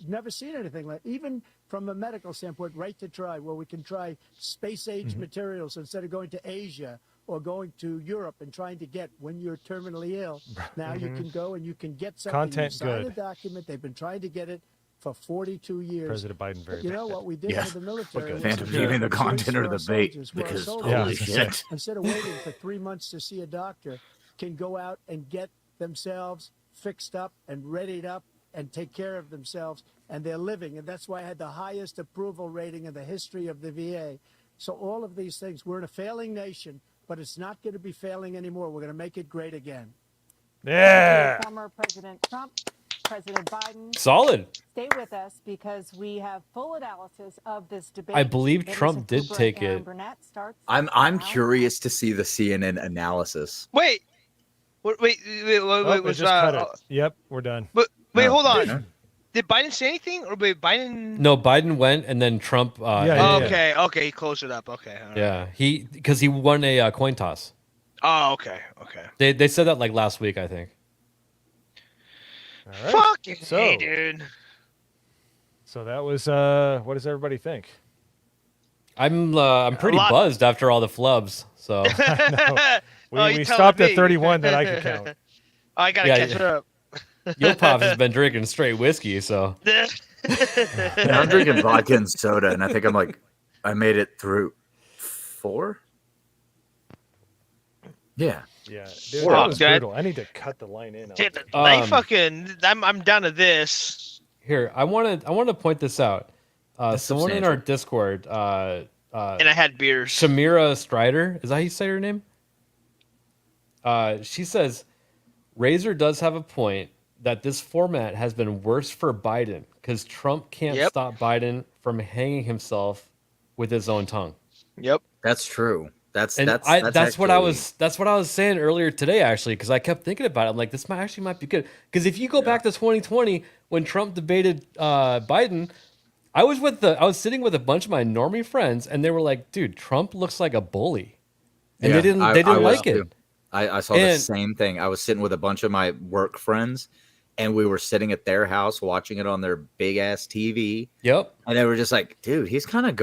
never seen anything like. Even from a medical standpoint, right to try, where we can try space age materials instead of going to Asia or going to Europe and trying to get when you're terminally ill. Now you can go and you can get something. Content you sign good. a document. They've been trying to get it for 42 years. President Biden very But you know bad. what we did Yeah. for the military? Okay. was Phantom, to you mean the choice content or for the our bait? soldiers, for our Because soldiers. Yeah, I holy was gonna shit. say. Instead of waiting for 3 months to see a doctor, can go out and get themselves fixed up and readied up and take care of themselves, and they're living. And that's why I had the highest approval rating in the history of the VA. So all of these things, we're in a failing nation, but it's not going to be failing anymore. We're going to make it great again. Yeah. Former President Trump, President Biden. Solid. Stay with us because we have full analysis of this debate. I believe Anderson Trump did Cooper and take Aaron it. Burnett starts I'm now. curious to see the CNN analysis. Wait. Wait. Oh, it Was just cut it. Yep, we're done. But wait, Oh, hold on. yeah. Did Biden say anything, or wait, Biden? No, Biden went and then Trump. Yeah, ended yeah, it. Okay, he closed it up. Okay. all right. Yeah, because he won a coin toss. Oh, okay. They said that like last week, I think. All right. Fucking So- hey, dude. So that was what does everybody think? I'm pretty lot- buzzed after all the flubs. So We, Oh, you we telling stopped at me. 31 that I could count. I gotta Yeah, catch yeah. it up. Yopov has been drinking straight whiskey. So And I'm drinking vodka and soda, and I think I made it through 4. Yeah. Yeah, dude, Fuck, that was Dad. brutal. I need to cut the line in. on Dude, that. they fucking. I'm down to this. here, I want to point this out. That's Someone in our Discord, And I had beers. Shamira Strider, is that how you say her name? She says, Razor does have a point that this format has been worse for Biden because Trump can't Yep. stop Biden from hanging himself with his own tongue. Yep. That's true. That's And that's what I actually- was saying earlier today, actually, because I kept thinking about it. I'm like, this might be good. Because if you go back to 2020 when Trump debated Biden, I was sitting with a bunch of my normie friends, and they were like, "Dude, Trump looks like a bully," and Yeah, they didn't I was like it. too. I saw the And- same thing. I was sitting with a bunch of my work friends, and we were sitting at their house watching it on their big ass TV. Yep. And they were just like, "Dude, he's kind of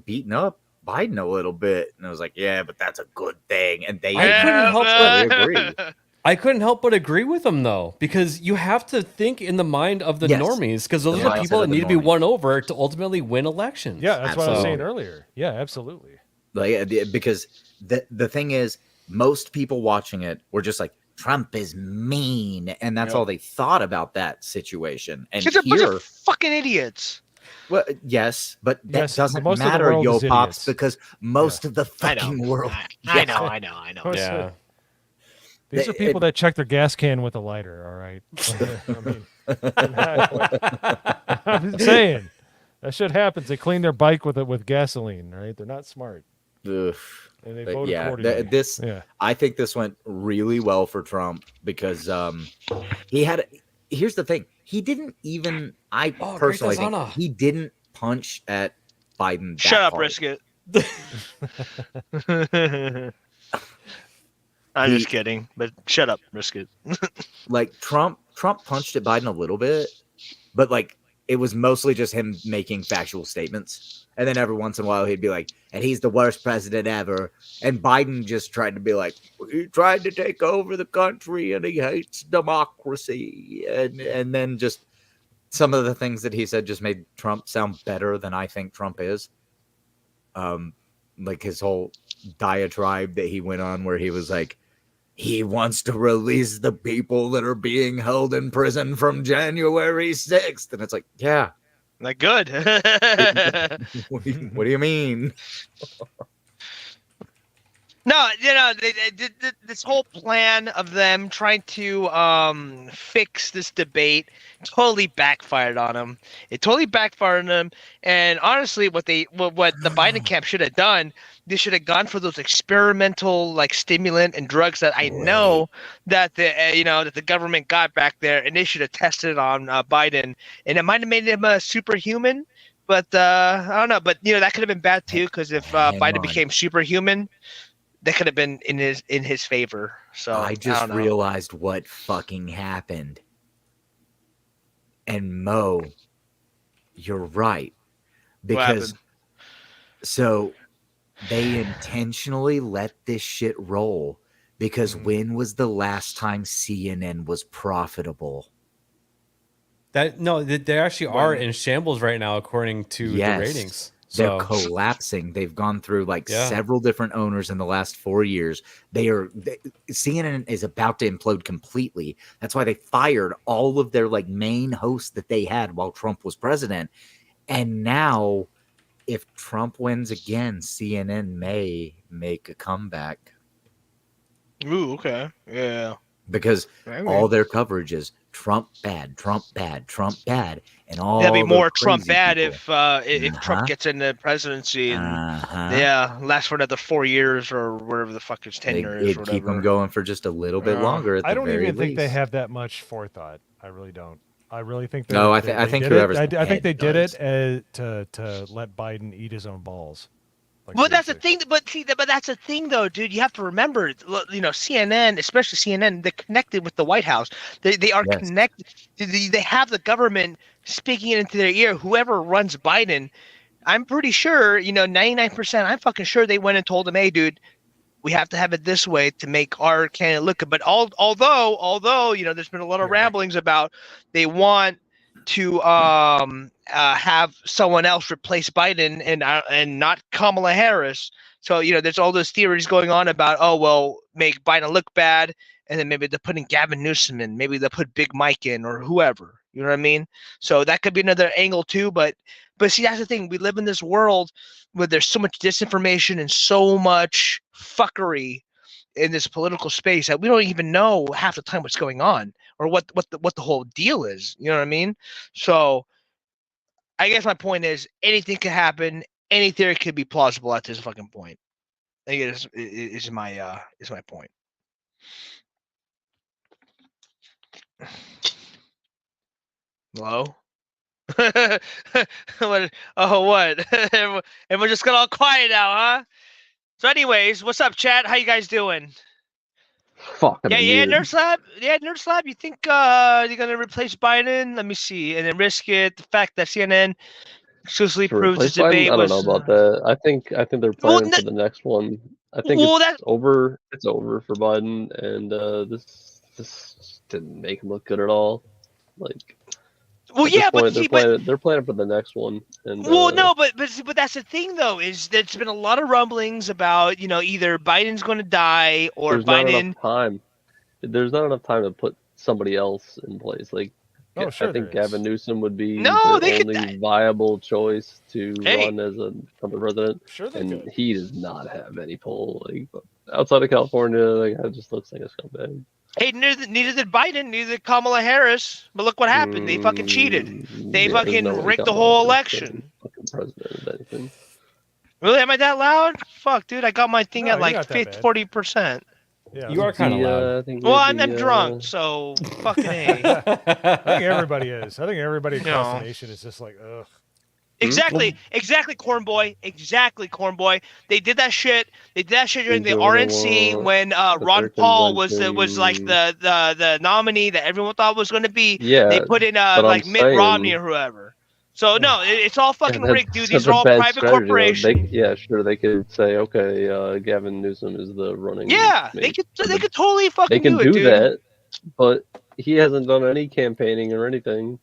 beating up Biden a little bit." And I was like, "Yeah, but that's a good thing." And they I couldn't help totally but agree. I couldn't help but agree with them though, because you have to think in the mind of the Yes. normies, because those The are the mindset people of that the need to be normies. won over to ultimately win elections. Yeah, that's what I was saying Absolutely. earlier. Yeah, absolutely. Like, because the thing is, most people watching it were just like, Trump is mean, and that's all they thought about that situation. And Kids are a bunch here, of fucking idiots. well, yes, but that Yes, doesn't most of the matter, world yo is pops, idiots. because most of the I know. fucking world. I know. Most Yeah. of- These are people that check their gas can with a lighter. All right. I'm saying that shit happens. They clean their bike with gasoline. Right? They're not smart, Ugh. and they But vote yeah, accordingly. this Yeah. I think this went really well for Trump because he had. Here's the thing: he didn't even. I Oh, personally great think lasagna. he didn't punch at Biden. That Shut up, hard. Brisket. I'm just kidding, but shut up, Brisket. Like Trump punched at Biden a little bit, but like it was mostly just him making factual statements. And then every once in a while he'd be like, and he's the worst president ever. And Biden just tried to be like, he tried to take over the country and he hates democracy. And then just some of the things that he said just made Trump sound better than I think Trump is. Like his whole diatribe that he went on where he was like, he wants to release the people that are being held in prison from January 6th. And it's like, yeah. Like, good. What do you mean? No, this whole plan of them trying to fix this debate totally backfired on them. It totally backfired on them. And honestly, what the Biden camp should have done, they should have gone for those experimental like stimulant and drugs that I know that the government got back there, and they should have tested it on Biden, and it might have made him a superhuman. But I don't know. But that could have been bad too, because if Biden became superhuman, that could have been in his favor. So I just don't know. realized what fucking happened. And Mo, you're right. Because happened? so they intentionally let this shit roll because when was the last time CNN was profitable? They actually are in shambles right now, according to the ratings. They're So collapsing. They've gone through Yeah. several different owners in the last 4 years. CNN is about to implode completely. That's why they fired all of their main hosts that they had while Trump was president. And now, if Trump wins again, CNN may make a comeback Ooh, okay, yeah. because Maybe. all their coverage is Trump bad, Trump bad, Trump bad, and all. There'll be the more Trump crazy bad people. if Trump gets in the presidency and lasts for another 4 years or whatever the fuck his tenure is. Or It'd whatever. keep them going for just a little bit longer. At I the don't very even think they least. have that much forethought. I really don't. I really think No, I they think did whoever's it. I think they did does. it to let Biden eat his own balls. But that's the thing. But that's the thing, though, dude. You have to remember, CNN, especially CNN, they're connected with the White House. They are connected. They have the government speaking it into their ear. Whoever runs Biden, I'm pretty sure, 99%. I'm fucking sure they went and told him, hey, dude, we have to have it this way to make our candidate look good. But although there's been a lot of ramblings about they want to have someone else replace Biden and not Kamala Harris. So there's all those theories going on about make Biden look bad, and then maybe they're putting Gavin Newsom in, maybe they'll put Big Mike in or whoever. You know what I mean? So that could be another angle too. But see, that's the thing. We live in this world where there's so much disinformation and so much fuckery in this political space that we don't even know half the time what's going on or what the whole deal is. You know what I mean? So I guess my point is anything can happen. any theory could be plausible at this fucking point. I think is my point. Hello? What? Oh, what? Everyone just got all quiet now, huh? So, anyways, what's up, chat? How you guys doing? Fuck. Yeah, Nerd Slab. Yeah, Nerd Slab. You think you're gonna replace Biden? Let me see, and then risk it. The fact that CNN exclusively proves this debate I don't was. know about that. I think they're planning for the next one. I think it's over. It's over for Biden, and this didn't make him look good at all. Like, well, yeah, but see, they're planning for the next one. And well, no, but that's the thing though, is there's been a lot of rumblings about either Biden's going to die or there's Biden. Not enough time. There's not enough time to put somebody else in place. Like, Oh, sure I think there is. Gavin Newsom would be No, the they could- only viable choice to Hey. run as a Trump president. Sure they and could. he does not have any pull. Like, outside of California, like, it just looks like a scumbag. Hey, neither did Biden, neither did Kamala Harris. But look what happened. They fucking cheated. They there's fucking no way rigged the Kamala whole Harris is election. fucking president of anything. Really? Am I that loud? Fuck, dude. I got my thing No, at you're like not that bad. 40%. Yeah, You are kind of loud. I think Well, it'd I'm be, drunk, so fucking A. I think everybody is. I think everybody across No. the nation is just like, ugh. Exactly, Corn Boy. Exactly, Corn Boy. They did that shit. They did that shit during the Enjoy the RNC war, when the Ron third Paul was convention. like the nominee that everyone thought was going to be. Yeah, They put in but I'm like Mitt saying- Romney or whoever. So no, it's all fucking that's rigged, dude. such These a are all bad private strategy, though. corporations. Yeah, sure. They could say, okay, Gavin Newsom is the running. Yeah, mate. they could totally fucking They can do it, dude. that, but he hasn't done any campaigning or anything.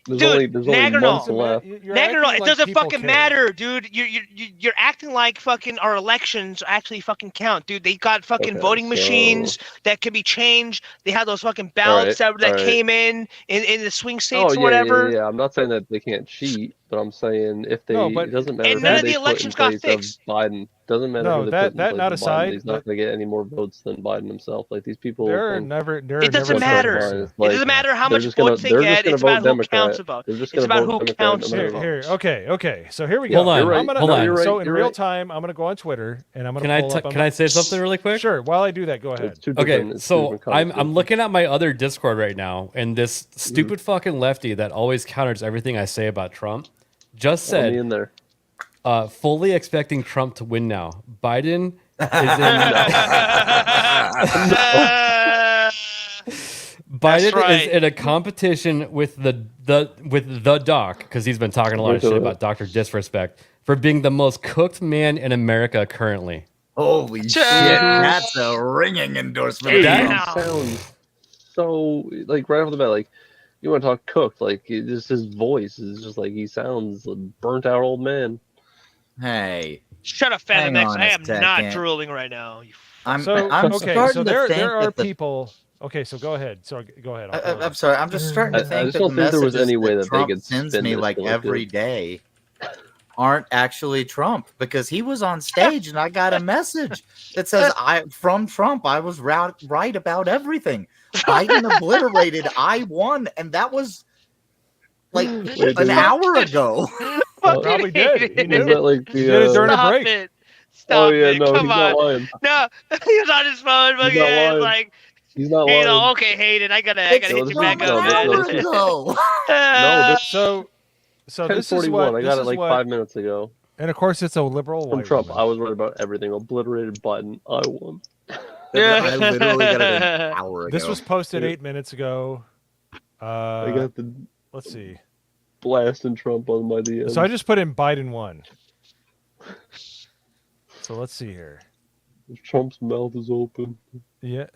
There's only Nagarnal. months left. Nagarnal, it doesn't fucking matter, dude. You're acting like fucking our elections actually fucking count, dude. They got fucking Okay, voting so- machines that can be changed. They had those fucking ballots that came in the swing states Oh or whatever. yeah. I'm not saying that they can't cheat, but I'm saying if they, No, but- it doesn't matter. And who none of they the put in elections got place fixed. Of Biden doesn't matter. No, who they that- put in that place not of Biden. aside, He's not but- going to get any more votes than Biden himself. Like, these people. There are think- never. There It are doesn't never matter. times. It doesn't matter how they're much just gonna- votes they they're just get. gonna It's about vote who counts Democrat. about. They're just It's gonna about vote who Democrat counts no the matter Here, vote. here. Okay. So here we go. Hold on, You're right. I'm gonna, hold on. You're right. So in You're real right. time, I'm gonna go on Twitter and I'm gonna Can I pull up. can I say something really quick? Sure. While I do that, go ahead. It's two different- Okay, it's two so different I'm conversations. looking at my other Discord right now, and this stupid fucking lefty that always counters everything I say about Trump just Let me said, in there. fully expecting Trump to win now. Biden is in. Biden right. is in a competition with the doc, because he's been talking a lot of shit about Dr. Disrespect, for being the most cooked man in America currently. Holy shit, that's a ringing endorsement. That- Wow. Sounds so, like, right off the bat, like, you want to talk cooked, like, just his voice is just like, he sounds a burnt out old man. Hey, Shut up, Hang Phantom X. on I a am not second. drooling right now. I'm So I'm okay. starting So to there think are that the, people. Okay. So go ahead. So go ahead. I'll follow I'm up. sorry. I'm just starting to I think just that don't the think there was messages any way that they Trump could sends spin me this like like every this. day aren't actually Trump, because he was on stage and I got a message that says from Trump I was right about everything. Biden obliterated. I won, and that was like an hour ago. Probably did. He Is knew. that like He did it the? during a Stop break. it. Oh Stop yeah, it. no, Come he's not on. lying. No, he was on his phone. Fucking, not it's lying. like, He's not hey, lying. no, okay, Hayden, I gotta It's hit you this back from is- an up. no, hour this- ago. No, this So this is 10:41. what I this got it is like what, 5 minutes ago. and of course it's a liberal From white Trump, woman. I was right about everything. Obliterated Biden. I won. I literally got it an hour ago. This was posted Yeah. 8 minutes ago. I got the Let's see. blasting Trump on my DM. So I just put in Biden won. So let's see here. Trump's mouth is open. Yeah.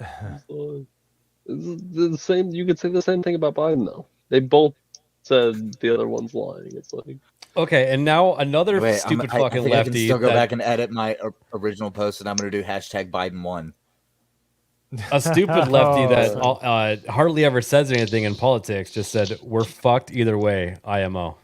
It's the same. You could say the same thing about Biden, though. They both said the other one's lying. It's like, Okay, and now another Wait, stupid I fucking think I can lefty. still go that- back and edit my original post, and I'm going to do hashtag Biden won. a stupid lefty that Oh. hardly ever says anything in politics just said, "We're fucked either way." IMO.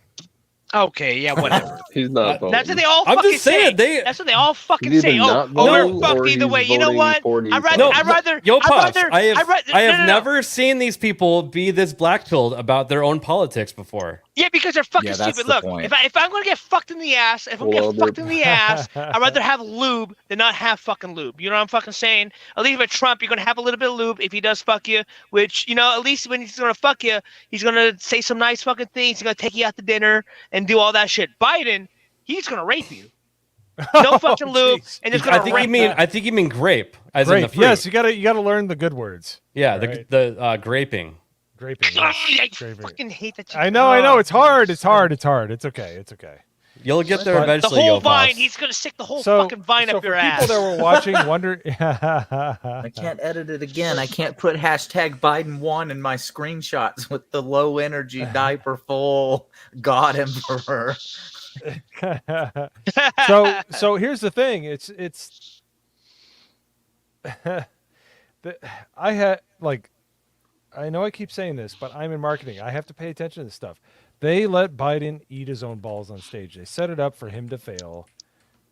Okay, yeah, whatever. he's not voting. That's what they all I'm fucking just saying, say. they- That's what they all fucking He's say. either Oh, not we're voting fucked or either he's way. You know voting what? for these I'd rather, No, I'd rather, Yo, I'd Pops, rather, I have I'd rather, I have no. never seen these people be this black-pilled about their own politics before. Yeah, because they're fucking Yeah, that's stupid. the Look, point. if I'm gonna get fucked in the ass, if I'm gonna get fucked in the ass, I'd rather have lube than not have fucking lube. You know what I'm fucking saying? At least with Trump, you're gonna have a little bit of lube if he does fuck you. Which, you know, at least when he's gonna fuck you, he's gonna say some nice fucking things. He's gonna take you out to dinner and do all that shit. Biden, he's gonna rape you. No fucking lube, and just gonna rape you. I think you mean grape, as in the Grape. fruit. Yes, you gotta learn the good words. Yeah, right? the graping. Graping. Oh, Yes. I fucking hate that. I know. It's hard. It's okay. It's okay. You'll get there But eventually. The whole yo, vine, boss. he's gonna stick the whole fucking vine up your ass. People that were watching wonder. I can't edit it again. I can't put hashtag Biden won in my screenshots with the low energy diaper full God Emperor. So here's the thing. It's I had like. I know I keep saying this, but I'm in marketing. I have to pay attention to this stuff. They let Biden eat his own balls on stage. They set it up for him to fail,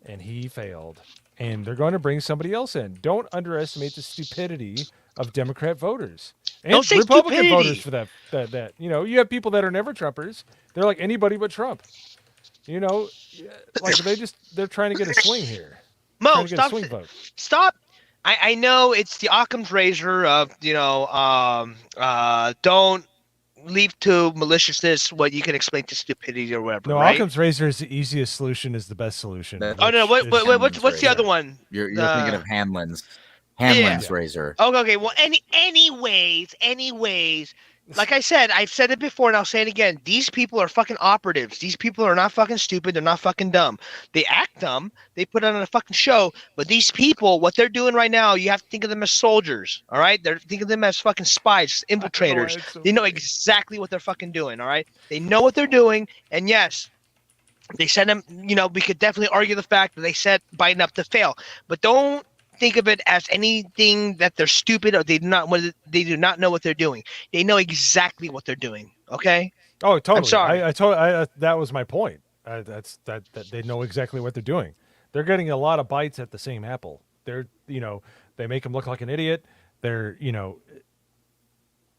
and he failed. And they're going to bring somebody else in. Don't underestimate the stupidity of Democrat voters and Republican voters for that. You know, you have people that are never Trumpers. They're like anybody but Trump. You know, like they're trying to get a swing here. Mo, stop. I know it's the Occam's razor of, you know, don't leave to maliciousness what you can explain to stupidity or whatever. No, right? Occam's razor is the easiest solution, is the best solution. Oh no, what's the other one? You're thinking of Hanlon's razor. Okay. Well, anyways. Like I said, I've said it before and I'll say it again. These people are fucking operatives. These people are not fucking stupid. They're not fucking dumb. They act dumb. They put on a fucking show. But these people, what they're doing right now, you have to think of them as soldiers. All right? They're thinking of them as fucking spies, infiltrators. They know exactly what they're fucking doing. All right? They know what they're doing. And yes, they set him, you know, we could definitely argue the fact that they set Biden up to fail. But don't think of it as anything that they're stupid or they do not know what they're doing. They know exactly what they're doing. Okay. Oh, totally. I'm sorry. I that was my point. That they know exactly what they're doing. They're getting a lot of bites at the same apple. They're, you know, they make him look like an idiot. They're, you know,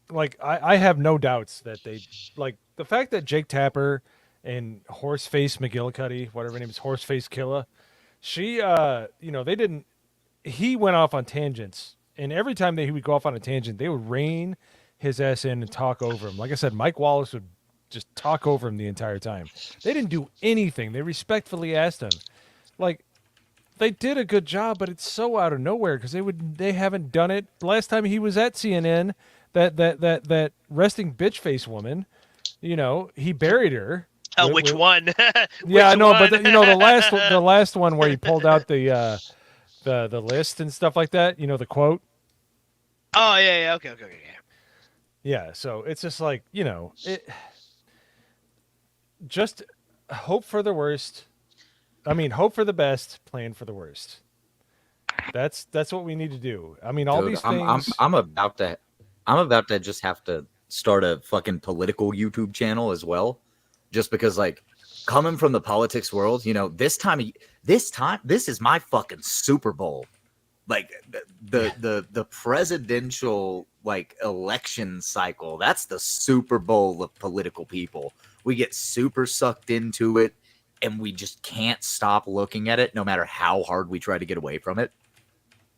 like I have no doubts that they, like the fact that Jake Tapper and Horseface McGillicuddy, whatever her name is, Horseface Killa, she, you know, they didn't. He went off on tangents, and every time that he would go off on a tangent, they would rein his ass in and talk over him. Like I said, Mike Wallace would just talk over him the entire time. They didn't do anything. They respectfully asked him. Like, they did a good job, but it's so out of nowhere because they haven't done it. Last time he was at CNN, that resting bitch face woman, you know, he buried her. Oh, which one? Yeah, I know, but you know the last one where he pulled out the list and stuff like that, you know, the quote. Oh yeah. Okay. Yeah, so it's just like, you know, just hope for the worst. I mean, hope for the best, plan for the worst. That's what we need to do. I mean, all these things. I'm about to just have to start a fucking political YouTube channel as well, just because, like, coming from the politics world, you know, this is my fucking Super Bowl. Like the presidential, like, election cycle, that's the Super Bowl of political people. We get super sucked into it and we just can't stop looking at it no matter how hard we try to get away from it.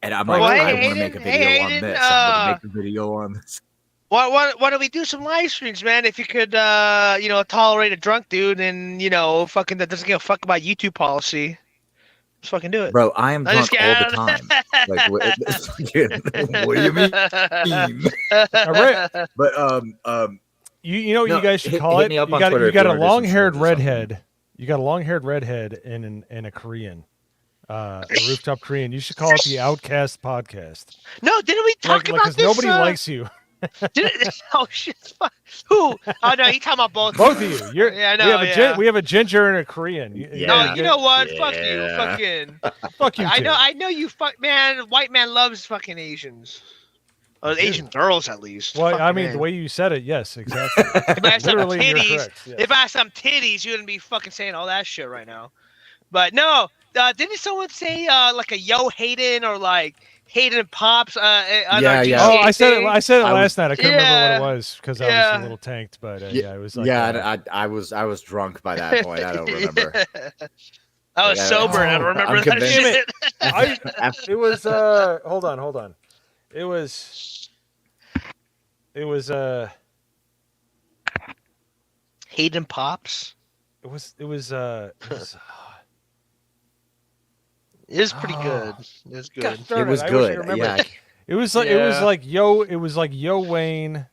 And I'm like, I want to make a video on this. I'm going to make a video on this. Why don't we do some live streams, man? If you could, you know, tolerate a drunk dude and, you know, fucking that doesn't give a fuck about YouTube policy, just fucking do it. Bro, I am drunk all the time. Like, what do you mean? All right. But you know what you guys should call it? You got a long-haired redhead. You got a long-haired redhead and a Korean. A rooftop Korean. You should call it the Outcast Podcast. No, didn't we talk about this? Nobody likes you. Oh shit! Who? Oh no, you talking about both of you. Yeah, I know. We have a ginger and a Korean. No, you know what? Fuck you, fucking. Fuck you. Too. I know you. Fuck, man. White man loves fucking Asians. Asian girls, at least. Well, Fuck, I mean, man. the way you said it, yes, exactly. If I had some Literally, titties, you're correct, yes. if I had some titties, you wouldn't be fucking saying all that shit right now. But no, didn't someone say like a Yo Hayden or like Hayden Pops? On our Yeah. Oh, I GTA said it. thing? I said it I last night. I couldn't remember what Yeah. it was because I was Yeah. a little tanked. But Yeah, it was like I was drunk by that point. I don't remember. I was sober and I don't remember I'm that convinced. shit. it was hold on. It was Hayden Pops. It was It is pretty good. It was good. gosh darn It was I wish I good. remembered. Yeah. It was like Yo Wayne.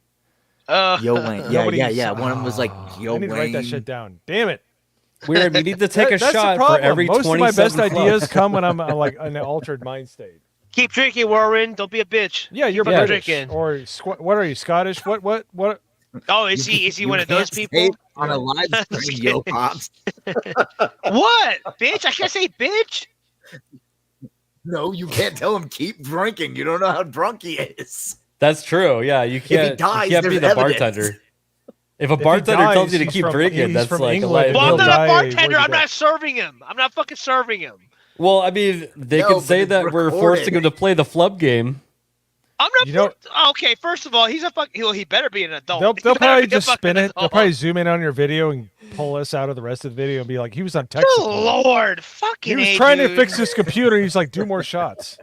Yo Wayne. Nobody's- Yeah. One of them was like Yo I need to write that Wayne. shit down. Damn it. Weird. You need to take a That's the shot for problem. every Most of my best 27 ideas clubs. come when I'm like in an altered mind state. Keep drinking, Warren. Don't be a bitch. Yeah, you're fucking British drinking. or what are you, Scottish? What? Oh, is he one of those can't say people? it on a live stream, Yo Pops. What, bitch? I can't say bitch. No, you can't tell him keep drinking. You don't know how drunk he is. That's true. Yeah, you can't. dies, you can't be there's the evidence. bartender. If a he bartender dies, tells you to he's keep from- drinking, he's that's from like England. a Well, I'm He'll not die a bartender. where I'm you not serving him. I'm not fucking serving him. Well, I mean, they No, could but say it's that we're recorded. forcing him to play the flub game. I'm not. You know- Okay, first of all, he's a fuck. He better be an adult. They'll He better probably be a just fucking spin it. They'll adult. probably zoom in on your video and pull us out of the rest of the video and be like, he was on tech Good support. Lord, He fucking was A, trying to dude. fix his computer. He's like, do more shots.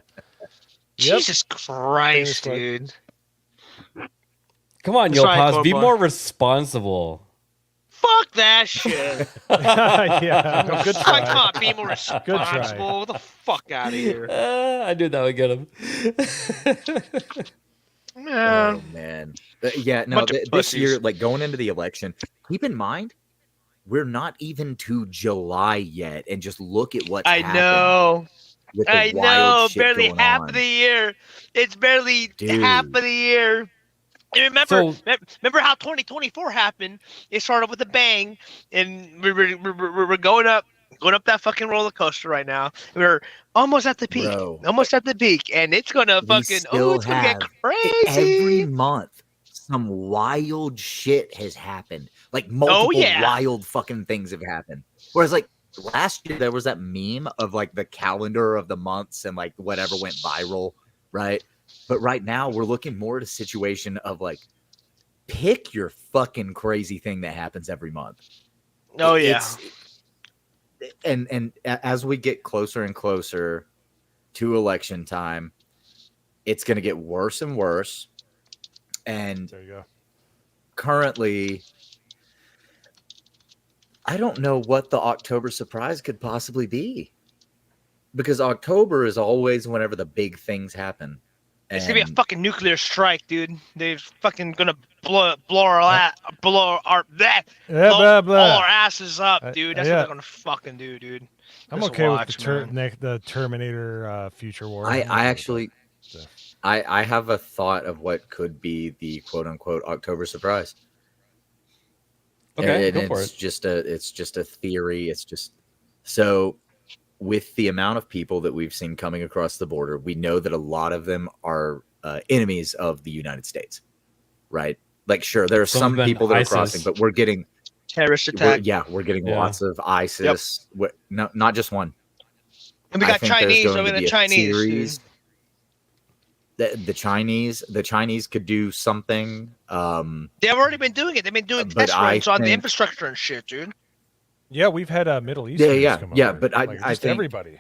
Yep. Jesus Christ, Famous dude. Come on, That's Yo right, Pops, be Corporal. more responsible. Fuck that shit. Yeah, no, good I try. can't be more try. responsible. Get the fuck out of here. I knew that would get him. Man. Oh man. Yeah, no, Bunch of this year, pussies. like going into the election, keep in mind, we're not even to July yet, and just look at what's I happened know. with the I wild know. shit Barely going half on. of the year. It's barely half Dude. of the year. And remember how 2024 happened? It started with a bang, and we're going up that fucking roller coaster right now. We're almost at the peak, Bro. almost at the peak, and it's gonna We fucking still it's gonna get have crazy. every month some wild shit has happened. Like multiple yeah. wild fucking things have happened. Whereas like last year there was that meme of like the calendar of the months and like whatever went viral, right? But right now we're looking more at a situation of like pick your fucking crazy thing that happens every month. Oh yeah. And as we get closer and closer to election time, it's going to get worse and worse. And There you go. currently, I don't know what the October surprise could possibly be, because October is always whenever the big things happen. It's gonna be a fucking nuclear strike, dude. They're fucking gonna blow our Blah, all blah. our asses up, dude. That's what yeah. they're gonna fucking do, dude. I'm Just okay watch, with man. the Terminator future war. I I'm okay with actually, that. I have a thought of what could be the quote unquote October surprise. Okay, and go for it's it. just a theory. It's just so with the amount of people that we've seen coming across the border, we know that a lot of them are enemies of the United States, right? Like, sure, there are Some some have been people that ISIS. are crossing, but we're getting Terrorist attack. we're getting Yeah. lots of ISIS. No, not just one. And we I got think there's Chinese going over to the be a Chinese. series. Dude. The Chinese could do something. They've already been doing it. They've been doing But test I runs on the think- infrastructure and shit, dude. Yeah, we've had Middle East. Yeah, come yeah, over. but I just think- everybody.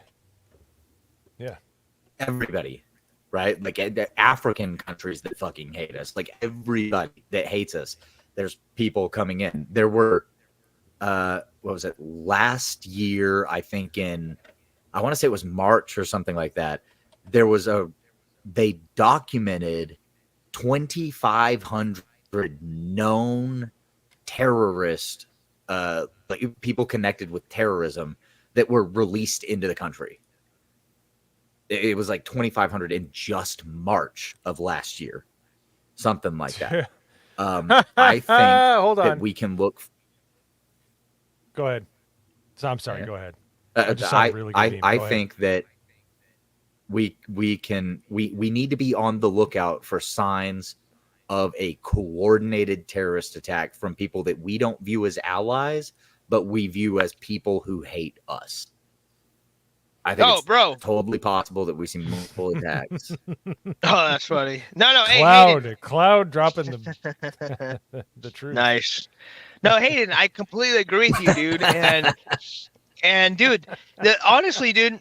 Everybody, right? Like the African countries that fucking hate us, like everybody that hates us. There's people coming in. There were, what was it? Last year, I think I want to say it was March or something like that. They documented 2,500 known terrorist, like people connected with terrorism that were released into the country. It was like 2,500 in just March of last year, something like that. I think Hold that on. we can look. Go ahead. So, I'm sorry. Yeah. Go ahead. I just saw a really good meme. I Go ahead. think that we need to be on the lookout for signs of a coordinated terrorist attack from people that we don't view as allies, but we view as people who hate us. I think it's bro. totally possible that we see multiple attacks. That's funny. No, Cloud dropping the truth. Nice. No, Hayden, I completely agree with you, dude. And dude, honestly, dude,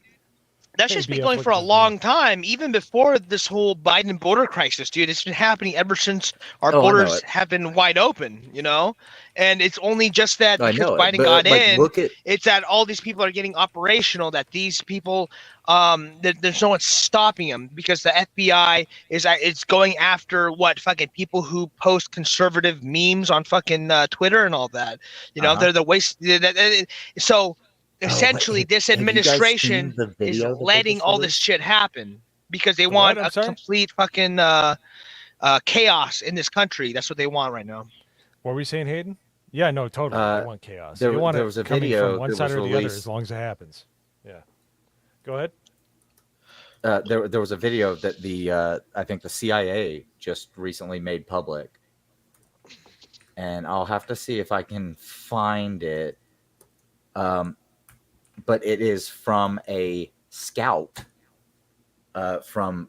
that's just been going for a long time, even before this whole Biden border crisis, dude. It's been happening ever since our borders have been wide open, you know? And it's only just that because Biden got in, it's that all these people are getting operational, that these people, there's no one stopping them because the FBI it's going after fucking people who post conservative memes on fucking Twitter and all that. You know, they're the waste. So essentially, this administration is letting all this shit happen because they want a complete fucking chaos in this country. That's what they want right now. What were we saying, Hayden? Yeah, no, totally. They want chaos. There was a video from one side or the other, as long as it happens. Yeah. Go ahead. There was a video that I think the CIA just recently made public, and I'll have to see if I can find it. But it is from a scout from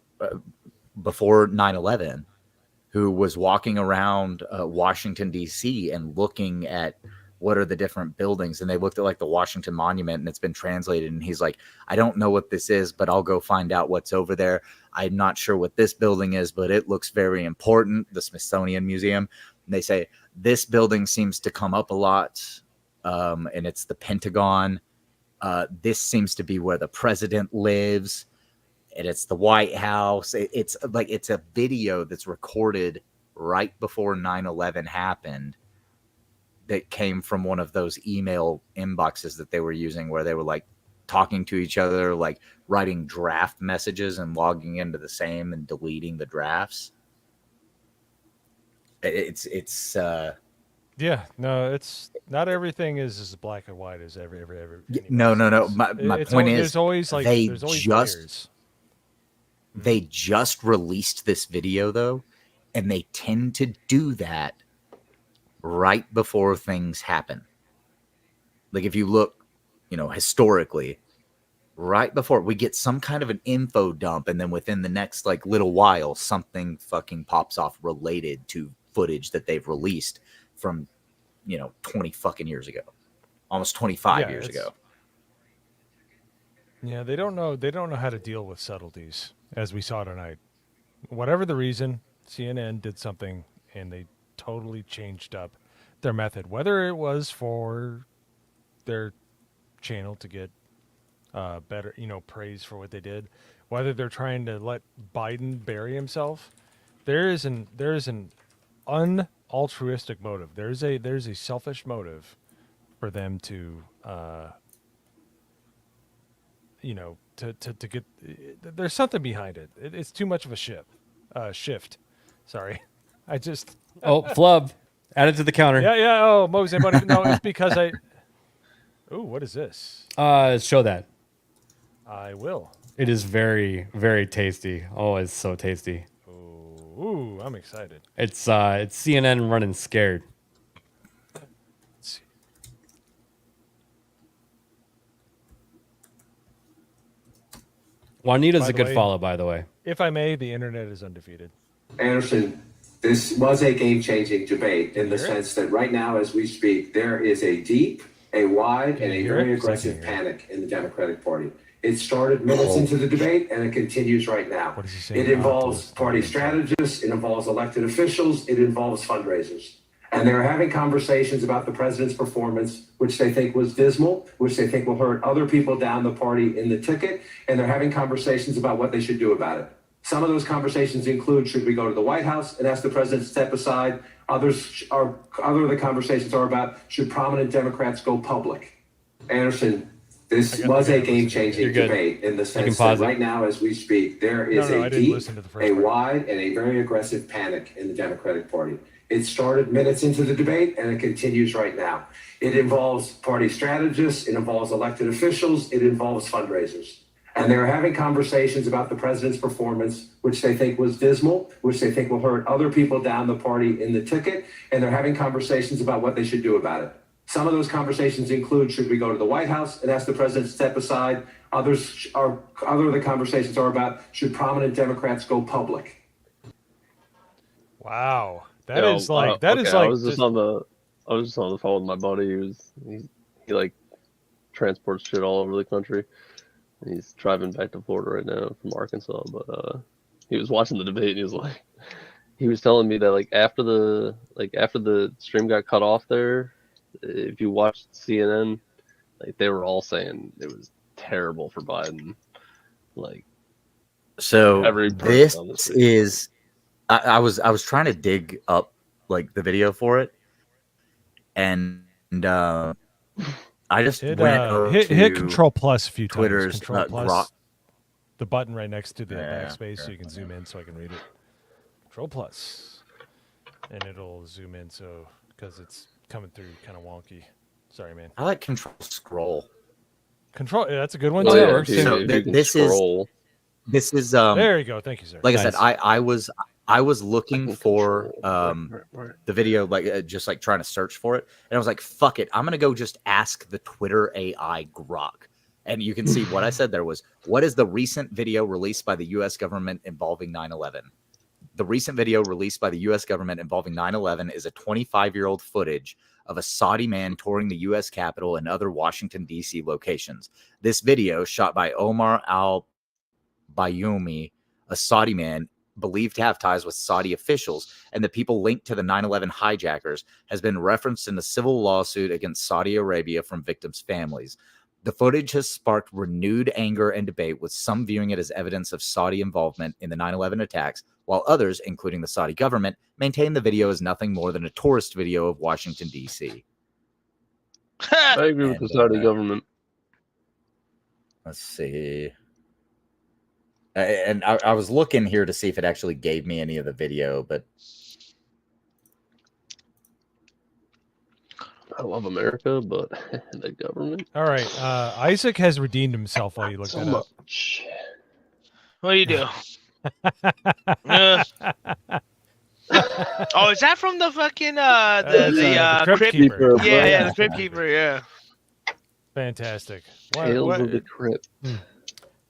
before 9/11 who was walking around Washington, D.C. and looking at what are the different buildings. And they looked at like the Washington Monument, and it's been translated. And he's like, I don't know what this is, but I'll go find out what's over there. I'm not sure what this building is, but it looks very important. The Smithsonian Museum. And they say this building seems to come up a lot. And it's the Pentagon. This seems to be where the president lives, and it's the White House. It's a video that's recorded right before 9/11 happened that came from one of those email inboxes that they were using where they were like talking to each other, like writing draft messages and logging into the same and deleting the drafts. Yeah, no, it's not everything is as black and white as every. No. My point is, there's always layers. They just released this video though, and they tend to do that right before things happen. Like if you look, historically, right before we get some kind of an info dump, and then within the next like little while, something fucking pops off related to footage that they've released from 20 fucking years ago, almost 25 years ago. Yeah, they don't know how to deal with subtleties, as we saw tonight. Whatever the reason, CNN did something and they totally changed up their method, whether it was for their channel to get better, praise for what they did, whether they're trying to let Biden bury himself. There is an unaltruistic motive. There's a selfish motive for them to to get. There's something behind it. It's too much of a shift. Sorry, I just. Flub, add it to the counter. Yeah. Oh, Mose, buddy. No, it's because I. Ooh, what is this? Show that. I will. It is very, very tasty. Oh, it's so tasty. Ooh, I'm excited. It's CNN running scared. Let's see. Juanita's a good follow, by the way. If I may, the internet is undefeated. Anderson, this was a game-changing debate in the sense that right now, as we speak, there is a deep, a wide, and a very aggressive panic in the Democratic Party. It started minutes into the debate, and it continues right now. It involves party strategists, it involves elected officials, it involves fundraisers. And they're having conversations about the president's performance, which they think was dismal, which they think will hurt other people down the party in the ticket, and they're having conversations about what they should do about it. Some of those conversations include, should we go to the White House and ask the president to step aside? Other of the conversations are about, should prominent Democrats go public? Anderson, this was a game-changing debate in the sense that right now, as we speak, there is a deep, a wide, and a very aggressive panic in the Democratic Party. It started minutes into the debate, and it continues right now. It involves party strategists, it involves elected officials, it involves fundraisers. And they're having conversations about the president's performance, which they think was dismal, which they think will hurt other people down the party in the ticket, and they're having conversations about what they should do about it. Some of those conversations include, should we go to the White House and ask the president to step aside? Other of the conversations are about, should prominent Democrats go public? Wow. I was just on the phone with my buddy. He like transports shit all over the country. And he's driving back to Florida right now from Arkansas, but he was watching the debate and he was telling me that after the stream got cut off there, if you watched CNN, they were all saying it was terrible for Biden. So this is I was trying to dig up the video for it, and I just hit Control Plus a few times. Twitter's Control Plus, the button right next to the backspace, so you can zoom in, so I can read it. Control Plus, and it'll zoom in, so because it's coming through kind of wonky. Sorry, man. I like Control Scroll. Control, that's a good one too. Yeah, so this is there you go. Thank you, sir. Like I said, I was looking for the video, just trying to search for it, and I was like, fuck it, I'm gonna go just ask the Twitter AI Grok. And you can see what I said there was, what is the recent video released by the U.S. government involving 9/11? The recent video released by the U.S. government involving 9/11 is a 25-year-old footage of a Saudi man touring the U.S. Capitol and other Washington, D.C. locations. This video, shot by Omar al-Bayoumi, a Saudi man believed to have ties with Saudi officials and the people linked to the 9/11 hijackers, has been referenced in the civil lawsuit against Saudi Arabia from victims' families. The footage has sparked renewed anger and debate, with some viewing it as evidence of Saudi involvement in the 9/11 attacks, while others, including the Saudi government, maintain the video as nothing more than a tourist video of Washington, D.C. I agree with the Saudi government. Let's see. And I was looking here to see if it actually gave me any of the video, but I love America, but the government. All right, Isaac has redeemed himself while you look that up. What do you do? Oh, is that from the fucking the Crypt Keeper? Yeah, the Crypt Keeper. Yeah. Fantastic. Tales of the Crypt.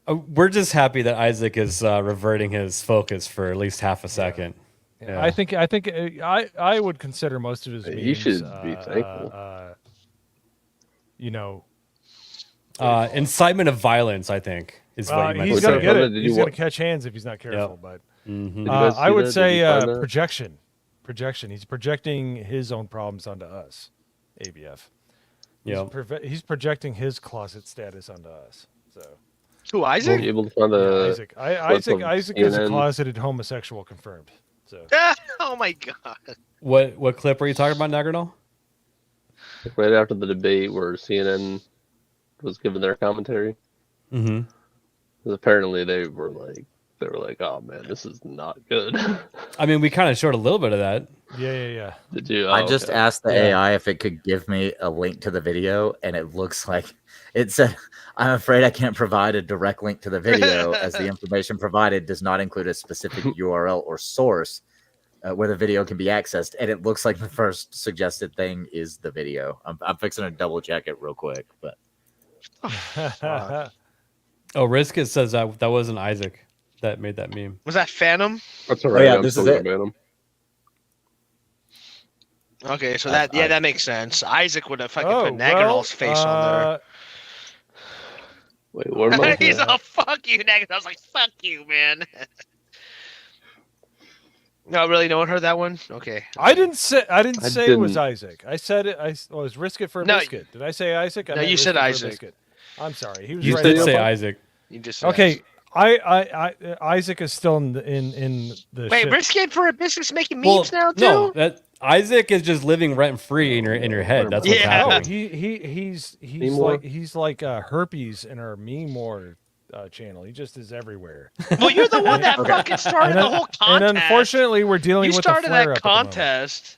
We're just happy that Isaac is reverting his focus for at least half a second. Yeah. I think I would consider most of his memes, you should be thankful. Incitement of violence, I think, is what you he's might gonna say. get it. He's gonna catch hands if he's not careful. But I would say projection. He's projecting his own problems onto us. ABF. Yeah. He's projecting his closet status onto us. So. Who, Isaac? Were you able to find Isaac. Isaac is a closeted homosexual, confirmed. So. Oh my god. What clip were you talking about, Nagranol? Right after the debate where CNN was giving their commentary. Mm-hmm. Because apparently they were like, oh man, this is not good. I mean, we kind of showed a little bit of that. Yeah. Did you? I just asked the AI if it could give me a link to the video, and it looks like it said, I'm afraid I can't provide a direct link to the video as the information provided does not include a specific URL or source where the video can be accessed. And it looks like the first suggested thing is the video. I'm fixing to double check it real quick, but. Oh, Risk says that wasn't Isaac that made that meme. Was that Phantom? That's all right. Oh, yeah, this is it. Phantom. Okay, so that makes sense. Isaac would have fucking put Nagranol's face on there. Wait, where am I? He's all, fuck you, Nagranol. I was like, fuck you, man. No, really, no one heard that one. Okay. I didn't say it was Isaac. I said it. I was Risk It for a Biscuit. Did I say Isaac? No, you said Isaac. I'm sorry. He was you right did there. say Isaac. You just said okay. Isaac. Isaac is still in the. Wait, ship. Risk It for a Biscuit's making memes now too. No, that Isaac is just living rent free in your head. That's what's happening. No, he's like herpes in our meme war channel. He just is everywhere. Well, you're the one that fucking started the whole contest. And unfortunately, we're dealing with the flare-up. You started that contest.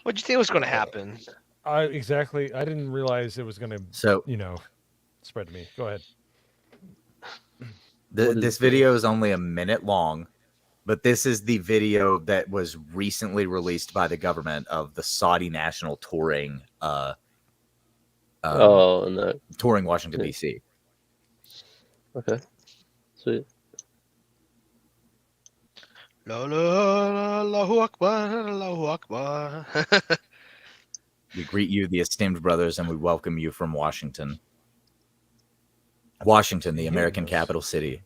What do you think was going to happen? Exactly. I didn't realize it was going to, spread to me. Go ahead. This video is only a minute long, but this is the video that was recently released by the government of the Saudi national touring And that touring Washington D.C. Okay, sweet. Allahu Akbar, Allahu Akbar. We greet you, the esteemed brothers, and we welcome you from Washington. Washington, the American capital city.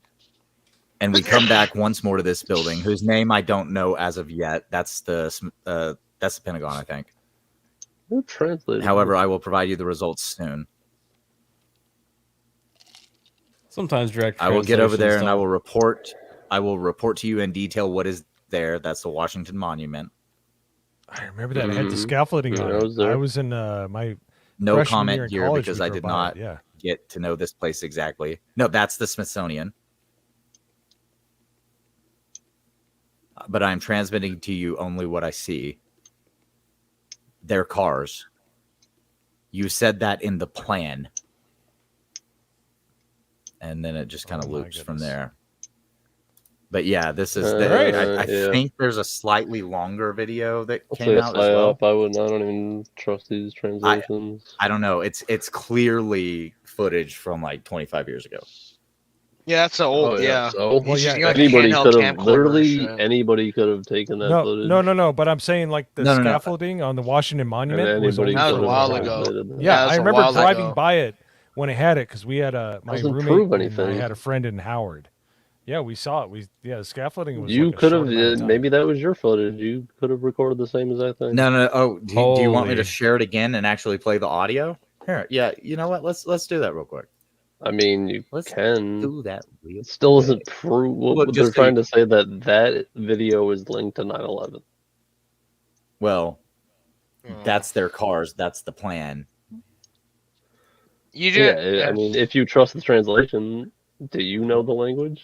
And we come back once more to this building, whose name I don't know as of yet. That's the Pentagon, I think. Who translated? However, I will provide you the results soon. Sometimes direct. I will get over there and I will report. I will report to you in detail what is there. That's the Washington Monument. I remember that. It had the scaffolding on it. I was in my no comment here because I did not get to know this place exactly. No, that's the Smithsonian. But I'm transmitting to you only what I see. Their cars. You said that in the plan. And then it just kind of loops from there. But yeah, this is I think there's a slightly longer video that came out as well. I don't even trust these translations. I don't know. It's clearly footage from like 25 years ago. Yeah, that's so old. So, anybody could have anybody could have taken that footage. No. But I'm saying like the scaffolding on the Washington Monument was that was a while ago. Yeah, I remember driving by it when it had it because we had my roommate. And I had a friend in Howard. Yeah, we saw it. The scaffolding was. You could have. Maybe that was your footage. You could have recorded the same exact thing. No. Oh, do you want me to share it again and actually play the audio? Here, yeah. You know what? Let's do that real quick. I mean, you can do that. It still doesn't prove what they're trying to say that video is linked to 9/11. Well, that's their cars. That's the plan. You do. Yeah, I mean, if you trust the translation, do you know the language?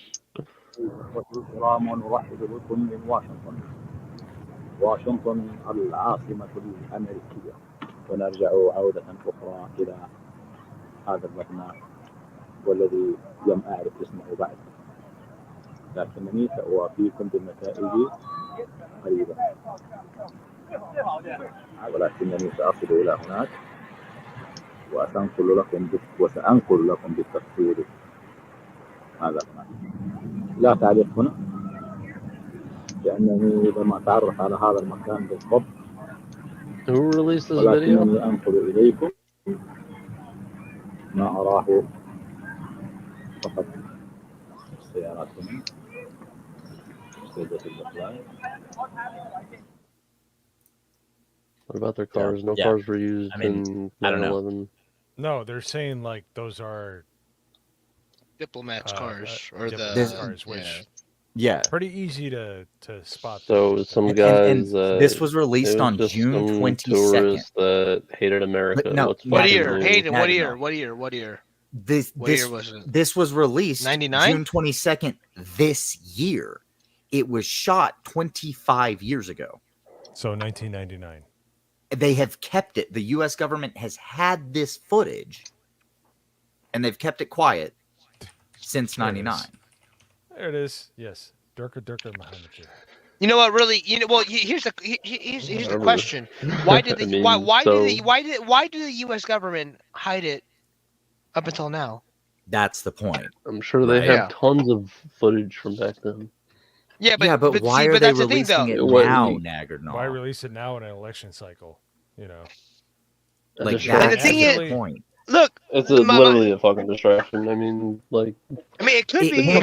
واشنطن العاصمة الأمريكية ونرجع عودة أخرى إلى هذا المبنى والذي لم أعرف اسمه بعد لكنني سأوافيكم بالنتائج قريبا ولكنني سأصل إلى هناك وسأنقل لكم بالتفصيل هذا هناك لا تعليق هنا لأنني لما أتعرف على هذا المكان بالضبط ولكنني أنقل إليكم ما أراه فقط السيارات هنا What about their cars? No cars were used in 9/11. No, they're saying like those are diplomats' cars or the cars, which pretty easy to spot. So some guys. This was released on June 22nd. That hated America. What year? Hated. What year? This was it? This was released 99? June 22nd this year. It was shot 25 years ago. So 1999. They have kept it. The U.S. government has had this footage, and they've kept it quiet since 99. There it is. Yes, Durka Muhammad. You know what? Really, well, here's the question: why did the why did the U.S. government hide it up until now? That's the point. I'm sure they have tons of footage from back then. Yeah, but why are they releasing it now, Naggard? Why release it now in an election cycle? You know, like and the thing is, point. Look, it's literally a fucking distraction. I mean, it could be. The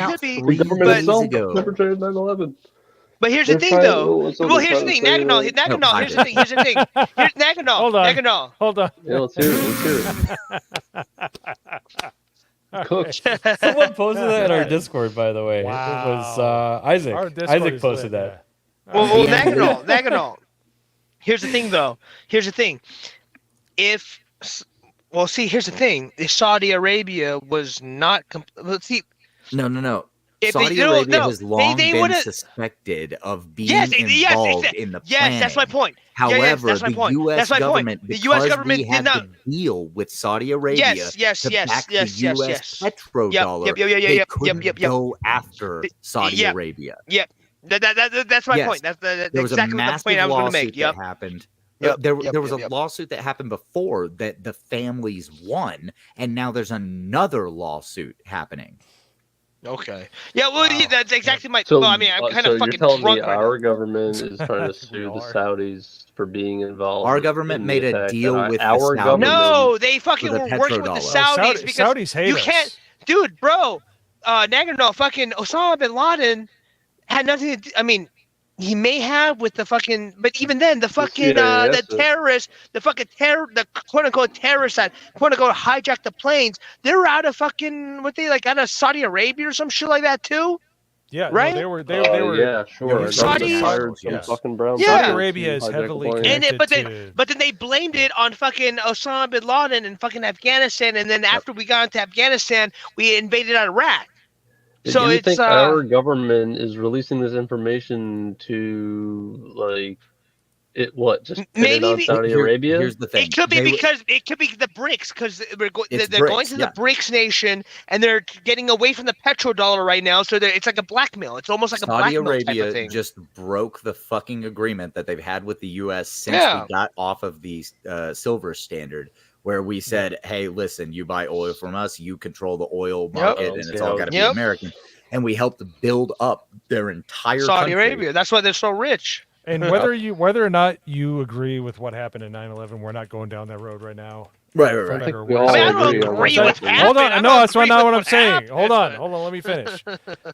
government itself never traded 9/11. But here's the thing, though. Well, here's the thing, Naganol. Here's the thing. Here's Naganol. Hold on. Yeah, let's hear it. Cook. Someone posted that in our Discord, by the way. Wow. It was Isaac. Isaac posted that. Well, Naganol. Here's the thing, though. Here's the thing. Here's the thing. If Saudi Arabia was not, let's see. No. Saudi Arabia has long been suspected of being involved in the planning. Yes, that's my point. However, the U.S. government, because we had to deal with Saudi Arabia to back the U.S. petrodollar, they couldn't go after Saudi Arabia. Yep. That's my point. That's there was exactly a the point I was going to make. That happened There was a lawsuit that happened before that the families won, and now there's another lawsuit happening. Okay. Yeah, well, that's exactly my. So, well, I mean, I'm kind of fucking you're telling drunk me right our now. government is trying to sue the Saudis for being involved? Our government made a deal with our the Saudis. government. No, they fucking for the were working with the petrodollar. Saudis because Saudis hate you us. can't, dude, bro. Nagano, fucking Osama bin Laden had nothing to do. I mean, he may have with the fucking, but even then, the fucking the terrorists, the quote unquote terrorists that quote unquote hijacked the planes, they were out of fucking out of Saudi Arabia or some shit like that too. Yeah, right. No, they were. Yeah, sure. Saudi fired some fucking brown. Saudi Arabia is heavily connected but then they blamed it on fucking Osama bin Laden and fucking Afghanistan, and then after we got into Afghanistan, we invaded Iraq. So you think our government is releasing this information to just maybe on Saudi Arabia? Here's the thing. It could be it could be the BRICS because they're going to the BRICS nation and they're getting away from the petrodollar right now. So it's like a blackmail. It's almost like a blackmail Saudi type of thing. Arabia just broke the fucking agreement that they've had with the U.S. since we got off of the silver standard, where we said, hey, listen, you buy oil from us, you control the oil market, and it's all got to be American. And we helped build up their entire Saudi country. Arabia. That's why they're so rich. And whether or not you agree with what happened in 9/11, we're not going down that road right now. Right. I don't agree with that. Hold on. No, that's not what I'm saying. Hold on. Let me finish.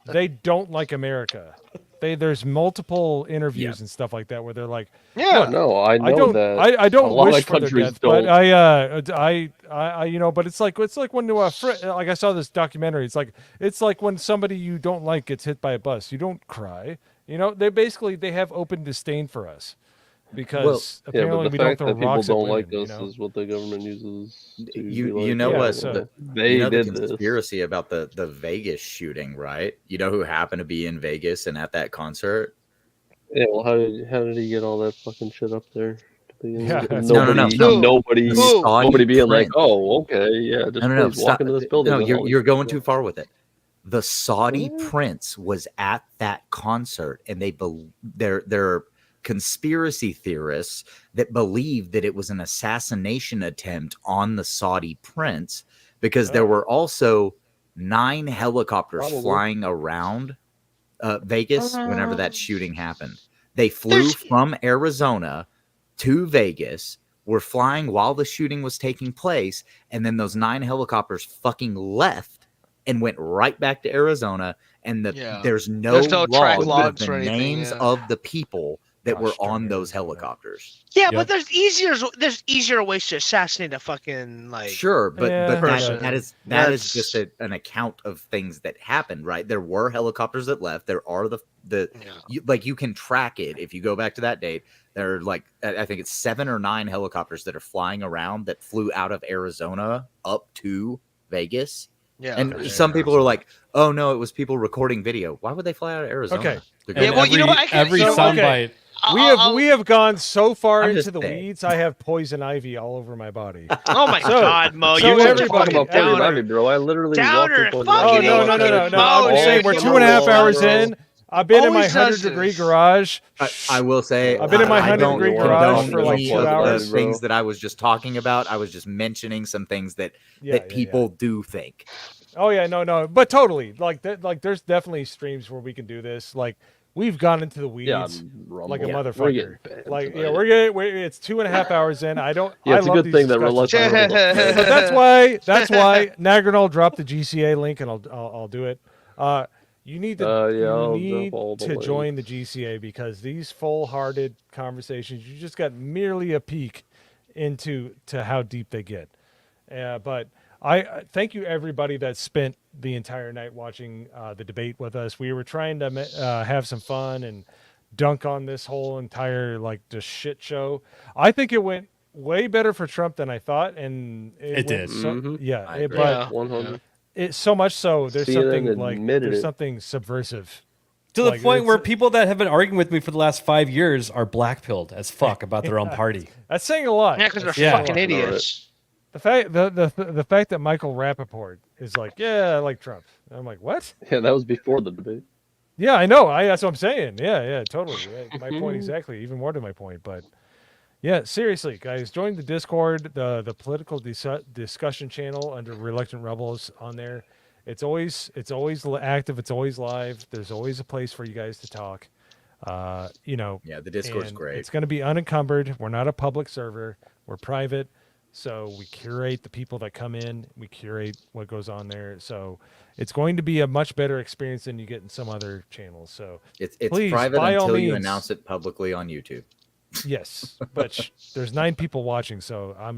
They don't like America. There's multiple interviews and stuff like that where they're like, I know that. I don't wish for their death, don't. but but it's like when like I saw this documentary. It's like when somebody you don't like gets hit by a bus. You don't cry. They have open disdain for us because apparently we don't throw rocks at women. People don't like us is what the government uses. They did the conspiracy about the Vegas shooting, right? You know who happened to be in Vegas and at that concert? Yeah, well, how did he get all that fucking shit up there? No. Nobody being like, oh, okay, yeah, just walk into this building. No, you're going too far with it. The Saudi prince was at that concert, and they're conspiracy theorists that believe that it was an assassination attempt on the Saudi prince because there were also 9 helicopters flying around Vegas whenever that shooting happened. They flew from Arizona to Vegas, were flying while the shooting was taking place, and then those 9 helicopters fucking left and went right back to Arizona, and there's no log of the names of the people that were on those helicopters. Yeah, but there's easier ways to assassinate a fucking Sure, but that is just an account of things that happened, right? There were helicopters that left. There are you can track it if you go back to that date. There are I think it's 7 or 9 helicopters that are flying around that flew out of Arizona up to Vegas. Yeah, and some people are like, "Oh no, it was people recording video." Why would they fly out of Arizona? Okay. Yeah, well, you know what? Every soundbite. We have gone so far into the weeds. I have poison ivy all over my body. Oh my God, Mo! So You're everybody, talking about poison ivy, bro. I literally downer. No. I'm just saying we're 2.5 hours in. I've been in my 100-degree garage. I will say I've been in my 100-degree garage for like 2 hours. Things that I was just talking about. I was just mentioning some things that people do think. Oh yeah, no, but totally. There's definitely streams where we can do this. We've gone into the weeds like a motherfucker. It's 2.5 hours in. I don't. Yeah, it's I a love good these thing that we're discussions. less. But that's why Nagranol dropped the GCA link, and I'll do it. You need to join the GCA because these full-hearted conversations, you just got merely a peek into how deep they get. But I thank you everybody that spent the entire night watching the debate with us. We were trying to have some fun and dunk on this whole entire just shit show. I think it went way better for Trump than I thought, and it did. But 100. It's so much so there's something subversive to the point where people that have been arguing with me for the last 5 years are black-pilled as fuck about their own party. That's saying a lot. Yeah, because they're fucking idiots. The fact that Michael Rappaport is I like Trump. And I'm like, what? Yeah, that was before the debate. Yeah, I know. That's what I'm saying. Yeah, totally. My point exactly. Even more to my point. But Yeah, seriously, guys, join the Discord, the political discussion channel under Reluctant Rebels on there. It's always active. It's always live. There's always a place for you guys to talk. Yeah, the Discord's and great. It's going to be unencumbered. We're not a public server. We're private. So we curate the people that come in. We curate what goes on there. So it's going to be a much better experience than you get in some other channels. So it's please, private by all until you means, announce it publicly on YouTube. Yes, but there's 9 people watching, so I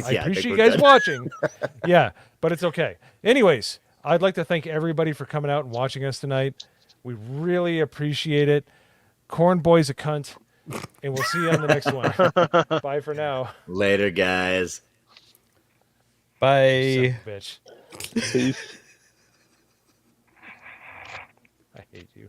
Yeah, appreciate you we're guys good. watching. Yeah, but it's okay. Anyways, I'd like to thank everybody for coming out and watching us tonight. We really appreciate it. Corn Boy's a cunt, and we'll see you on the next one. Bye for now. Later, guys. Bye. Son of a bitch. I hate you.